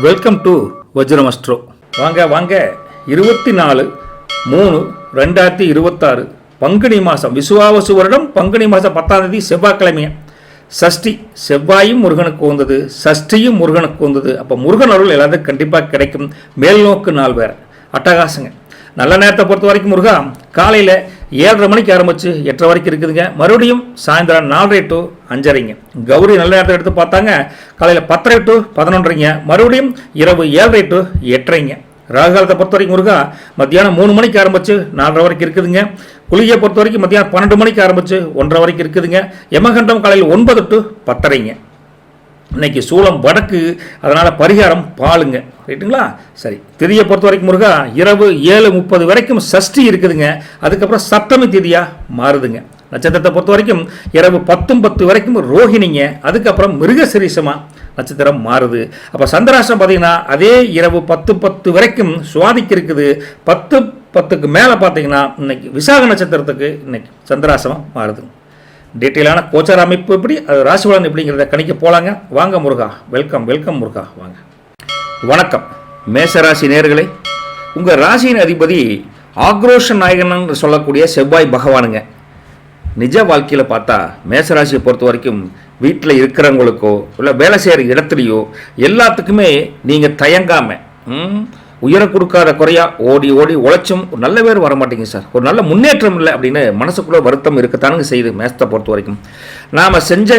Welcome to வஜ்ரம் astro. வாங்க வாங்க 24/3/2026 பங்குனி மாதம் விசுவாவசு வருடம் பங்குனி மாதம் 10ஆம் தேதி செவ்வாய்க்கிழமை சஷ்டி. செவ்வாயும் முருகனுக்கு வந்தது, சஷ்டியும் முருகனுக்கு வந்தது. அப்போ முருகன் அருள் எல்லாத்துக்கும் கண்டிப்பாக கிடைக்கும். மேல் நோக்கு நாள் வேறு அட்டகாசங்க. நல்ல நேரத்தை பொறுத்த வரைக்கும் முருகா காலையில் 7:30 மணிக்கு ஆரம்பிச்சு 8:30 வரைக்கும் இருக்குதுங்க. மறுபடியும் சாயந்தரம் 4:30 to 5:30. கௌரி நல்ல நேரத்தை எடுத்து பார்த்தாங்க காலையில் 10:30 to 11:30. மறுபடியும் இரவு 7:30 to 8:30. ராகுகாலத்தை பொறுத்த வரைக்கும் முருகா மத்தியானம் 3 மணிக்கு ஆரம்பிச்சு 4:30 வரைக்கும் இருக்குதுங்க. குளியை பொறுத்த வரைக்கும் மத்தியானம் 12 மணிக்கு ஆரம்பிச்சு 1:30 வரைக்கும் இருக்குதுங்க. யமகண்டம் காலையில் 9 to 10:30. இன்னைக்கு சூளம் வடக்கு, அதனால் பரிகாரம் பாலுங்க. ரைட்டுங்களா? சரி. திதியை பொறுத்த வரைக்கும் முருகா இரவு 7:30 வரைக்கும் சஷ்டி இருக்குதுங்க. அதுக்கப்புறம் சப்தமி திதியாக மாறுதுங்க. நட்சத்திரத்தை பொறுத்த வரைக்கும் இரவு 10:10 வரைக்கும் ரோஹிணிங்க. அதுக்கப்புறம் மிருகசிரீசமாக நட்சத்திரம் மாறுது. அப்போ சந்திராஷ்டம் பார்த்தீங்கன்னா அதே இரவு 10:10 வரைக்கும் சுவாதிக்கு இருக்குது. 10:10க்கு மேலே பார்த்தீங்கன்னா இன்னைக்கு விசாக நட்சத்திரத்துக்கு இன்னைக்கு சந்திராசமாக மாறுது. டீட்டெயிலான கோச்சார அமைப்பு எப்படி, அது ராசி பலன் எப்படிங்கிறத கணிக்க போகலாங்க. வாங்க முருகா. வெல்கம் வெல்கம் முருகா. வாங்க. வணக்கம் மேசராசி நேயர்களே. உங்கள் ராசியின் அதிபதி ஆக்ரோஷ நாயகன் சொல்லக்கூடிய செவ்வாய் பகவானுங்க. நிஜ வாழ்க்கையில் பார்த்தா மேசராசியை பொறுத்த வரைக்கும் வீட்டில் இருக்கிறவங்களுக்கோ இல்லை வேலை செய்கிற இடத்துலையோ எல்லாத்துக்குமே நீங்கள் தயங்காமல் உயர கொடுக்காத குறையா ஓடி ஓடி உழைச்சும் ஒரு நல்ல பேர் வர மாட்டேங்க சார், ஒரு நல்ல முன்னேற்றம் இல்லை அப்படின்னு மனசுக்குள்ளே வருத்தம் இருக்கத்தானுங்க செய்யுது. மேசத்தை பொறுத்த வரைக்கும் நாம்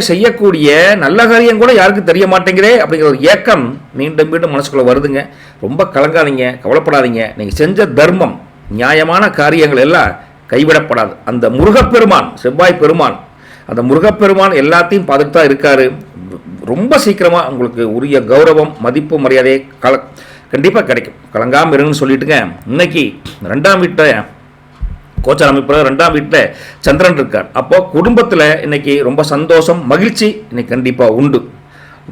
செய்யக்கூடிய நல்ல காரியம் கூட யாருக்கும் தெரிய மாட்டேங்கிறே அப்படிங்கிற ஒரு ஏக்கம் மீண்டும் மீண்டும் மனசுக்குள்ளே வருதுங்க. ரொம்ப கலங்காதீங்க, கவலைப்படாதீங்க. நீங்கள் செஞ்ச தர்மம் நியாயமான காரியங்கள் எல்லாம் கைவிடப்படாது. அந்த முருகப்பெருமான், செவ்வாய் பெருமான், அந்த முருகப்பெருமான் எல்லாத்தையும் பார்த்துட்டு தான் இருக்காரு. ரொம்ப சீக்கிரமாக உங்களுக்கு உரிய கௌரவம் மதிப்பு மரியாதையை கண்டிப்பாக கிடைக்கும். கலங்காமல் இருங்கன்னு சொல்லிட்டுங்க. இன்னைக்கு 2ஆம் வீட்டை கோச்சார அமைப்பில் 2ஆம் வீட்டில் சந்திரன் இருக்கார். அப்போது குடும்பத்தில் இன்னைக்கு ரொம்ப சந்தோஷம் மகிழ்ச்சி இன்னைக்கு கண்டிப்பாக உண்டு.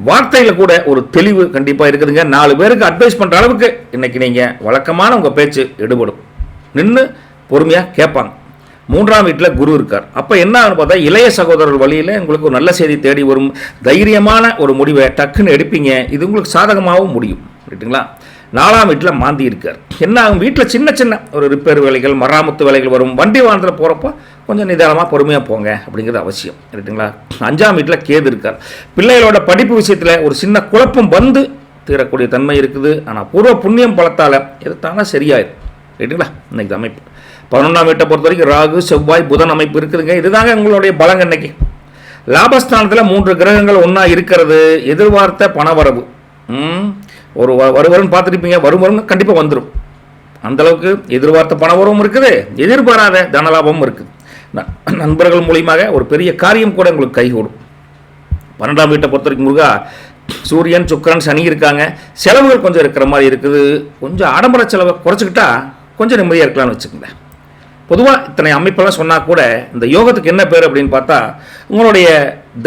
வார்த்தையில் கூட ஒரு தெளிவு கண்டிப்பாக இருக்குதுங்க. 4 பேருக்கு அட்வைஸ் பண்ணுற அளவுக்கு இன்னைக்கு நீங்கள் வழக்கமான உங்கள் பேச்சு எடுபடும். நின்று பொறுமையாக கேட்பாங்க. 3ஆம் வீட்டில் குரு இருக்கார். அப்போ என்ன ஆகுன்னு பார்த்தா இளைய சகோதரர் வழியில் உங்களுக்கு ஒரு நல்ல செய்தி தேடி வரும். தைரியமான ஒரு முடிவை டக்குன்னு எடுப்பீங்க. இது உங்களுக்கு சாதகமாகவும் முடியும். ரைட்டுங்களா? 4ஆம் வீட்டில் மாந்தி இருக்கார். என்ன ஆகும், வீட்டில் சின்ன சின்ன ஒரு ரிப்பேர் வேலைகள், மராமத்து வேலைகள் வரும். வண்டி வாகனத்தில் போகிறப்போ கொஞ்சம் நிதானமாக பொறுமையாக போங்க அப்படிங்கிறது அவசியம். ரைட்டுங்களா? 5ஆம் வீட்டில் கேது இருக்கார். பிள்ளைகளோட படிப்பு விஷயத்தில் ஒரு சின்ன குழப்பம் வந்து தீரக்கூடிய தன்மை இருக்குது. ஆனால் பூர்வ புண்ணியம் பலத்தால் எதுத்தானா சரியாயிடும். ரைட்டுங்களா? இன்னைக்கு அமைப்பு 11ஆம் வீட்டை பொறுத்த வரைக்கும் ராகு செவ்வாய் புதன் அமைப்பு இருக்குதுங்க. இதுதாங்க உங்களுடைய பலங்க. இன்னைக்கு லாபஸ்தானத்தில் 3 கிரகங்கள் ஒன்றா இருக்கிறது. எதிர்பார்த்த பணவரவு ஒரு வருவரும் பார்த்துருப்பீங்க. வருவரும் கண்டிப்பாக வந்துடும். அந்தளவுக்கு எதிர்பார்த்த பணவரவும் இருக்குது, எதிர்பாராத தனலாபமும் இருக்குது. நண்பர்கள் மூலியமாக ஒரு பெரிய காரியம் கூட உங்களுக்கு கைகூடும். 12ஆம் வீட்டை பொறுத்த வரைக்கும் முருகா சூரியன் சுக்கிரன் சனி இருக்காங்க. செலவுகள் கொஞ்சம் இருக்கிற மாதிரி இருக்குது. கொஞ்சம் ஆடம்பர செலவை குறைச்சிக்கிட்டா கொஞ்சம் நிம்மதியாக இருக்கலாம்னு வச்சுக்கோங்க. பொதுவாக இத்தனை அமைப்பெல்லாம் சொன்னால் கூட இந்த யோகத்துக்கு என்ன பேர் அப்படின்னு பார்த்தா உங்களுடைய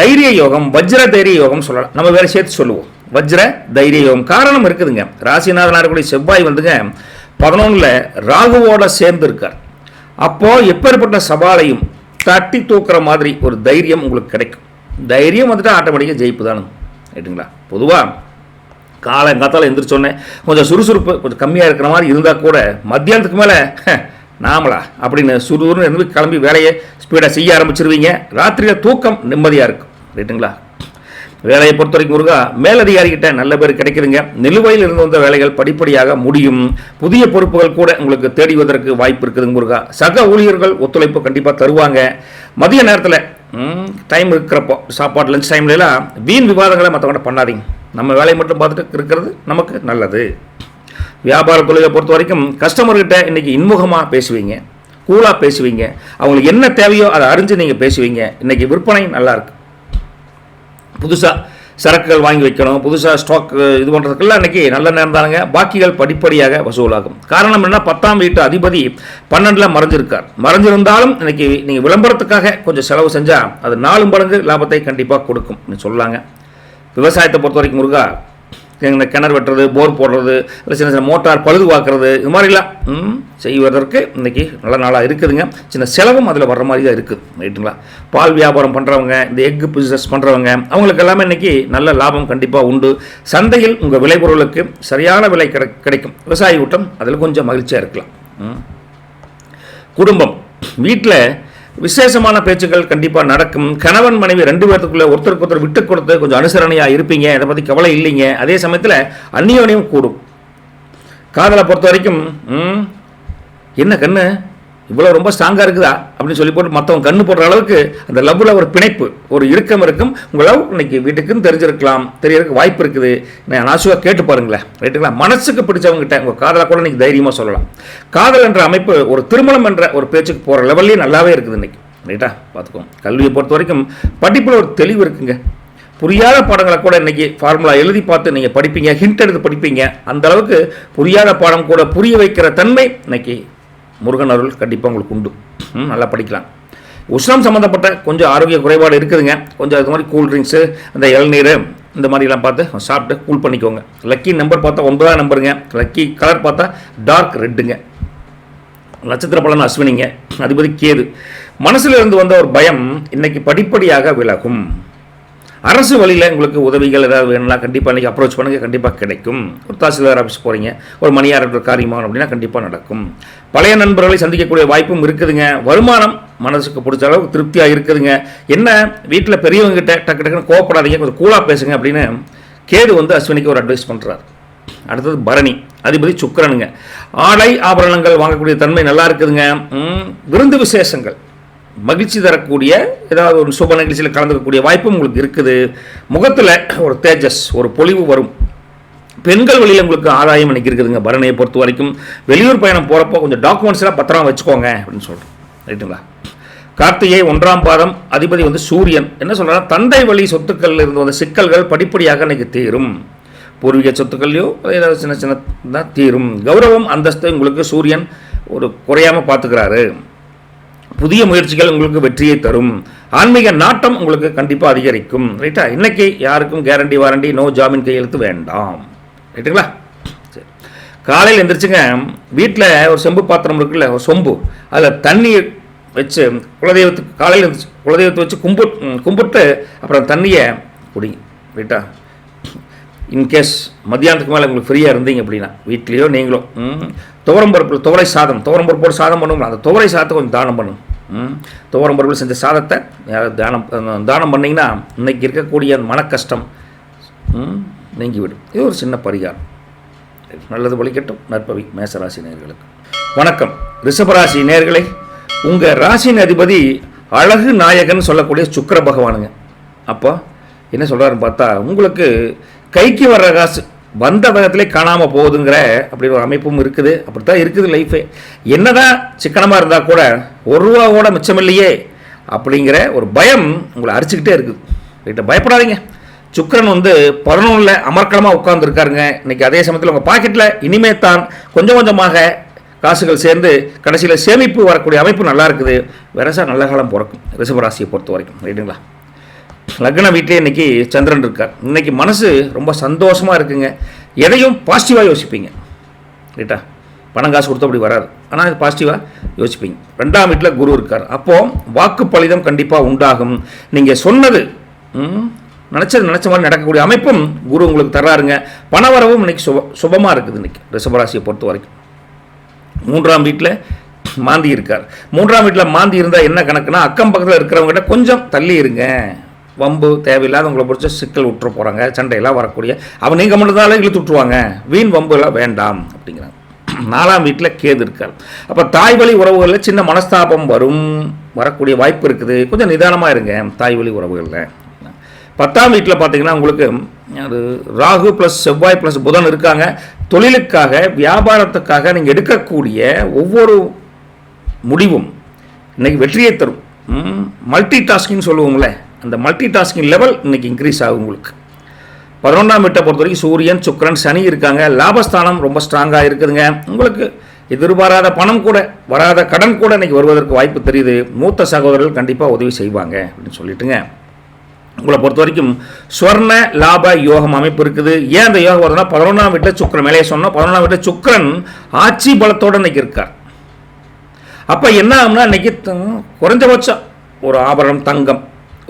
தைரிய யோகம், வஜ்ர தைரிய யோகம் சொல்லலாம். நம்ம வேறு சேர்த்து சொல்லுவோம் வஜ்ர தைரிய யோகம். காரணம் இருக்குதுங்க. ராசிநாதனாக இருக்கக்கூடிய செவ்வாய் வந்துங்க 11ல் ராகுவோட சேர்ந்து இருக்கார். அப்போது எப்பேற்பட்ட சவாலையும் தட்டி தூக்குற மாதிரி ஒரு தைரியம் உங்களுக்கு கிடைக்கும். தைரியம் வந்துட்டு ஆட்டோமேட்டிக்காக ஜெயிப்பு தானே. ரைட்டுங்களா? பொதுவாக காலங்காத்தால் எந்திரிச்சோன்னே கொஞ்சம் சுறுசுறுப்பு கொஞ்சம் கம்மியாக இருக்கிற மாதிரி இருந்தால் கூட மத்தியானத்துக்கு மேலே நாமளா அப்படின்னு சுறுசுறுன்னு இருந்து கிளம்பி வேலையை ஸ்பீடாக செய்ய ஆரம்பிச்சிருவீங்க. ராத்திரியில் தூக்கம் நிம்மதியாக இருக்கும். ரைட்டுங்களா? வேலையை பொறுத்த வரைக்கும் முருகா மேலதிகாரிகிட்ட நல்ல பேர் கிடைக்குதுங்க. நிலுவையில் இருந்து வந்த வேலைகள் படிப்படியாக முடியும். புதிய பொறுப்புகள் கூட உங்களுக்கு தேடிவதற்கு வாய்ப்பு இருக்குதுங்க முருகா. சக ஊழியர்கள் ஒத்துழைப்பு கண்டிப்பாக தருவாங்க. மதிய நேரத்தில் டைம் இருக்கிறப்போ சாப்பாடு லஞ்ச் டைம்லாம் வீண் விவாதங்களை மற்றவங்க பண்ணாதீங்க. நம்ம வேலையை மட்டும் பார்த்துட்டு இருக்கிறது நமக்கு நல்லது. வியாபார தொழிலை பொறுத்த வரைக்கும் கஸ்டமர்கிட்ட இன்றைக்கி இன்முகமாக பேசுவீங்க, கூலாக பேசுவீங்க. அவங்களுக்கு என்ன தேவையோ அதை அறிஞ்சு நீங்கள் பேசுவீங்க. இன்றைக்கி விற்பனை நல்லாயிருக்கு. புதுசாக சரக்குகள் வாங்கி வைக்கணும், புதுசாக ஸ்டாக் இது பண்ணுறதுக்கெல்லாம் இன்றைக்கி நல்ல நேரம் தானுங்க. பாக்கிகள் படிப்படியாக வசூலாகும். காரணம் என்ன, 10ஆம் வீட்டு அதிபதி 12ல் மறைஞ்சிருக்கார். மறைஞ்சிருந்தாலும் இன்றைக்கி நீங்கள் விளம்பரத்துக்காக கொஞ்சம் செலவு செஞ்சால் அது 4 மடங்கு லாபத்தை கண்டிப்பாக கொடுக்கும் சொல்லாங்க. விவசாயத்தை பொறுத்த வரைக்கும் முருகா இந்த கிணறு வெட்டுறது, போர் போடுறது, இல்லை சின்ன சின்ன மோட்டார் பழுது பார்க்குறது, இது மாதிரிலாம் செய்வதற்கு இன்றைக்கி நல்ல நாளாக இருக்குதுங்க. சின்ன செலவும் அதில் வர்ற மாதிரி தான் இருக்குது, ரைட்டுங்களா. பால் வியாபாரம் பண்ணுறவங்க, இந்த எக்கு பிஸ்னஸ் பண்ணுறவங்க, அவங்களுக்கு எல்லாமே இன்றைக்கி நல்ல லாபம் கண்டிப்பாக உண்டு. சந்தையில் உங்கள் விளைபொருளுக்கு சரியான விலை கிடைக்கும். விவசாய கூட்டம் அதில் கொஞ்சம் மகிழ்ச்சியாக இருக்கலாம். குடும்பம், வீட்டில் விசேஷமான பேச்சுக்கள் கண்டிப்பாக நடக்கும். கணவன் மனைவி 2 பேர்த்துக்குள்ளே ஒருத்தருக்கு ஒருத்தர் விட்டு கொடுத்து கொஞ்சம் அனுசரணையாக இருப்பீங்க. இதை பற்றி கவலை இல்லைங்க. அதே சமயத்தில் அந்நியோன்யம் கூடும். காதலை பொறுத்த வரைக்கும் என்ன கண்ணு இவ்வளோ ரொம்ப ஸ்ட்ராங்காக இருக்குதா அப்படின்னு சொல்லி போட்டு மற்றவங்க கண்ணு போடுற அளவுக்கு அந்த லவ்வில் ஒரு பிணைப்பு, ஒரு இறுக்கம் இருக்கும். உங்கள் லவ் இன்னைக்கு வீட்டுக்குன்னு தெரிஞ்சிருக்கலாம், தெரியறதுக்கு வாய்ப்பு இருக்குது. நான் ஆசுவாக கேட்டு பாருங்களேன், ரைட்டுங்களா. மனசுக்கு பிடிச்சவங்ககிட்ட உங்கள் காதலை கூட இன்றைக்கி தைரியமாக சொல்லலாம். காதல் என்ற அமைப்பு ஒரு திருமணம் என்ற ஒரு பேச்சுக்கு போகிற லெவல்லையும் நல்லாவே இருக்குது இன்றைக்கி, ரைட்டா. பார்த்துக்கோங்க. கல்வியை பொறுத்த வரைக்கும் படிப்பில் ஒரு தெளிவு இருக்குங்க. புரியாத பாடங்களை கூட இன்றைக்கி ஃபார்முலா எழுதி பார்த்து நீங்கள் படிப்பீங்க, ஹிண்ட் எடுத்து படிப்பீங்க. அந்த அளவுக்கு புரியாத பாடம் கூட புரிய வைக்கிற தன்மை இன்றைக்கி முருகன் அருள் கண்டிப்பாக உங்களுக்கு உண்டு. நல்லா படிக்கலாம். உஷ்ணம் சம்மந்தப்பட்ட கொஞ்சம் ஆரோக்கிய குறைபாடு இருக்குதுங்க. கொஞ்சம் அது மாதிரி கூல்ட்ரிங்க்ஸு, அந்த இளநீர், இந்த மாதிரிலாம் பார்த்து சாப்பிட்டு கூல் பண்ணிக்கோங்க. லக்கி நம்பர் பார்த்தா 9ஆம் நம்பருங்க. லக்கி கலர் பார்த்தா டார்க் ரெட்டுங்க. நட்சத்திர பலன் அஸ்வினிங்க. அதிபதி கேது. மனசில் இருந்து வந்த ஒரு பயம் இன்னைக்கு படிப்படியாக விலகும். அரசு வழியில் உங்களுக்கு உதவிகள் ஏதாவது வேணும்னா கண்டிப்பாக இன்றைக்கி அப்ரோச் பண்ணுங்கள், கண்டிப்பாக கிடைக்கும். ஒரு தாசில்தார் ஆஃபீஸ் போகிறீங்க, ஒரு மணியாளர் காரியமாக அப்படின்னா கண்டிப்பாக நடக்கும். பழைய நண்பர்களை சந்திக்கக்கூடிய வாய்ப்பும் இருக்குதுங்க. வருமானம் மனசுக்கு பிடிச்ச அளவுக்கு திருப்தியாக இருக்குதுங்க. என்ன வீட்டில் பெரியவங்ககிட்ட டக்கு டக்குன்னு கோவப்படாதீங்க, கொஞ்சம் கூலாக பேசுங்க அப்படின்னு கேது அஸ்வினிக்கு ஒரு அட்வைஸ் பண்ணுறாரு. அடுத்தது பரணி, அதிபதி சுக்கிரனுங்க. ஆடை ஆபரணங்கள் வாங்கக்கூடிய தன்மை நல்லா இருக்குதுங்க. விருந்து விசேஷங்கள், மகிழ்ச்சி தரக்கூடிய ஏதாவது ஒரு சுப நிகழ்ச்சியில் கலந்துக்கக்கூடிய வாய்ப்பும் உங்களுக்கு இருக்குது. முகத்தில் ஒரு தேஜஸ், ஒரு பொலிவு வரும். பெண்கள் வழியில் உங்களுக்கு ஆதாயம் இன்னைக்கு இருக்குதுங்க. பரணியை பொறுத்த வரைக்கும் வெளியூர் பயணம் போகிறப்போ கொஞ்சம் டாக்குமெண்ட்ஸ் எல்லாம் பத்திரமா வச்சுக்கோங்க அப்படின்னு சொல்கிறோம், ரைட்டுங்களா. கார்த்திகை 1ஆம் பாதம், அதிபதி சூரியன். என்ன சொல்கிறாங்க, தந்தை வழி சொத்துக்கள் இருந்து வந்த சிக்கல்கள் படிப்படியாக இன்னைக்கு தீரும். பூர்வீக சொத்துக்கள்லையோ ஏதாவது சின்ன சின்ன தான் தீரும். கௌரவம் அந்தஸ்து உங்களுக்கு சூரியன் ஒரு குறையாமல் பார்த்துக்கிறாரு. புதிய முயற்சிகள் உங்களுக்கு வெற்றியை தரும். ஆன்மீக நாட்டம் உங்களுக்கு கண்டிப்பாக அதிகரிக்கும், ரைட்டா. இன்னைக்கு யாருக்கும் கேரண்டி வாரண்டி நோ ஜாமீன் கையெழுத்து வேண்டாம், ரைட்டுங்களா. சரி, காலையில் எந்திரிச்சுங்க, வீட்டில் ஒரு செம்பு பாத்திரம் இருக்குல்ல, ஒரு சொம்பு, அதில் தண்ணி வச்சு குலதெய்வத்துக்கு காலையில் இருந்துச்சு குலதெய்வத்தை வச்சு கும்பிட்டு அப்புறம் தண்ணியை குடிங்க, ரைட்டா. இன்கேஸ் மத்தியானத்துக்கு மேலே உங்களுக்கு ஃப்ரீயாக இருந்தீங்க அப்படின்னா வீட்லேயோ நீங்களோ துவரம்பருப்பு, துவரை சாதம், துவரம்பருப்போடு சாதம் பண்ணுவோம், அந்த துவரை சாதத்தை கொஞ்சம் தானம் பண்ணும். துவரம்பருப்பில் செஞ்ச சாதத்தை தானம் பண்ணிங்கன்னா இன்றைக்கி இருக்கக்கூடிய மன கஷ்டம் நீங்கிவிடும். இது ஒரு சின்ன பரிகாரம். நல்லது வழிகட்டும். நற்பவி மேசராசி நேயர்களுக்கு வணக்கம். ரிஷபராசி நேயர்களே, உங்கள் ராசியின் அதிபதி அழகு நாயகன் சொல்லக்கூடிய சுக்கிர பகவானுங்க. அப்போ என்ன சொல்கிறாருன்னு பார்த்தா, உங்களுக்கு கைக்கு வர்ற காசு வந்த வேகத்திலே காணாமல் போகுதுங்கிற அப்படி ஒரு அமைப்பும் இருக்குது. அப்படித்தான் இருக்குது லைஃபே. என்னதான் சிக்கனமாக இருந்தால் கூட ₹1 கூட மிச்சமில்லையே அப்படிங்கிற ஒரு பயம் உங்களை அரிச்சுக்கிட்டே இருக்குது, ரைட்டா. பயப்படாதீங்க. சுக்கிரன் 11 அமர்க்கலமாக உட்கார்ந்துருக்காருங்க இன்னைக்கு. அதே சமயத்தில் உங்கள் பாக்கெட்டில் இனிமே தான் கொஞ்சம் கொஞ்சமாக காசுகள் சேர்ந்து கடைசியில் சேமிப்பு வரக்கூடிய அமைப்பு நல்லா இருக்குது. வெரசா நல்ல காலம் பிறக்கும் ரிஷபராசியை பொறுத்த வரைக்கும், ரைட்டுங்களா. லக்ன வீட்டிலே இன்றைக்கி சந்திரன் இருக்கார். இன்றைக்கி மனசு ரொம்ப சந்தோஷமாக இருக்குங்க. எதையும் பாசிட்டிவாக யோசிப்பீங்க, ரைட்டா. பணம் காசு கொடுத்து அப்படி வராது, ஆனால் இது பாசிட்டிவாக யோசிப்பீங்க. 2ஆம் வீட்டில் குரு இருக்கார். அப்போது வாக்கு பலிதம் கண்டிப்பாக உண்டாகும். நீங்கள் சொன்னது நினச்ச மாதிரி நடக்கக்கூடிய அமைப்பும் குரு உங்களுக்கு தர்றாருங்க. பணவரவும் இன்றைக்கி சுபமாக இருக்குது இன்றைக்கி ரிஷபராசியை பொறுத்த வரைக்கும். 3ஆம் வீட்டில் மாந்தி இருக்கார். 3ஆம் வீட்டில் மாந்தி இருந்தால் என்ன கணக்குன்னா, அக்கம் பக்கத்தில் இருக்கிறவங்ககிட்ட கொஞ்சம் தள்ளி இருங்க. வம்பு தேவையில்லாத உங்களை பிடிச்ச சிக்கல் விட்டுற போகிறாங்க, சண்டையெல்லாம் வரக்கூடிய அவன் நீங்கள் மட்டும்தான் இழுத்து விட்டுருவாங்க. வீண் வம்பு எல்லாம் வேண்டாம் அப்படிங்கிறாங்க. 4ஆம் வீட்டில் கேது இருக்கார். அப்போ தாய் வழி உறவுகளில் சின்ன மனஸ்தாபம் வரக்கூடிய வாய்ப்பு இருக்குது. கொஞ்சம் நிதானமாக இருங்க தாய் வழி உறவுகளில். 10ஆம் வீட்டில் பார்த்தீங்கன்னா உங்களுக்கு அது ராகு ப்ளஸ் செவ்வாய் ப்ளஸ் புதன் இருக்காங்க. தொழிலுக்காக வியாபாரத்துக்காக நீங்கள் எடுக்கக்கூடிய ஒவ்வொரு முடிவும் இன்றைக்கி வெற்றியை தரும். மல்டி டாஸ்கிங் சொல்லுவோங்களே, அந்த மல்டி டாஸ்கிங் லெவல் இன்றைக்கி இன்க்ரீஸ் ஆகும் உங்களுக்கு. 11ஆம் வீட்டை பொறுத்த வரைக்கும் சூரியன் சுக்கிரன் சனி இருக்காங்க. லாபஸ்தானம் ரொம்ப ஸ்ட்ராங்காக இருக்குதுங்க. உங்களுக்கு எதிர்பாராத பணம் கூட வராத கடன் கூட இன்றைக்கி வருவதற்கு வாய்ப்பு தெரியுது. மூத்த சகோதரர்கள் கண்டிப்பாக உதவி செய்வாங்க அப்படின்னு சொல்லிட்டுங்க. உங்களை பொறுத்த வரைக்கும் ஸ்வர்ண லாப யோகம் அமைப்பு இருக்குது. ஏன் அந்த யோகம் வருதுன்னா 11ஆம் வீட்டில் சுக்கிரன், மேலே சொன்னால் 11ஆம் வீட்டில் சுக்கிரன் ஆட்சி பலத்தோடு இன்னைக்கு இருக்கார். அப்போ என்ன ஆகும்னா இன்னைக்கு குறைஞ்சபட்சம் ஒரு ஆபரணம் தங்கம்,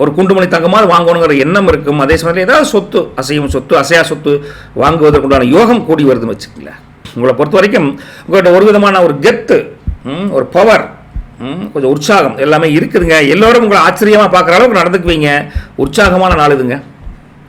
ஒரு குண்டுமணி தங்கமாக வாங்கணுங்கிற எண்ணம் இருக்கும். அதே சமயத்தில் ஏதாவது சொத்து, அசையும் சொத்து, அசையா சொத்து வாங்குவதற்குண்டான யோகம் கூடி வருதுன்னு வச்சுக்கங்களேன். உங்களை பொறுத்த வரைக்கும் உங்கள்கிட்ட ஒரு விதமான ஒரு கெத்து, ஒரு பவர், கொஞ்சம் உற்சாகம் எல்லாமே இருக்குதுங்க. எல்லோரும் உங்களை ஆச்சரியமாக பார்க்குற அளவுக்கு நடந்துக்குவீங்க. உற்சாகமான நாள் இதுங்க,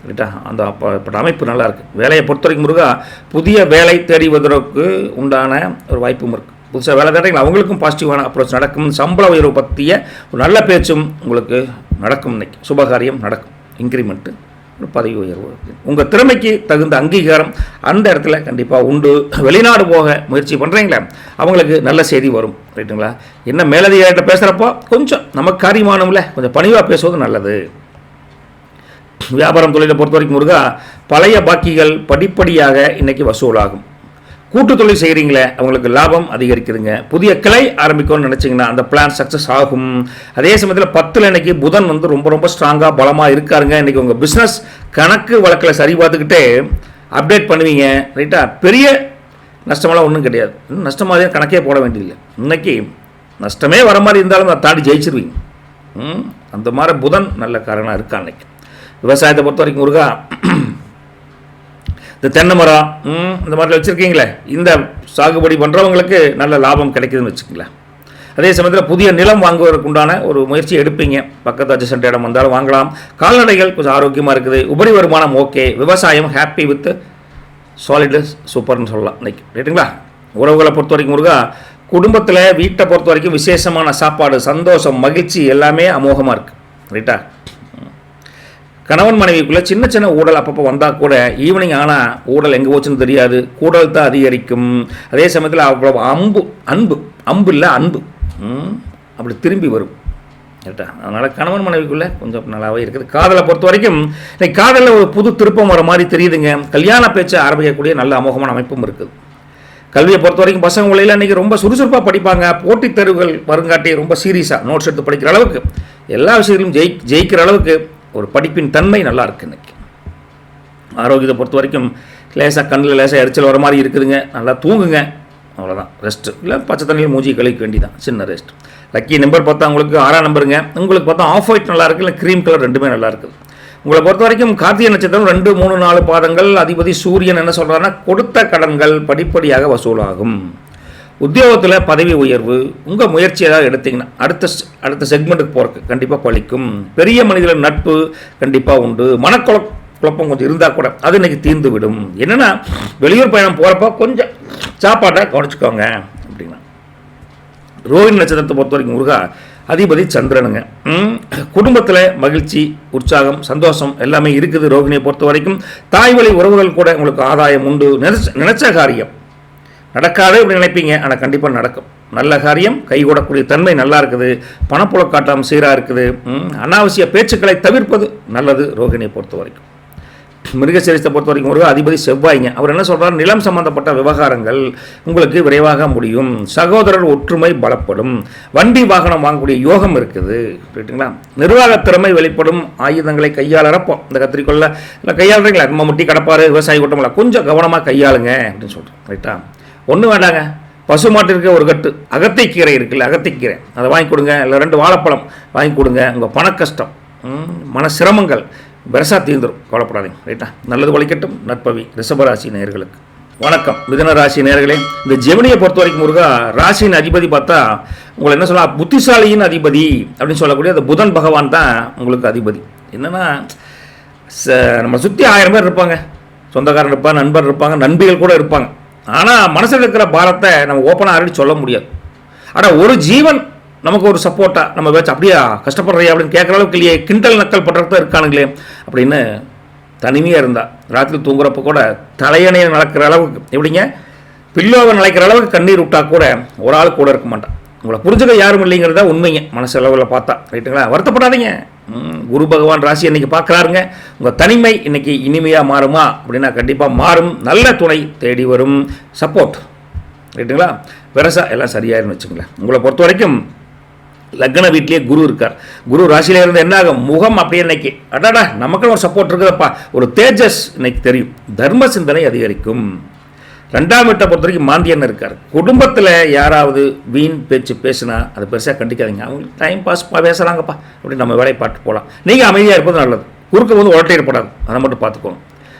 ரைட்டா? அந்த அப்போ அமைப்பு நல்லா இருக்குது. வேலையை பொறுத்த வரைக்கும் முருகா புதிய வேலை தேடிவதற்கு உண்டான ஒரு வாய்ப்பும் இருக்குது. புதுசாக வேலை தேடுறீங்களா, அவங்களுக்கும் பாசிட்டிவான அப்ரோச் நடக்கும். சம்பள உயர்வு பற்றிய ஒரு நல்ல பேச்சும் உங்களுக்கு நடக்கும். இன்னைக்கு சுபகாரியம் நடக்கும். இன்க்ரிமெண்ட்டு, ஒரு பதவி உயர்வு, உங்கள் திறமைக்கு தகுந்த அங்கீகாரம் அந்த இடத்துல கண்டிப்பாக உண்டு. வெளிநாடு போக முயற்சி பண்ணுறீங்களா, அவங்களுக்கு நல்ல செய்தி வரும், ரைட்டுங்களா? என்ன மேலதிகாரிட்ட பேசுகிறப்போ கொஞ்சம் நமக்கு காரியமானம்ல கொஞ்சம் பணிவாக பேசுவது நல்லது. வியாபாரம் தொழிலை பொறுத்த வரைக்கும் முருகா பழைய பாக்கிகள் படிப்படியாக இன்றைக்கி வசூலாகும். கூட்டு தொழில் செய்கிறீங்களே அவங்களுக்கு லாபம் அதிகரிக்குதுங்க. புதிய கிளை ஆரம்பிக்கணும்னு நினச்சிங்கன்னா அந்த பிளான் சக்ஸஸ் ஆகும். அதே சமயத்தில் 10ல் இன்றைக்கி புதன் வந்து ரொம்ப ரொம்ப ஸ்ட்ராங்காக பலமாக இருக்காருங்க. இன்றைக்கி உங்கள் பிஸ்னஸ் கணக்கு வழக்கில் சரி பார்த்துக்கிட்டே அப்டேட் பண்ணுவீங்க, ரைட்டா? பெரிய நஷ்டமெல்லாம் ஒன்றும் கிடையாது. நஷ்டமாக கணக்கே போட வேண்டியதில்லை. இன்றைக்கி நஷ்டமே வர மாதிரி இருந்தாலும் அதை தாண்டி ஜெயிச்சிருவீங்க. அந்த மாதிரி புதன் நல்ல காரணம் இருக்கா. அன்றைக்கி விவசாயத்தை பொறுத்த வரைக்கும் முருகா இந்த தென்னை மரம் இந்த மாதிரிலாம் வச்சுருக்கீங்களே, இந்த சாகுபடி பண்ணுறவங்களுக்கு நல்ல லாபம் கிடைக்குதுன்னு வச்சுக்கங்களேன். அதே சமயத்தில் புதிய நிலம் வாங்குவதற்கு உண்டான ஒரு முயற்சி எடுப்பீங்க. பக்கத்து அட்ஜஸ்ட் இடம் வந்தாலும் வாங்கலாம். கால்நடைகள் கொஞ்சம் ஆரோக்கியமாக இருக்குது. உபரி வருமானம் ஓகே. விவசாயம் ஹாப்பி வித் சாலிடு சூப்பர்னு சொல்லலாம் இன்னைக்கு, ரைட்டுங்களா? உறவுகளை பொறுத்த வரைக்கும் முருகா குடும்பத்தில் வீட்டை பொறுத்த வரைக்கும் விசேஷமான சாப்பாடு, சந்தோஷம், மகிழ்ச்சி எல்லாமே அமோகமாக இருக்குது, ரைட்டா? கணவன் மனைவிக்குள்ளே சின்ன சின்ன ஊடல் அப்பப்போ வந்தால் கூட ஈவினிங் ஆனால் ஊடல் எங்கே போச்சுன்னு தெரியாது. கூடல் தான் அதிகரிக்கும். அதே சமயத்தில் அவ்வளோ அம்பு இல்லை அன்பு அப்படி திரும்பி வரும், ரைட்டா? அதனால் கணவன் மனைவிக்குள்ளே கொஞ்சம் நல்லாவே இருக்குது. காதலை பொறுத்த வரைக்கும் இன்னைக்கு காதலில் ஒரு புது திருப்பம் வர மாதிரி தெரியுதுங்க. கல்யாண பேச்சை ஆரம்பிக்கக்கூடிய நல்ல அமோகமான அமைப்பும் இருக்குது. கல்வியை பொறுத்த வரைக்கும் பசங்க உள்ள இன்றைக்கி ரொம்ப சுறுசுறுப்பாக படிப்பாங்க. போட்டித் தேர்வுகள் வருங்காட்டி ரொம்ப சீரியஸாக நோட்ஸ் எடுத்து படிக்கிற அளவுக்கு, எல்லா விஷயத்திலும் ஜெயிக்கிற அளவுக்கு ஒரு படிப்பின் தன்மை நல்லா இருக்குது இன்றைக்கி. ஆரோக்கியத்தை பொறுத்த வரைக்கும் லேசாக கண்ணில் லேசாக எரிச்சல் வர மாதிரி இருக்குதுங்க. நல்லா தூங்குங்க, அவ்வளோதான். ரெஸ்ட்டு இல்லை பச்சை தண்ணியில் மூஞ்சி கழிக்க வேண்டியதான், சின்ன ரெஸ்ட். லக்கி நம்பர் பார்த்தா உங்களுக்கு 6ஆம் நம்பருங்க. உங்களுக்கு பார்த்தா ஆஃப் ஒயிட் நல்லா இருக்குது, இல்லை க்ரீம் கலர், ரெண்டுமே நல்லா இருக்குது. உங்களை பொறுத்த வரைக்கும் கார்த்திகை நட்சத்திரம் 2, 3, 4 பாதங்கள். அதிபதி சூரியன் என்ன சொல்கிறாருன்னா கொடுத்த கடன்கள் படிப்படியாக வசூலாகும். உத்தியோகத்தில் பதவி உயர்வு, உங்கள் முயற்சி ஏதாவது எடுத்திங்கன்னா அடுத்த செக்மெண்ட்டுக்கு போகிறதுக்கு கண்டிப்பாக பழிக்கும். பெரிய மனிதர்கள் நட்பு கண்டிப்பாக உண்டு. குழப்பம் கொஞ்சம் இருந்தால் கூட அது இன்றைக்கி தீர்ந்து விடும். என்னென்னா வெளியூர் பயணம் போகிறப்போ கொஞ்சம் சாப்பாட்டை கவனிச்சுக்கோங்க அப்படின்னா. ரோஹிணி நட்சத்திரத்தை பொறுத்த வரைக்கும் முருகா அதிபதி சந்திரனுங்க. குடும்பத்தில் மகிழ்ச்சி, உற்சாகம், சந்தோஷம் எல்லாமே இருக்குது. ரோஹிணியை பொறுத்த வரைக்கும் தாய் வழி உறவுகள் கூட உங்களுக்கு ஆதாயம் உண்டு. நினைச்ச காரியம் நடக்காது அப்படி நினைப்பீங்க, ஆனால் கண்டிப்பாக நடக்கும். நல்ல காரியம் கைகூடக்கூடிய தன்மை நல்லா இருக்குது. பணப்புழக்காட்டம் சீராக இருக்குது. அனாவசிய பேச்சுக்களை தவிர்ப்பது நல்லது ரோஹிணியை பொறுத்த வரைக்கும். மிருகசீரிசத்தை பொறுத்த வரைக்கும் ஒரு அதிபதி செவ்வாய்ங்க. அவர் என்ன சொல்கிறார், நிலம் சம்பந்தப்பட்ட விவகாரங்கள் உங்களுக்கு விரைவாக முடியும். சகோதரர் ஒற்றுமை பலப்படும். வண்டி வாகனம் வாங்கக்கூடிய யோகம் இருக்குது, ரைட்டுங்களா? நிர்வாக திறமை வெளிப்படும். ஆயுதங்களை கையாளறப்போம். இந்த கத்திரிக்கொள்ள இல்லை கையாளுறீங்களா, நம்ம முட்டி கடப்பாரு விவசாயி கூட்டமில்ல, கொஞ்சம் கவனமாக கையாளுங்க அப்படின்னு சொல்கிறோம், ரைட்டா? ஒன்றும் வேண்டாங்க, பசு மாட்டிற்கு ஒரு கட்டு அகத்திக்கீரை இருக்குல்ல, அகத்திக்கீரை அதை வாங்கி கொடுங்க. இல்லை 2 வாழைப்பழம் வாங்கி கொடுங்க. உங்கள் பண கஷ்டம், மன சிரமங்கள் பெருசாக தீர்ந்துடும், கவலைப்படாதீங்க, ரைட்டா? நல்லது வலிக்கட்டும். நட்பவி ரிஷபராசி நேயர்களுக்கு வணக்கம். மிதுன ராசி நேயர்களே, இந்த ஜெமினியை பொறுத்த வரைக்கும் முருகா ராசியின் அதிபதி பார்த்தா உங்களை என்ன சொல்லலாம், புத்திசாலியின் அதிபதி அப்படின்னு சொல்லக்கூடிய அந்த புதன் பகவான் தான் உங்களுக்கு அதிபதி. என்னென்னா நம்ம சுற்றி 1000 பேர் இருப்பாங்க, சொந்தக்காரன் இருப்பாங்க, நண்பர் இருப்பாங்க, நண்பிகள் கூட இருப்பாங்க. ஆனால் மனசில் இருக்கிற பாரத்தை நம்ம ஓப்பனாக ஆல்ரெடி சொல்ல முடியாது. ஆனால் ஒரு ஜீவன் நமக்கு ஒரு சப்போர்ட்டாக நம்ம வச்சு அப்படியே கஷ்டப்படுறியா அப்படின்னு கேட்குற அளவுக்கு இல்லையே, கிண்டல் நக்கல் பண்ணுறது தான் இருக்கானுங்களே அப்படின்னு தனிமையாக இருந்தால் ராத்திரி தூங்குறப்போ கூட தலையணையை நடக்கிற அளவுக்கு எப்படிங்க பில்லோவை நினைக்கிற அளவுக்கு கண்ணீர் விட்டால் கூட ஒரு ஆள் கூட இருக்க மாட்டான். உங்களை புரிஞ்சுக்க யாரும் இல்லைங்கிறதா உண்மைங்க மனசளவில் பார்த்தா, ரைட்டுங்களா? வருத்தப்படாதீங்க. குரு பகவான் ராசி இன்றைக்கி பார்க்குறாருங்க. உங்கள் தனிமை இன்றைக்கி இனிமையாக மாறுமா அப்படின்னா கண்டிப்பாக மாறும். நல்ல துணை தேடி வரும், சப்போர்ட், ரைட்டுங்களா? பெருசாக எல்லாம் சரியாயிருன்னு வச்சுங்களேன். உங்களை பொறுத்த வரைக்கும் லக்ன வீட்டிலேயே குரு இருக்கார். குரு ராசியில இருந்து என்ன ஆகும், முகம் அப்படியே இன்னைக்கு அடாடா நமக்குன்னு ஒரு சப்போர்ட் இருக்குதப்பா, ஒரு தேஜஸ் இன்னைக்கு தெரியும். தர்ம சிந்தனை அதிகரிக்கும். 2ஆம் வீட்டை பொறுத்த வரைக்கும் மாந்தியன் இருக்கார். குடும்பத்தில் யாராவது வீண் பேச்சு பேசுனா அதை பெருசாக கண்டிக்காதீங்க. அவங்க டைம் பாஸ் பேசுகிறாங்கப்பா அப்படின்னு நம்ம வேலையை பார்த்து போகலாம். நீங்கள் அமைதியாக இருப்பது நல்லது. குறுக்க வந்து உரட்டிடப்படாது, அதை மட்டும் பார்த்துக்கோங்க.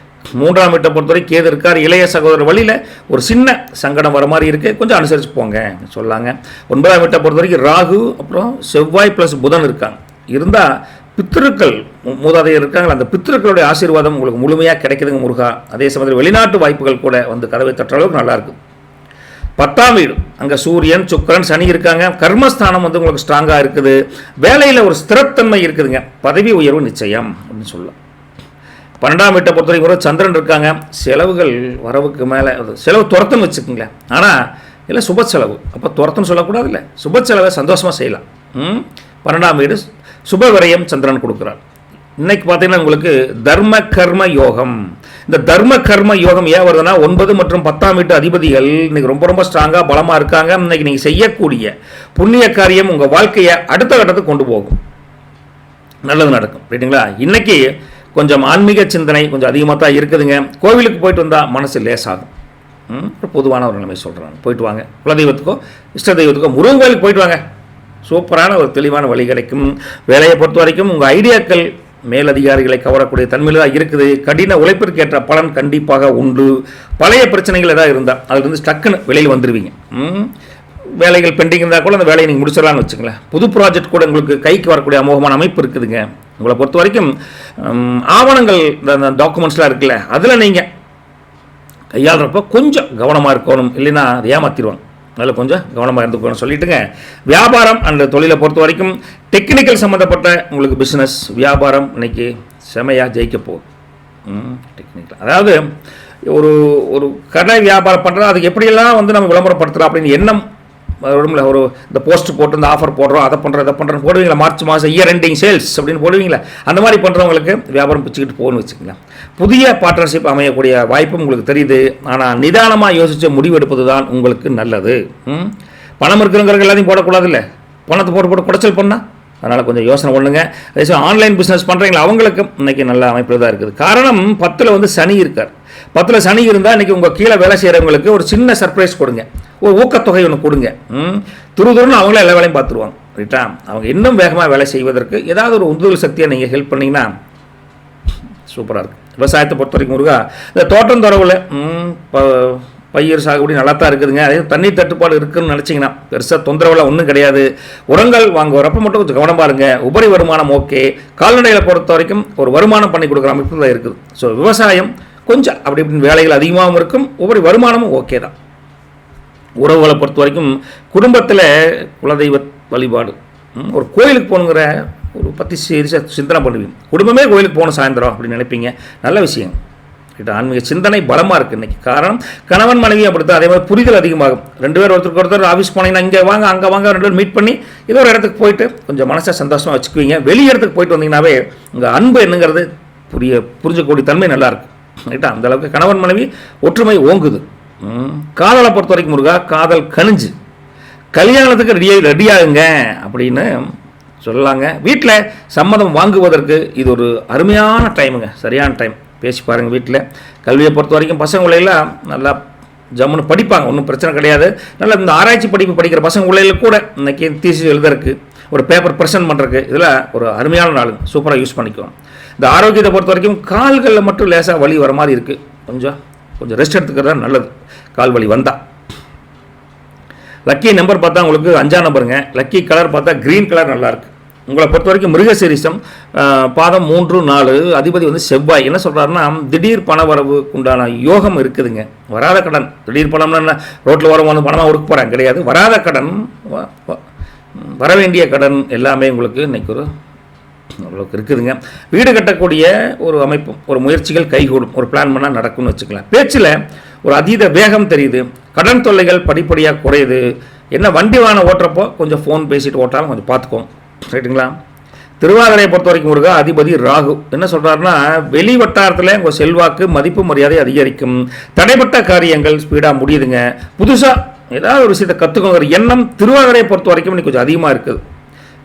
3ஆம் வீட்டை பொறுத்தவரை கேது இருக்கார். இளைய சகோதரர் வழியில் ஒரு சின்ன சங்கடம் வர மாதிரி இருக்குது, கொஞ்சம் அனுசரித்து போங்க சொல்லாங்க. 9ஆம் வீட்டை பொறுத்த வரைக்கும் ராகு அப்புறம் செவ்வாய் ப்ளஸ் புதன் இருக்காங்க. இருந்தால் பித்திருக்கள் மூதாதையர் இருக்காங்களா, அந்த பித்திருக்களுடைய ஆசீர்வாதம் உங்களுக்கு முழுமையாக கிடைக்குதுங்க முருகா. அதே சமயத்தில் வெளிநாட்டு வாய்ப்புகள் கூட வந்து கதவை தட்டுற அளவுக்கு நல்லாயிருக்கு. 10ஆம் வீடு அங்கே சூரியன் சுக்கிரன் சனி இருக்காங்க. கர்மஸ்தானம் வந்து உங்களுக்கு ஸ்ட்ராங்காக இருக்குது. வேலையில் ஒரு ஸ்திரத்தன்மை இருக்குதுங்க. பதவி உயர்வு நிச்சயம் அப்படின்னு சொல்லலாம். 12ஆம் வீட்டை பொறுத்தவரைக்கும் சந்திரன் இருக்காங்க. செலவுகள் வரவுக்கு மேலே செலவு துரத்துன்னு வச்சுக்கோங்களேன். ஆனால் இல்லை சுப செலவு, அப்போ துரத்துன்னு சொல்லக்கூடாது, இல்லை சுப செலவை சந்தோஷமாக செய்யலாம். 12ஆம் வீடு சுப விரயம் சந்திரன் கொடுக்குறார். இன்னைக்கு பார்த்தீங்கன்னா உங்களுக்கு தர்ம கர்ம யோகம். இந்த தர்ம கர்ம யோகம் ஏன் வருதுன்னா 9 மற்றும் 10ஆம் வீட்டு அதிபதிகள் இன்னைக்கு ரொம்ப ரொம்ப ஸ்ட்ராங்காக பலமாக இருக்காங்க. இன்னைக்கு நீங்கள் செய்யக்கூடிய புண்ணிய காரியம் உங்கள் வாழ்க்கையை அடுத்த கட்டத்துக்கு கொண்டு போகும், நல்லது நடக்கும். ரைட்டுங்களா? இன்னைக்கு கொஞ்சம் ஆன்மீக சிந்தனை கொஞ்சம் அதிகமாக தான் இருக்குதுங்க. கோவிலுக்கு போயிட்டு வந்தால் மனசு லேசாகும். பொதுவான ஒரு நிலைமை சொல்கிறாங்க. போயிட்டு வாங்க, குலதெய்வத்துக்கோ இஷ்ட தெய்வத்துக்கோ முருகன் கோவிலுக்கு போயிட்டு வாங்க, சூப்பரான ஒரு தெளிவான வழி கிடைக்கும். வேலையை பொறுத்த வரைக்கும் உங்கள் ஐடியாக்கள் மேலதிகாரிகளை கவரக்கூடிய தன்மையில் தான் இருக்குது. கடின உழைப்பிற்கு ஏற்ற பலன் கண்டிப்பாக உண்டு. பழைய பிரச்சனைகள் ஏதாவது இருந்தால் அதுலேருந்து ஸ்டக்குன்னு வெளியில் வந்துடுவீங்க. வேலைகள் பெண்டிங் இருந்தால் கூட அந்த வேலையை நீங்கள் முடிச்சிடலான்னு வச்சுங்களேன். புது ப்ராஜெக்ட் கூட உங்களுக்கு கைக்கு வரக்கூடிய அமோகமான அமைப்பு இருக்குதுங்க. உங்களை பொறுத்த வரைக்கும் ஆவணங்கள் இந்த டாக்குமெண்ட்ஸ்லாம் இருக்குல்ல, அதில் நீங்கள் கையாளுறப்போ கொஞ்சம் கவனமாக இருக்கணும், இல்லைன்னா அதை ஏமாற்றிடுவாங்க. அதில் கொஞ்சம் கவனமாக இருந்துக்கணும்னு சொல்லிட்டுங்க. வியாபாரம் அந்த தொழிலை பொறுத்த வரைக்கும் டெக்னிக்கல் சம்மந்தப்பட்ட உங்களுக்கு பிஸ்னஸ் வியாபாரம் இன்னைக்கு செமையாக ஜெயிக்க போகுது. டெக்னிக்கல் அதாவது ஒரு ஒரு கடை வியாபாரம் பண்ணுறோம், அதுக்கு எப்படியெல்லாம் வந்து நம்ம விளம்பரப்படுத்துகிறோம் அப்படின்னு எண்ணம் உடம்புல ஒரு இந்த போஸ்ட் போட்டு இந்த ஆஃபர் போடுறோம், அதை பண்ணுறோம் இதை பண்ணுறோன்னு போடுவீங்களா, மார்ச் மாதம் இயர் எண்டிங் சேல்ஸ் அப்படின்னு போடுவீங்களா, அந்த மாதிரி பண்ணுறவங்களுக்கு வியாபாரம் பிச்சுக்கிட்டு போகணும்னு வச்சுக்கலாம். புதிய பார்ட்னர்ஷிப் அமையக்கூடிய வாய்ப்பும் உங்களுக்கு தெரியுது. ஆனால் நிதானமாக யோசித்து முடிவெடுப்பது தான் உங்களுக்கு நல்லது. பணம் இருக்கிறவங்களுக்கு எல்லாத்தையும் போடக்கூடாது, இல்லை பணத்தை போட்டு குடைச்சல் பண்ணால், அதனால் கொஞ்சம் யோசனை பண்ணுங்க. அதே ஆன்லைன் பிஸ்னஸ் பண்ணுறீங்களா அவங்களுக்கு இன்றைக்கி நல்ல அமைப்பில் தான் இருக்குது. காரணம் 10ல் வந்து சனி இருக்கார். 10ல் சனி இருந்தால் இன்றைக்கி உங்கள் கீழே வேலை செய்கிறவங்களுக்கு ஒரு சின்ன சர்ப்ரைஸ் கொடுங்க, ஒரு ஊக்கத்தொகை ஒன்று கொடுங்க. துருதுருன்னு அவங்களே எல்லா வேலையும் பார்த்துருவாங்க. ரைட்டா? அவங்க இன்னும் வேகமாக வேலை செய்வதற்கு ஏதாவது ஒரு உந்துதல் சக்தியை நீங்கள் ஹெல்ப் பண்ணிங்கன்னா சூப்பராக இருக்குது. விவசாயத்தை பொறுத்த வரைக்கும் முருகா இந்த தோட்டம் துறவில் பயிர் சாகுபடி நல்லா தான் இருக்குதுங்க. அதே தண்ணீர் தட்டுப்பாடு இருக்குதுன்னு நினச்சிங்கன்னா பெருசாக தொந்தரவுலாம் ஒன்றும் கிடையாது. உரங்கள் வாங்க வரப்போ மட்டும் கொஞ்சம் கவனமாக இருங்க. உபரி வருமானம் ஓகே. கால்நடைகளை பொறுத்த வரைக்கும் ஒரு வருமானம் பண்ணி கொடுக்குற அமைப்பு தான் இருக்குது. ஸோ விவசாயம் கொஞ்சம் அப்படி இப்படின்னு வேலைகள் அதிகமாகவும் இருக்கும், உபரி வருமானமும் ஓகே தான். உறவுகளை பொறுத்த வரைக்கும் குடும்பத்தில் குலதெய்வ வழிபாடு, ஒரு கோயிலுக்கு போகணுங்கிற ஒரு பற்றி சீரியஸாக சிந்தனை பண்ணுவீங்க. குடும்பமே கோயிலுக்கு போகணும் சாயந்தரம் அப்படின்னு நினைப்பீங்க. நல்ல விஷயம். கிட்ட ஆன்மீக சிந்தனை பலமாக இருக்குது இன்றைக்கி. காரணம் கணவன் மனைவி அப்படித்தான். அதே மாதிரி புரிதல் அதிகமாகும். 2 பேர் ஒருத்தருக்கு ஒருத்தர் ஆஃபீஸ் போனீங்கன்னா இங்கே வாங்க அங்கே வாங்க 2 பேர் மீட் பண்ணி ஏதோ ஒரு இடத்துக்கு போயிட்டு கொஞ்சம் மனசை சந்தோஷமாக வச்சுக்குவீங்க. வெளி இடத்துக்கு போயிட்டு வந்தீங்கன்னாவே உங்கள் அன்பு என்னங்கிறது புரிஞ்சக்கூடிய தன்மை நல்லாயிருக்கும். ரைட்டா? அந்தளவுக்கு கணவன் மனைவி ஒற்றுமை ஓங்குது. காதலை பொறுத்த வரைக்கும் முருகா காதல் கணிஞ்சு கல்யாணத்துக்கு ரெடியாகுங்க அப்படின்னு சொல்லலாங்க. வீட்டில் சம்மதம் வாங்குவதற்கு இது ஒரு அருமையான டைமுங்க, சரியான டைம். பேசி பாருங்கள். வீட்டில் கல்வியை பொறுத்த வரைக்கும் பசங்களெல்லாம் நல்லா ஜம்முன்னு படிப்பாங்க, ஒன்றும் பிரச்சனை கிடையாது. நல்லா இந்த ஆராய்ச்சி படிப்பு படிக்கிற பசங்க உள்ளையில் கூட இன்றைக்கி தீசி எழுதுறதுக்கு ஒரு பேப்பர் ப்ரெசென்ட் பண்ணுறதுக்கு இதில் ஒரு அருமையான நாள், சூப்பராக யூஸ் பண்ணிக்குவோம். இந்த ஆரோக்கியத்தை பொறுத்த வரைக்கும் கால்களில் மட்டும் லேசாக வலி வர மாதிரி இருக்குது. கொஞ்சம் ரெஸ்ட் எடுத்துக்கிறது தான் நல்லது கால் வலி வந்தால். லக்கி நம்பர் பார்த்தா உங்களுக்கு 5ஆம் நம்பருங்க. லக்கி கலர் பார்த்தா க்ரீன் கலர் நல்லாயிருக்கு. உங்களை பொறுத்த வரைக்கும் மிருகசீரிஷம் பாதம் 3, 4 அதிபதி வந்து செவ்வாய். என்ன சொல்கிறாருன்னா திடீர் பண வரவுக்கு உண்டான யோகம் இருக்குதுங்க. வராத கடன், திடீர் பணம்னா என்ன ரோட்டில் வரவங்க வந்து பணமாக கொடுக்க போகிறாங்க கிடையாது. வராத கடன், வர வேண்டிய கடன் எல்லாமே உங்களுக்கு இன்றைக்கி ஒரு அவ்வளோக்கு இருக்குதுங்க. வீடு கட்டக்கூடிய ஒரு அமைப்பும் ஒரு முயற்சிகள் கைகூடும், ஒரு பிளான் பண்ணால் நடக்கும்னு வச்சுக்கலாம். பேச்சில் ஒரு அதீத வேகம் தெரியுது. கடன் தொல்லைகள் படிப்படியாக குறையுது. என்ன வண்டி வாகனம் ஓட்டுறப்போ கொஞ்சம் ஃபோன் பேசிட்டு ஓட்டாலும் கொஞ்சம் பார்த்துக்கோங்க. ரைட்டுங்களா? திருவாதிரையை பொறுத்த வரைக்கும் முருகா அதிபதி ராகு. என்ன சொல்கிறாருன்னா வெளி வட்டாரத்தில் உங்கள் செல்வாக்கு மதிப்பு மரியாதை அதிகரிக்கும். தடைப்பட்ட காரியங்கள் ஸ்பீடாக முடியுதுங்க. புதுசாக ஏதாவது ஒரு விஷயத்தை கற்றுக்கோங்கிற எண்ணம் திருவாதிரையை பொறுத்த வரைக்கும் இன்னைக்கு கொஞ்சம் அதிகமாக இருக்குது.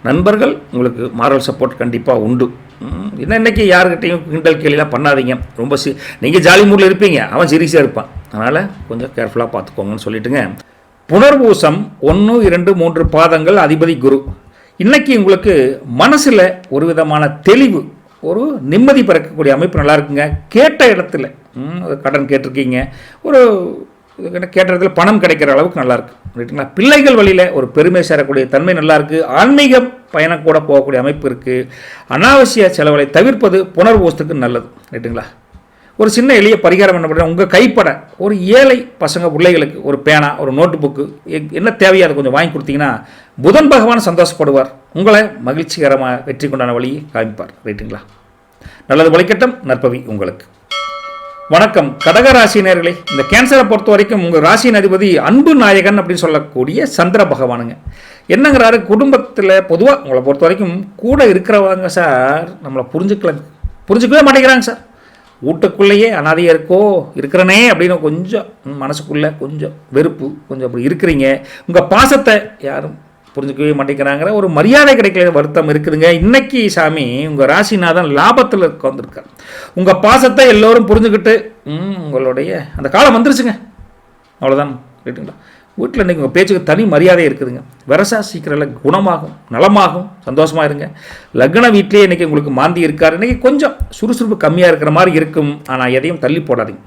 நண்பர்கள் உங்களுக்கு மாரல் சப்போர்ட் கண்டிப்பாக உண்டு. என்ன இன்றைக்கி யாருக்கிட்டையும் கிண்டல் கேலிலாம் பண்ணாதீங்க. ரொம்ப நீங்கள் ஜாலி மூடில் இருப்பீங்க, அவன் சீரியஸாக இருப்பான். அதனால் கொஞ்சம் கேர்ஃபுல்லாக பார்த்துக்கோங்கன்னு சொல்லிட்டுங்க. புனர்பூசம் 1, 2, 3 பாதங்கள் அதிபதி குரு. இன்றைக்கி உங்களுக்கு மனசில் ஒரு விதமான தெளிவு, ஒரு நிம்மதி பிறக்கக்கூடிய அமைப்பு நல்லா இருக்குங்க. கேட்ட இடத்துல கடன் கேட்டிருக்கீங்க, ஒரு கேட்ட இடத்துல பணம் கிடைக்கிற அளவுக்கு நல்லாயிருக்கு ரைட்டுங்களா. பிள்ளைகள் வழியில் ஒரு பெருமை சேரக்கூடிய தன்மை நல்லாயிருக்கு. ஆன்மீக பயணம் கூட போகக்கூடிய அமைப்பு இருக்குது. அனாவசிய செலவுகளை தவிர்ப்பது புனர்பூசத்துக்கு நல்லது ரைட்டுங்களா. ஒரு சின்ன எளிய பரிகாரம் என்ன பண்ணுறேன், உங்கள் கைப்பட ஒரு ஏழை பசங்க பிள்ளைகளுக்கு ஒரு பேனா, ஒரு நோட்டு புக்கு என்ன தேவையோ அதை கொஞ்சம் வாங்கி கொடுத்தீங்கன்னா புதன் பகவான் சந்தோஷப்படுவார். உங்களை மகிழ்ச்சிகரமாக வெற்றி கொண்டான வழியை காமிப்பார் ரைட்டுங்களா. நல்லது வழிகட்டம், நற்பவி உங்களுக்கு. வணக்கம் கடக ராசினியர்களே. இந்த கேன்சரை பொறுத்த வரைக்கும் உங்கள் ராசியின் அதிபதி அன்பு நாயகன் அப்படின்னு சொல்லக்கூடிய சந்திர பகவானுங்க. என்னங்கிறாரு, குடும்பத்தில் பொதுவாக உங்களை பொறுத்த வரைக்கும் கூட இருக்கிறவங்க சார் நம்மளை புரிஞ்சுக்கவே மாட்டேங்கிறாங்க சார். வீட்டுக்குள்ளேயே அனாதையாக இருக்கிறனே அப்படின்னு கொஞ்சம் மனசுக்குள்ளே கொஞ்சம் வெறுப்பு, கொஞ்சம் அப்படி இருக்கிறீங்க. உங்கள் பாசத்தை யாரும் புரிஞ்சுக்கவே மாட்டேங்கிறாங்கிற ஒரு மரியாதை கிடைக்கல வருத்தம் இருக்குதுங்க. இன்னைக்கு சாமி உங்கள் ராசிநாதன் லாபத்தில் உட்காந்துருக்கார். உங்கள் பாசத்தை எல்லோரும் புரிஞ்சுக்கிட்டு உங்களுடைய அந்த காலம் வந்துருச்சுங்க, அவ்வளோதான் ரைட்டுங்களா. வீட்டில் இன்றைக்கி உங்கள் பேச்சுக்கு தனி மரியாதை இருக்குதுங்க. வரசா சீக்கிரம் குணமாகும், நலமாகும், சந்தோஷமாக இருங்க. லக்ன வீட்டிலே இன்றைக்கி உங்களுக்கு மாந்தி இருக்கார். இன்றைக்கி கொஞ்சம் சுறுசுறுப்பு கம்மியாக இருக்கிற மாதிரி இருக்கும். ஆனால் எதையும் தள்ளி போடாதீங்க.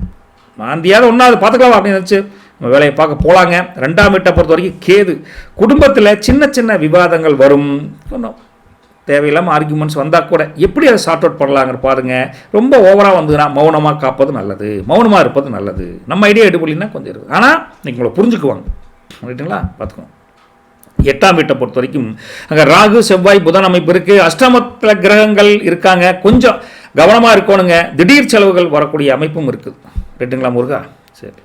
மாந்தியாவது ஒன்றாவது பார்த்துக்கலாம் அப்படின்னு நினச்சி நம்ம வேலையை பார்க்க போகலாங்க. 2ஆம் வீட்டை பொறுத்த வரைக்கும் கேது. குடும்பத்தில் சின்ன சின்ன விவாதங்கள் வரும். ஒன்றும் தேவையில்லாமல் ஆர்கியூமெண்ட்ஸ் வந்தால் கூட எப்படி அதை சார்ட் அவுட் பண்ணலாங்கிற பாருங்கள். ரொம்ப ஓவராக வந்ததுன்னா மௌனமாக காப்பது நல்லது, மௌனமாக இருப்பது நல்லது. நம்ம ஐடியா எடுப்பலின்னா கொஞ்சம் இருக்குது. ஆனால் நீங்கள் உங்களை புரிஞ்சுக்குவாங்க ரைட்டுங்களா. பார்த்துக்கோங்க. 8ஆம் வீட்டை பொறுத்த வரைக்கும் அங்கே ராகு செவ்வாய் புதன் அமைப்பு இருக்குது. அஷ்டமத்தில் கிரகங்கள் இருக்காங்க. கொஞ்சம் கவனமாக இருக்கணுங்க. திடீர் செலவுகள் வரக்கூடிய அமைப்பும் இருக்குது ரைட்டுங்களா முருகா. சரி.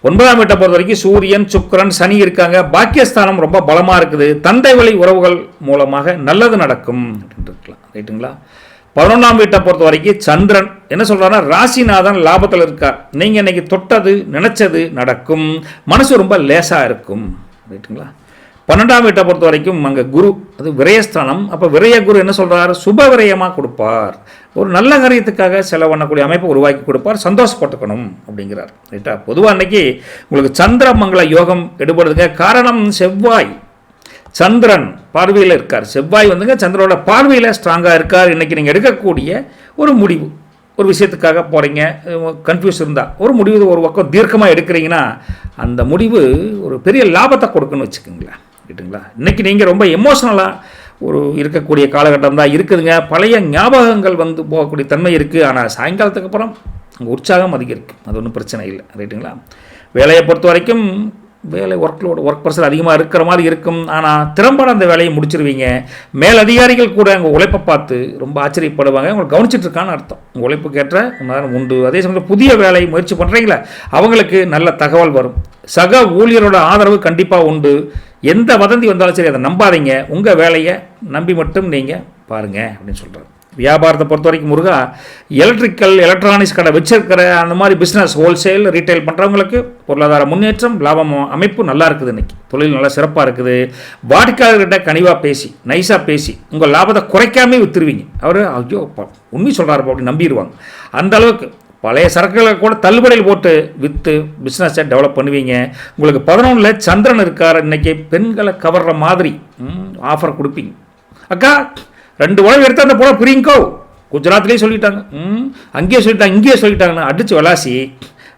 9ஆம் வீட்டை பொறுத்த வரைக்கும் சூரியன் சுக்கிரன் சனி இருக்காங்க. பாக்கியஸ்தானம் ரொம்ப பலமாக இருக்குது. தந்தை வழி உறவுகள் மூலமாக நல்லது நடக்கும் அப்படின்னு இருக்கலாம் ரைட்டுங்களா. 11ஆம் வீட்டை பொறுத்த வரைக்கும் சந்திரன் என்ன சொல்கிறாருன்னா, ராசிநாதன் லாபத்தில் இருக்கார். நீங்கள் இன்னைக்கு தொட்டது நினைச்சது நடக்கும். மனசு ரொம்ப லேசாக இருக்கும் ரைட்டுங்களா. 12ஆம் வீட்டை பொறுத்த வரைக்கும் அங்கே குரு, அது விரயஸ்தானம். அப்போ விரய குரு என்ன சொல்கிறார், சுப விரயமாக கொடுப்பார். ஒரு நல்ல காரியத்துக்காக செலவு பண்ணக்கூடிய அமைப்பை உருவாக்கி கொடுப்பார். சந்தோஷப்பட்டுக்கணும் அப்படிங்கிறார் ரைட்டா. பொதுவாக அன்னைக்கு உங்களுக்கு சந்திரமங்கல யோகம் எடுபடுதுங்க. காரணம் செவ்வாய் சந்திரன் பார்வையில் இருக்கார். செவ்வாய் வந்துங்க சந்திரனோட பார்வையில் ஸ்ட்ராங்காக இருக்கார். இன்றைக்கி நீங்கள் எடுக்கக்கூடிய ஒரு முடிவு, ஒரு விஷயத்துக்காக போகிறீங்க, கன்ஃபியூஸ் இருந்தால் ஒரு முடிவு ஒரு பக்கம் தீர்க்கமாக எடுக்கிறீங்கன்னா அந்த முடிவு ஒரு பெரிய லாபத்தை கொடுக்குன்னு வச்சுக்கோங்களேன் ரைட்டுங்களா. இன்றைக்கி நீங்கள் ரொம்ப எமோஷ்னலாக ஒரு இருக்கக்கூடிய காலகட்டம் தான் இருக்குதுங்க. பழைய ஞாபகங்கள் வந்து போகக்கூடிய தன்மை இருக்குது. ஆனால் சாயங்காலத்துக்கு அப்புறம் உங்கள் உற்சாகம் அதிகரிக்கும், அது ஒன்றும் பிரச்சனை இல்லை ரைட்டுங்களா. வேலையை பொறுத்த வரைக்கும் வேலை ஒர்க் ப்ரெஷர் அதிகமாக இருக்கிற மாதிரி இருக்கும். ஆனால் திறம்பட அந்த வேலையை முடிச்சிருவீங்க. மேலதிகாரிகள் கூட உங்கள் உழைப்பை பார்த்து ரொம்ப ஆச்சரியப்படுவாங்க. உங்களை கவனிச்சிட்டு இருக்கான்னு அர்த்தம். உங்கள் உழைப்புக்கு ஏற்ற நேரம் உண்டு. அதே சமயத்தில் புதிய வேலை முயற்சி பண்ணுறீங்களா, அவங்களுக்கு நல்ல தகவல் வரும். சக ஊழியரோட ஆதரவு கண்டிப்பாக உண்டு. எந்த வதந்தி வந்தாலும் சரி அதை நம்பாதீங்க. உங்கள் வேலையை நம்பி மட்டும் நீங்கள் பாருங்கள் அப்படின்னு சொல்கிறார். வியாபாரத்தை பொறுத்த வரைக்கும் முருகா, எலக்ட்ரானிக்ஸ் கடை வச்சிருக்கிற அந்த மாதிரி பிஸ்னஸ் ஹோல்சேல் ரீட்டைல் பண்ணுறவங்களுக்கு பொருளாதார முன்னேற்றம், லாபம் அமைப்பு நல்லா இருக்குது. இன்றைக்கி தொழில் நல்லா சிறப்பாக இருக்குது. வாடிக்கையாளர்கிட்ட கனிவாக பேசி நைஸாக பேசி உங்கள் லாபத்தை குறைக்காமே விற்றுருவீங்க. அவர் ஐயோ உண்மை சொல்கிறாரு அப்படி நம்பிடுவாங்க. அந்த அளவுக்கு பழைய சரக்குகளை கூட தள்ளுபடியில் போட்டு விற்று பிஸ்னஸை டெவலப் பண்ணுவீங்க. உங்களுக்கு 11ல் சந்திரன் இருக்கார். இன்றைக்கி பெண்களை கவர்ற மாதிரி ஆஃபர் கொடுப்பீங்க. அக்கா 2 உழவு எடுத்து அந்த போல பிரிங்கோ குஜராத்லேயே சொல்லிட்டாங்க, அங்கேயே சொல்லிட்டாங்க, இங்கேயே சொல்லிட்டாங்கன்னு அடித்து விளாசி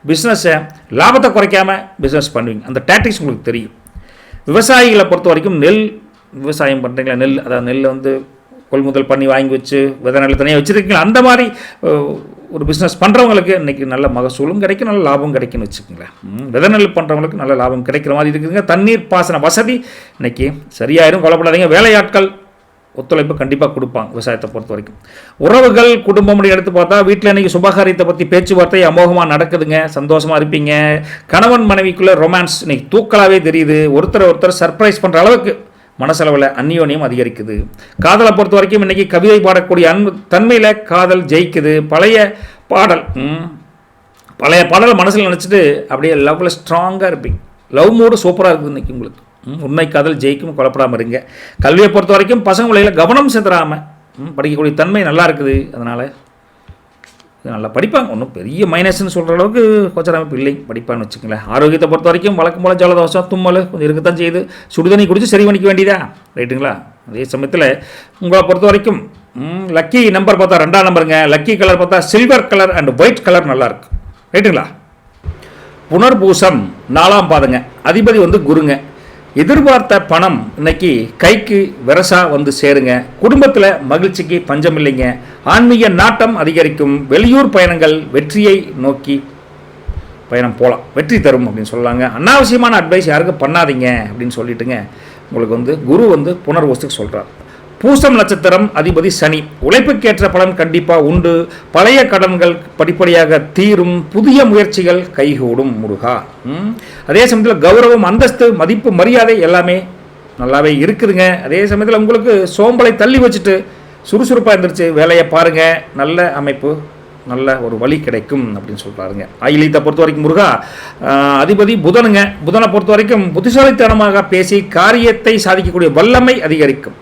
பிஸ்னஸை லாபத்தை குறைக்காமல் பிஸ்னஸ் பண்ணுவீங்க. அந்த டாக்டிக்ஸ் உங்களுக்கு தெரியும். விவசாயிகளை பொறுத்த வரைக்கும் நெல் விவசாயம் பண்ணுறீங்களா, நெல் அதாவது நெல் வந்து கொள்முதல் பண்ணி வாங்கி வச்சு விதை நெல் தனியாக வச்சுருக்கீங்களா, அந்த மாதிரி ஒரு பிஸ்னஸ் பண்ணுறவங்களுக்கு இன்றைக்கி நல்ல மகசூலும் கிடைக்கும், நல்ல லாபம் கிடைக்குன்னு வச்சுக்கோங்களேன். விதை நெல் பண்ணுறவங்களுக்கு நல்ல லாபம் கிடைக்கிற மாதிரி இருக்குதுங்க. தண்ணீர் பாசன வசதி இன்றைக்கி சரியாயிரும், கொல்லப்படாதீங்க. வேலையாட்கள் ஒத்துழைப்பு கண்டிப்பாக கொடுப்பாங்க விவசாயத்தை பொறுத்த வரைக்கும். உறவுகள் குடும்பம் எடுத்து பார்த்தா வீட்டில் இன்றைக்கி சுபகாரியத்தை பற்றி பேச்சுவார்த்தை அமோகமாக நடக்குதுங்க. சந்தோஷமாக இருப்பீங்க. கணவன் மனைவிக்குள்ளே ரொமான்ஸ் இன்றைக்கி தூக்கலாகவே தெரியுது. ஒருத்தர் சர்ப்ரைஸ் பண்ணுற அளவுக்கு மனசளவில் அந்யோன்யம் அதிகரிக்குது. காதலை பொறுத்த வரைக்கும் இன்றைக்கி கவிதை பாடக்கூடிய அன்பு தன்மையில் காதல் ஜெயிக்குது. பழைய பாடல் மனசில் நினச்சிட்டு அப்படியே லவ்வில் ஸ்ட்ராங்காக இருப்பீங்க. லவ் மூடு சூப்பராக இருக்குது இன்றைக்கி உங்களுக்கு உண்மை காதல் ஜெயிக்கும், குழப்படாமல் இருங்க. கல்வியை பொறுத்த வரைக்கும் பசங்க பிள்ளைகளை கவனம் செலுத்தாமல் படிக்கக்கூடிய தன்மை நல்லா இருக்குது. அதனால் நல்லா படிப்பாங்க. ஒன்றும் பெரிய மைனஸ்ன்னு சொல்கிற அளவுக்கு கொஞ்சம் அமைப்பு இல்லை, படிப்பான்னு வச்சுக்கங்களேன். ஆரோக்கியத்தை பொறுத்த வரைக்கும் வழக்கம் போல ஜலதோஷம் தும்மல் கொஞ்சம் இருக்கத்தான் செய்யுது. சுடுதண்ணி குடித்து சரி பண்ணிக்க வேண்டியதா, ரைட்டுங்களா? அதே சமயத்தில் உங்களை பொறுத்த வரைக்கும் லக்கி நம்பர் பார்த்தா 2ஆம் நம்பருங்க. லக்கி கலர் பார்த்தா silver colour and white colour நல்லாயிருக்கு, ரைட்டுங்களா? புனர்பூசம் 4ஆம் பாதங்க. அதிபதி வந்து குருங்க. எதிர்பார்த்த பணம் இன்னைக்கு கைக்கு விரசா வந்து சேருங்க. குடும்பத்தில் மகிழ்ச்சிக்கு பஞ்சம் இல்லைங்க. ஆன்மீக நாட்டம் அதிகரிக்கும். வெளியூர் பயணங்கள் வெற்றியை நோக்கி பயணம் போகலாம், வெற்றி தரும் அப்படின்னு சொல்லலாங்க. அனாவசியமான அட்வைஸ் யாருக்கும் பண்ணாதீங்க அப்படின்னு சொல்லிட்டுங்க. உங்களுக்கு வந்து குரு வந்து புனர்வசுக்கு சொல்கிறார். பூசம் நட்சத்திரம் அதிபதி சனி. உழைப்புக்கேற்ற பலன் கண்டிப்பாக உண்டு. பழைய கடன்கள் படிப்படியாக தீரும். புதிய முயற்சிகள் கைகூடும் முருகா. அதே சமயத்தில் கௌரவம், அந்தஸ்து, மதிப்பு, மரியாதை எல்லாமே நல்லாவே இருக்குதுங்க. அதே சமயத்தில் உங்களுக்கு சோம்பலை தள்ளி வச்சுட்டு சுறுசுறுப்பாக இருந்துருச்சு வேலையை பாருங்கள், நல்ல அமைப்பு, நல்ல ஒரு வழி கிடைக்கும் அப்படின்னு சொல்கிறாருங்க. ஆயிலியத்தை பொறுத்த வரைக்கும் முருகா அதிபதி புதனுங்க. புதனை பொறுத்த வரைக்கும் புத்திசாலித்தனமாக பேசி காரியத்தை சாதிக்கக்கூடிய வல்லமை அதிகரிக்கும்.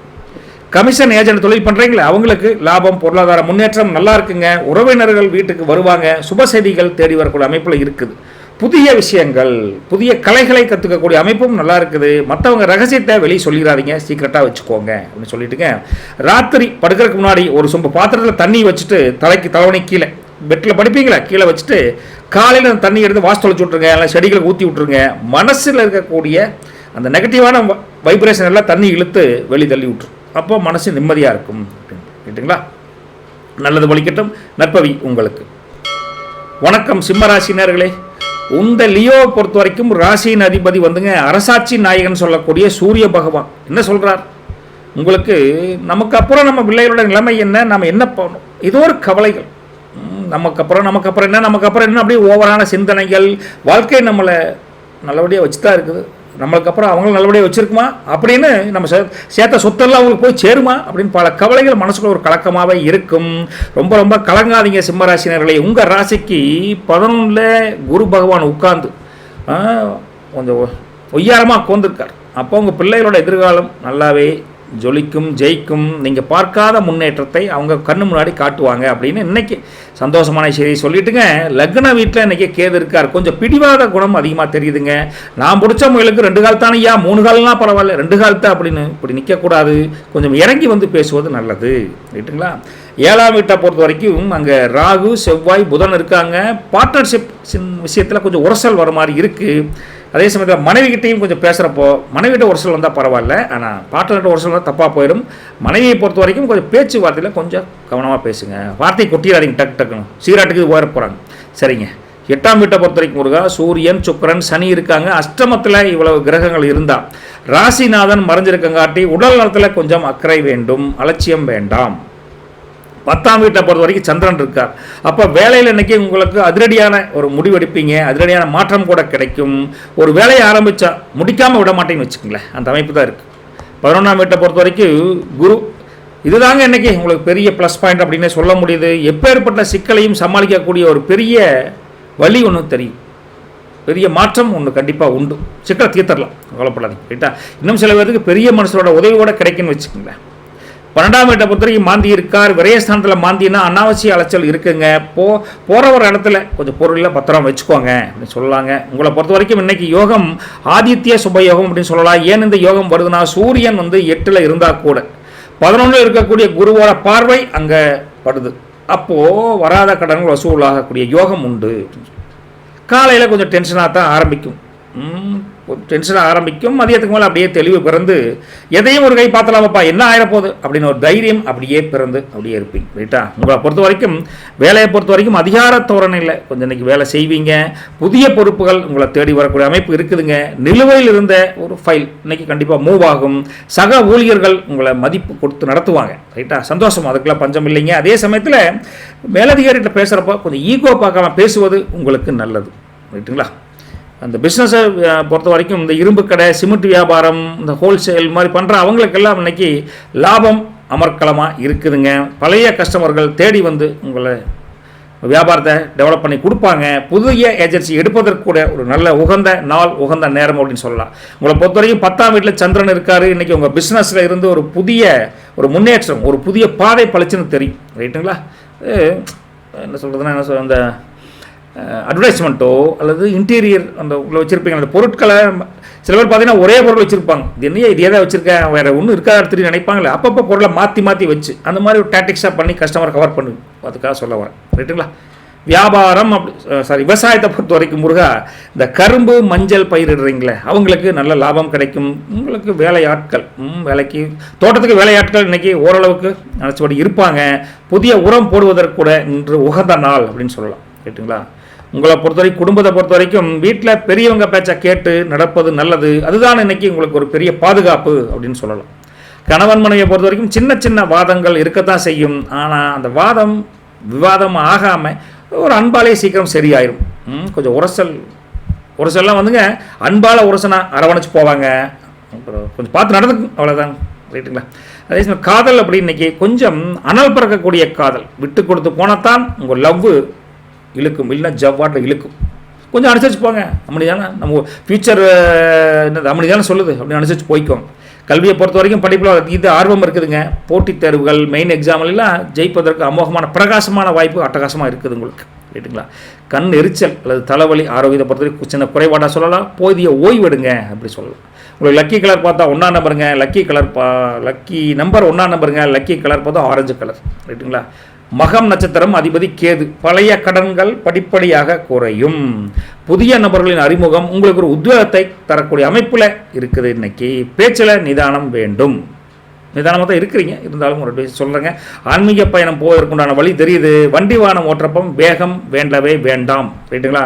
கமிஷன் ஏஜென்ட் தொழில் பண்ணுறீங்களே அவங்களுக்கு லாபம், பொருளாதார முன்னேற்றம் நல்லா இருக்குங்க. உறவினர்கள் வீட்டுக்கு வருவாங்க. சுப செய்திகள் தேடி வரக்கூடிய அமைப்பில் இருக்குது. புதிய விஷயங்கள், புதிய கலைகளை கற்றுக்கக்கூடிய அமைப்பும் நல்லா இருக்குது. மற்றவங்க ரகசியத்தை வெளியே சொல்லிடாதீங்க, சீக்கிரட்டாக வச்சுக்கோங்க அப்படின்னு சொல்லிட்டுங்க. ராத்திரி படுக்கிறதுக்கு முன்னாடி ஒரு சொம்பு பாத்திரத்தில் தண்ணி வச்சுட்டு தலைக்கு தலைவணி கீழே பெட்டில் படிப்பீங்களா கீழே வச்சுட்டு காலையில் அந்த தண்ணி எடுத்து வாசு தொலைச்சி விட்ருங்க, எல்லாம் செடிகளை ஊற்றி விட்ருங்க. மனசில் இருக்கக்கூடிய அந்த நெகட்டிவான வைப்ரேஷன் எல்லாம் தண்ணி இழுத்து வெளியே தள்ளி விட்ரு. அப்போ மனசு நிம்மதியாக இருக்கும், கேட்டுங்களா? நல்லது வலிக்கட்டும். நற்பவி உங்களுக்கு. வணக்கம் சிம்மராசினர்களே. இந்த லியோவை பொறுத்த வரைக்கும் ராசியின் அதிபதி வந்துங்க அரசாட்சி நாயகன் சொல்லக்கூடிய சூரிய பகவான் என்ன சொல்கிறார்? உங்களுக்கு நமக்கு அப்புறம் நம்ம பிள்ளைகளோட நிலைமை என்ன, நம்ம என்ன பண்ணணும், ஏதோ ஒரு கவலைகள். நமக்கு அப்புறம் என்ன அப்படியே ஓவரான சிந்தனைகள். வாழ்க்கை நம்மளை நல்லபடியாக வச்சு தான் இருக்குது. நம்மளுக்கு அப்புறம் அவங்களும் நல்லபடியாக வச்சுருக்குமா அப்படின்னு நம்ம சேர்த்த சொத்தெல்லாம் அவங்களுக்கு போய் சேருமா அப்படின்னு பல கவலைகள் மனசுக்குள்ள ஒரு கலக்கமாகவே இருக்கும். ரொம்ப ரொம்ப கலங்காதீங்க சிம்மராசினர்களே. உங்கள் ராசிக்கு 11 குரு பகவான் உட்கார்ந்து கொஞ்சம் ஒய்யாரமாக உட்காந்துருக்கார். அப்போ உங்கள் பிள்ளைகளோட எதிர்காலம் நல்லாவே ஜொலிக்கும், ஜெயிக்கும். நீங்கள் பார்க்காத முன்னேற்றத்தை அவங்க கண்ணு முன்னாடி காட்டுவாங்க அப்படின்னு இன்றைக்கி சந்தோஷமான செய்தி சொல்லிட்டுங்க. லக்ன வீட்டில் இன்றைக்கி கேது இருக்கார். கொஞ்சம் பிடிவாத குணம் அதிகமாக தெரியுதுங்க. நான் பிடிச்ச முயலுக்கு 2 கால் தானே, ஐயா 3 கால்னா பரவாயில்ல, 2 கால் தான் அப்படின்னு இப்படி நிற்கக்கூடாது. கொஞ்சம் இறங்கி வந்து பேசுவது நல்லது, ரைட்டுங்களா? 7ஆம் வீட்டை பொறுத்த வரைக்கும் அங்கே ராகு, செவ்வாய், புதன் இருக்காங்க. பார்ட்னர்ஷிப் விஷயத்தில் கொஞ்சம் உரசல் வர மாதிரி இருக்குது. அதே சமயத்தில் மனைவிகிட்டையும் கொஞ்சம் பேசுகிறப்போ மனைவிகிட்ட உரசல் வந்தால் பரவாயில்ல, ஆனால் பார்ட்னர்கிட்ட உரசல் வந்தால் தப்பாக போயிடும். மனைவியை பொறுத்த வரைக்கும் கொஞ்சம் பேச்சுவார்த்தையில் கொஞ்சம் கவனமாக பேசுங்க. வார்த்தை கொட்டிடாதீங்க டக்கு டக்குன்னு, சீராட்டுக்கு உயர போகிறாங்க. சரிங்க. 8ஆம் வீட்டை பொறுத்த வரைக்கும் முருகா சூரியன், சுக்கிரன், சனி இருக்காங்க. அஷ்டமத்தில் இவ்வளவு கிரகங்கள் இருந்தால் ராசிநாதன் மறைஞ்சிருக்கங்காட்டி உடல் நலத்தில் கொஞ்சம் அக்கறை வேண்டும், அலட்சியம் வேண்டாம். 10ஆம் வீட்டை பொறுத்த வரைக்கும் சந்திரன் இருக்கார். அப்போ வேலையில் இன்றைக்கி உங்களுக்கு அதிரடியான ஒரு முடிவெடுப்பீங்க, அதிரடியான மாற்றம் கூட கிடைக்கும். ஒரு வேலையை ஆரம்பித்தா முடிக்காமல் விட மாட்டேன்னு வச்சுக்கோங்களேன், அந்த அமைப்பு தான் இருக்குது. 11ஆம் வீட்டை பொறுத்த வரைக்கும் குரு, இதுதாங்க இன்றைக்கி உங்களுக்கு பெரிய ப்ளஸ் பாயிண்ட் அப்படின்னே சொல்ல முடியுது. எப்பேற்பட்ட சிக்கலையும் சமாளிக்கக்கூடிய ஒரு பெரிய வழி ஒன்று தெரியும், பெரிய மாற்றம் ஒன்று கண்டிப்பாக உண்டு. சிக்கலை தீர்த்தரலாம், கவலைப்படாதீங்க, ரைட்டா? இன்னும் சில பேருக்கு பெரிய மனுஷனோட உதவியோட கிடைக்குன்னு வச்சுக்கோங்களேன். 12ஆம் வீட்டை பொறுத்த வரைக்கும் மாந்தி இருக்கார். விரயஸ்தானத்தில் மாந்தினா அனாவசிய அலைச்சல் இருக்குங்க. போகிற ஒரு இடத்துல கொஞ்சம் பொருளில் பத்திரம் வச்சுக்கோங்க அப்படின்னு சொல்லலாங்க. உங்களை பொறுத்த வரைக்கும் இன்றைக்கி யோகம் ஆதித்ய சுபயோகம் அப்படின்னு சொல்லலாம். ஏன் இந்த யோகம் வருதுன்னா சூரியன் வந்து 8ல் இருந்தால் கூட 11 இருக்கக்கூடிய குருவோட பார்வை அங்கே படுது. அப்போது வராத கடன்கள் வசூலாகக்கூடிய யோகம் உண்டு. காலையில் கொஞ்சம் டென்ஷனாக தான் ஆரம்பிக்கும், டென்ஷனாக ஆரம்பிக்கும். மதியத்துக்கு மேலே அப்படியே தெளிவு பிறந்து எதையும் ஒரு கை பார்த்தலாமப்பா என்ன ஆயிரப்போகுது அப்படின்னு ஒரு தைரியம் அப்படியே பிறந்து அப்படியே இருப்பீங்க, ரைட்டா? உங்களை பொறுத்த வரைக்கும் வேலையை பொறுத்த வரைக்கும் அதிகார தோரணையில் கொஞ்சம் இன்றைக்கி வேலை செய்வீங்க. புதிய பொறுப்புகள் உங்களை தேடி வரக்கூடிய அமைப்பு இருக்குதுங்க. நிலுவையில் இருந்த ஒரு ஃபைல் இன்றைக்கி கண்டிப்பாக மூவ் ஆகும். சக ஊழியர்கள் உங்களை மதிப்பு கொடுத்து நடத்துவாங்க, ரைட்டா? சந்தோஷம், அதுக்கெல்லாம் பஞ்சம் இல்லைங்க. அதே சமயத்தில் மேலதிகாரிகிட்ட பேசுகிறப்போ கொஞ்சம் ஈகோ பார்க்காம பேசுவது உங்களுக்கு நல்லது, ரைட்டுங்களா? அந்த பிஸ்னஸை பொறுத்த வரைக்கும் இந்த இரும்பு கடை, சிமெண்ட் வியாபாரம், இந்த ஹோல்சேல் மாதிரி பண்ணுற அவங்களுக்கெல்லாம் இன்றைக்கி லாபம் அமர்க்கலமாக இருக்குதுங்க. பழைய கஸ்டமர்கள் தேடி வந்து உங்களை வியாபாரத்தை டெவலப் பண்ணி கொடுப்பாங்க. புதிய ஏஜென்சி எடுப்பதற்கு கூட ஒரு நல்ல உகந்த நாள், உகந்த நேரம் அப்படின்னு சொல்லலாம். உங்களை பொறுத்த வரைக்கும் 10ஆம் வீட்டில் சந்திரன் இருக்காரு. இன்றைக்கி உங்கள் பிஸ்னஸில் இருந்து ஒரு புதிய ஒரு முன்னேற்றம், ஒரு புதிய பாதை பளிச்சுன்னு தெரியும். ரைட்டுங்களா? என்ன சொல்கிறதுனா, என்ன சொல், அந்த அட்வர்டைஸ்மெண்ட்டோ அல்லது இன்டீரியர் அந்த உள்ள வச்சுருப்பீங்க அந்த பொருட்களை. சில பேர் பார்த்தீங்கன்னா ஒரே பொருள் வச்சுருப்பாங்க. இது என்னையா இது ஏதாவது வச்சுருக்கேன், வேறு ஒன்றும் இருக்கா எடுத்துட்டு நினைப்பாங்களே. அப்பப்போ பொருளை மாற்றி மாற்றி வச்சு அந்த மாதிரி ஒரு டாக்டிக்ஸாக பண்ணி கஸ்டமரை கவர் பண்ணு, அதுக்காக சொல்ல வரேன். ரைட்டுங்களா? வியாபாரம் விவசாயத்தை பொறுத்த வரைக்கும் முருகா, இந்த கரும்பு மஞ்சள் பயிரிடுறீங்களே அவங்களுக்கு நல்ல லாபம் கிடைக்கும். உங்களுக்கு வேலையாட்கள், வேலைக்கு தோட்டத்துக்கு வேலையாட்கள் இன்றைக்கி ஓரளவுக்கு நினச்சபடி இருப்பாங்க. புதிய உரம் போடுவதற்கு கூட இன்று உகந்த நாள் அப்படின்னு சொல்லலாம். ரைட்டுங்களா? உங்களை பொறுத்த வரைக்கும், குடும்பத்தை பொறுத்த வரைக்கும் வீட்டில் பெரியவங்க பேச்சை கேட்டு நடப்பது நல்லது. அதுதான் இன்றைக்கி உங்களுக்கு ஒரு பெரிய பாதுகாப்பு அப்படின்னு சொல்லலாம். கணவன் மனைவியை பொறுத்த வரைக்கும் சின்ன சின்ன வாதங்கள் இருக்கத்தான் செய்யும். ஆனால் அந்த வாதம் விவாதம் ஆகாமல் ஒரு அன்பாலே சீக்கிரம் சரியாயிரும். கொஞ்சம் உரசல்லாம் வந்துங்க அன்பால் உரசனா அரவணைச்சு போவாங்க. அப்புறம் கொஞ்சம் பார்த்து நடந்துக்கும், அவ்வளோதான். ரைட்டுங்களா? அதே சமயம் காதல் அப்படி இன்றைக்கி கொஞ்சம் அனல் பறக்கக்கூடிய காதல். விட்டு கொடுத்து போனத்தான் உங்கள் லவ் இழுக்கும், இல்லைன்னா ஜவ்வாட்டில் இழுக்கும். கொஞ்சம் அனுசரிச்சு போங்க. அப்படி தானே நம்ம ஃபியூச்சர் என்னது அப்படி தானே சொல்லுது, அப்படி அனுசரிச்சு போய்க்கோங்க. கல்வியை பொறுத்த வரைக்கும் படிப்பில் இது ஆர்வம் இருக்குதுங்க. போட்டித் தேர்வுகள், மெயின் எக்ஸாம்லாம் ஜெயிப்பதற்கு அமோகமான பிரகாசமான வாய்ப்பு அட்டகாசமாக இருக்குது உங்களுக்கு. ரைட்டுங்களா? கண் எரிச்சல் அல்லது தலைவலி ஆரோக்கியத்தை பொறுத்த வரைக்கும் சின்ன குறைபாடாக சொல்லலாம். போதிய ஓய்வெடுங்க அப்படி சொல்லலாம். உங்களுக்கு லக்கி கலர் பார்த்தா 1ஆம் நம்பருங்க. லக்கி நம்பர் 1ஆம் நம்பருங்க. லக்கி கலர் பார்த்தா ஆரஞ்சு கலர். ரைட்டுங்களா? மகம் நட்சத்திரம் அதிபதி கேது. பழைய கடன்கள் படிப்படியாக குறையும். புதிய நபர்களின் அறிமுகம் உங்களுக்கு ஒரு உத்வேகத்தை தரக்கூடிய அமைப்பில் இருக்குது. இன்னைக்கு பேச்சில் நிதானம் வேண்டும். நிதானமாக தான் இருக்கிறீங்க, இருந்தாலும் ஒரு சொல்கிறேங்க. ஆன்மீக பயணம் போவதற்குண்டான வழி தெரியுது. வண்டி வாகனம் ஓட்டுறப்பம் வேகம் வேண்டவே வேண்டாம். ரைட்டுங்களா?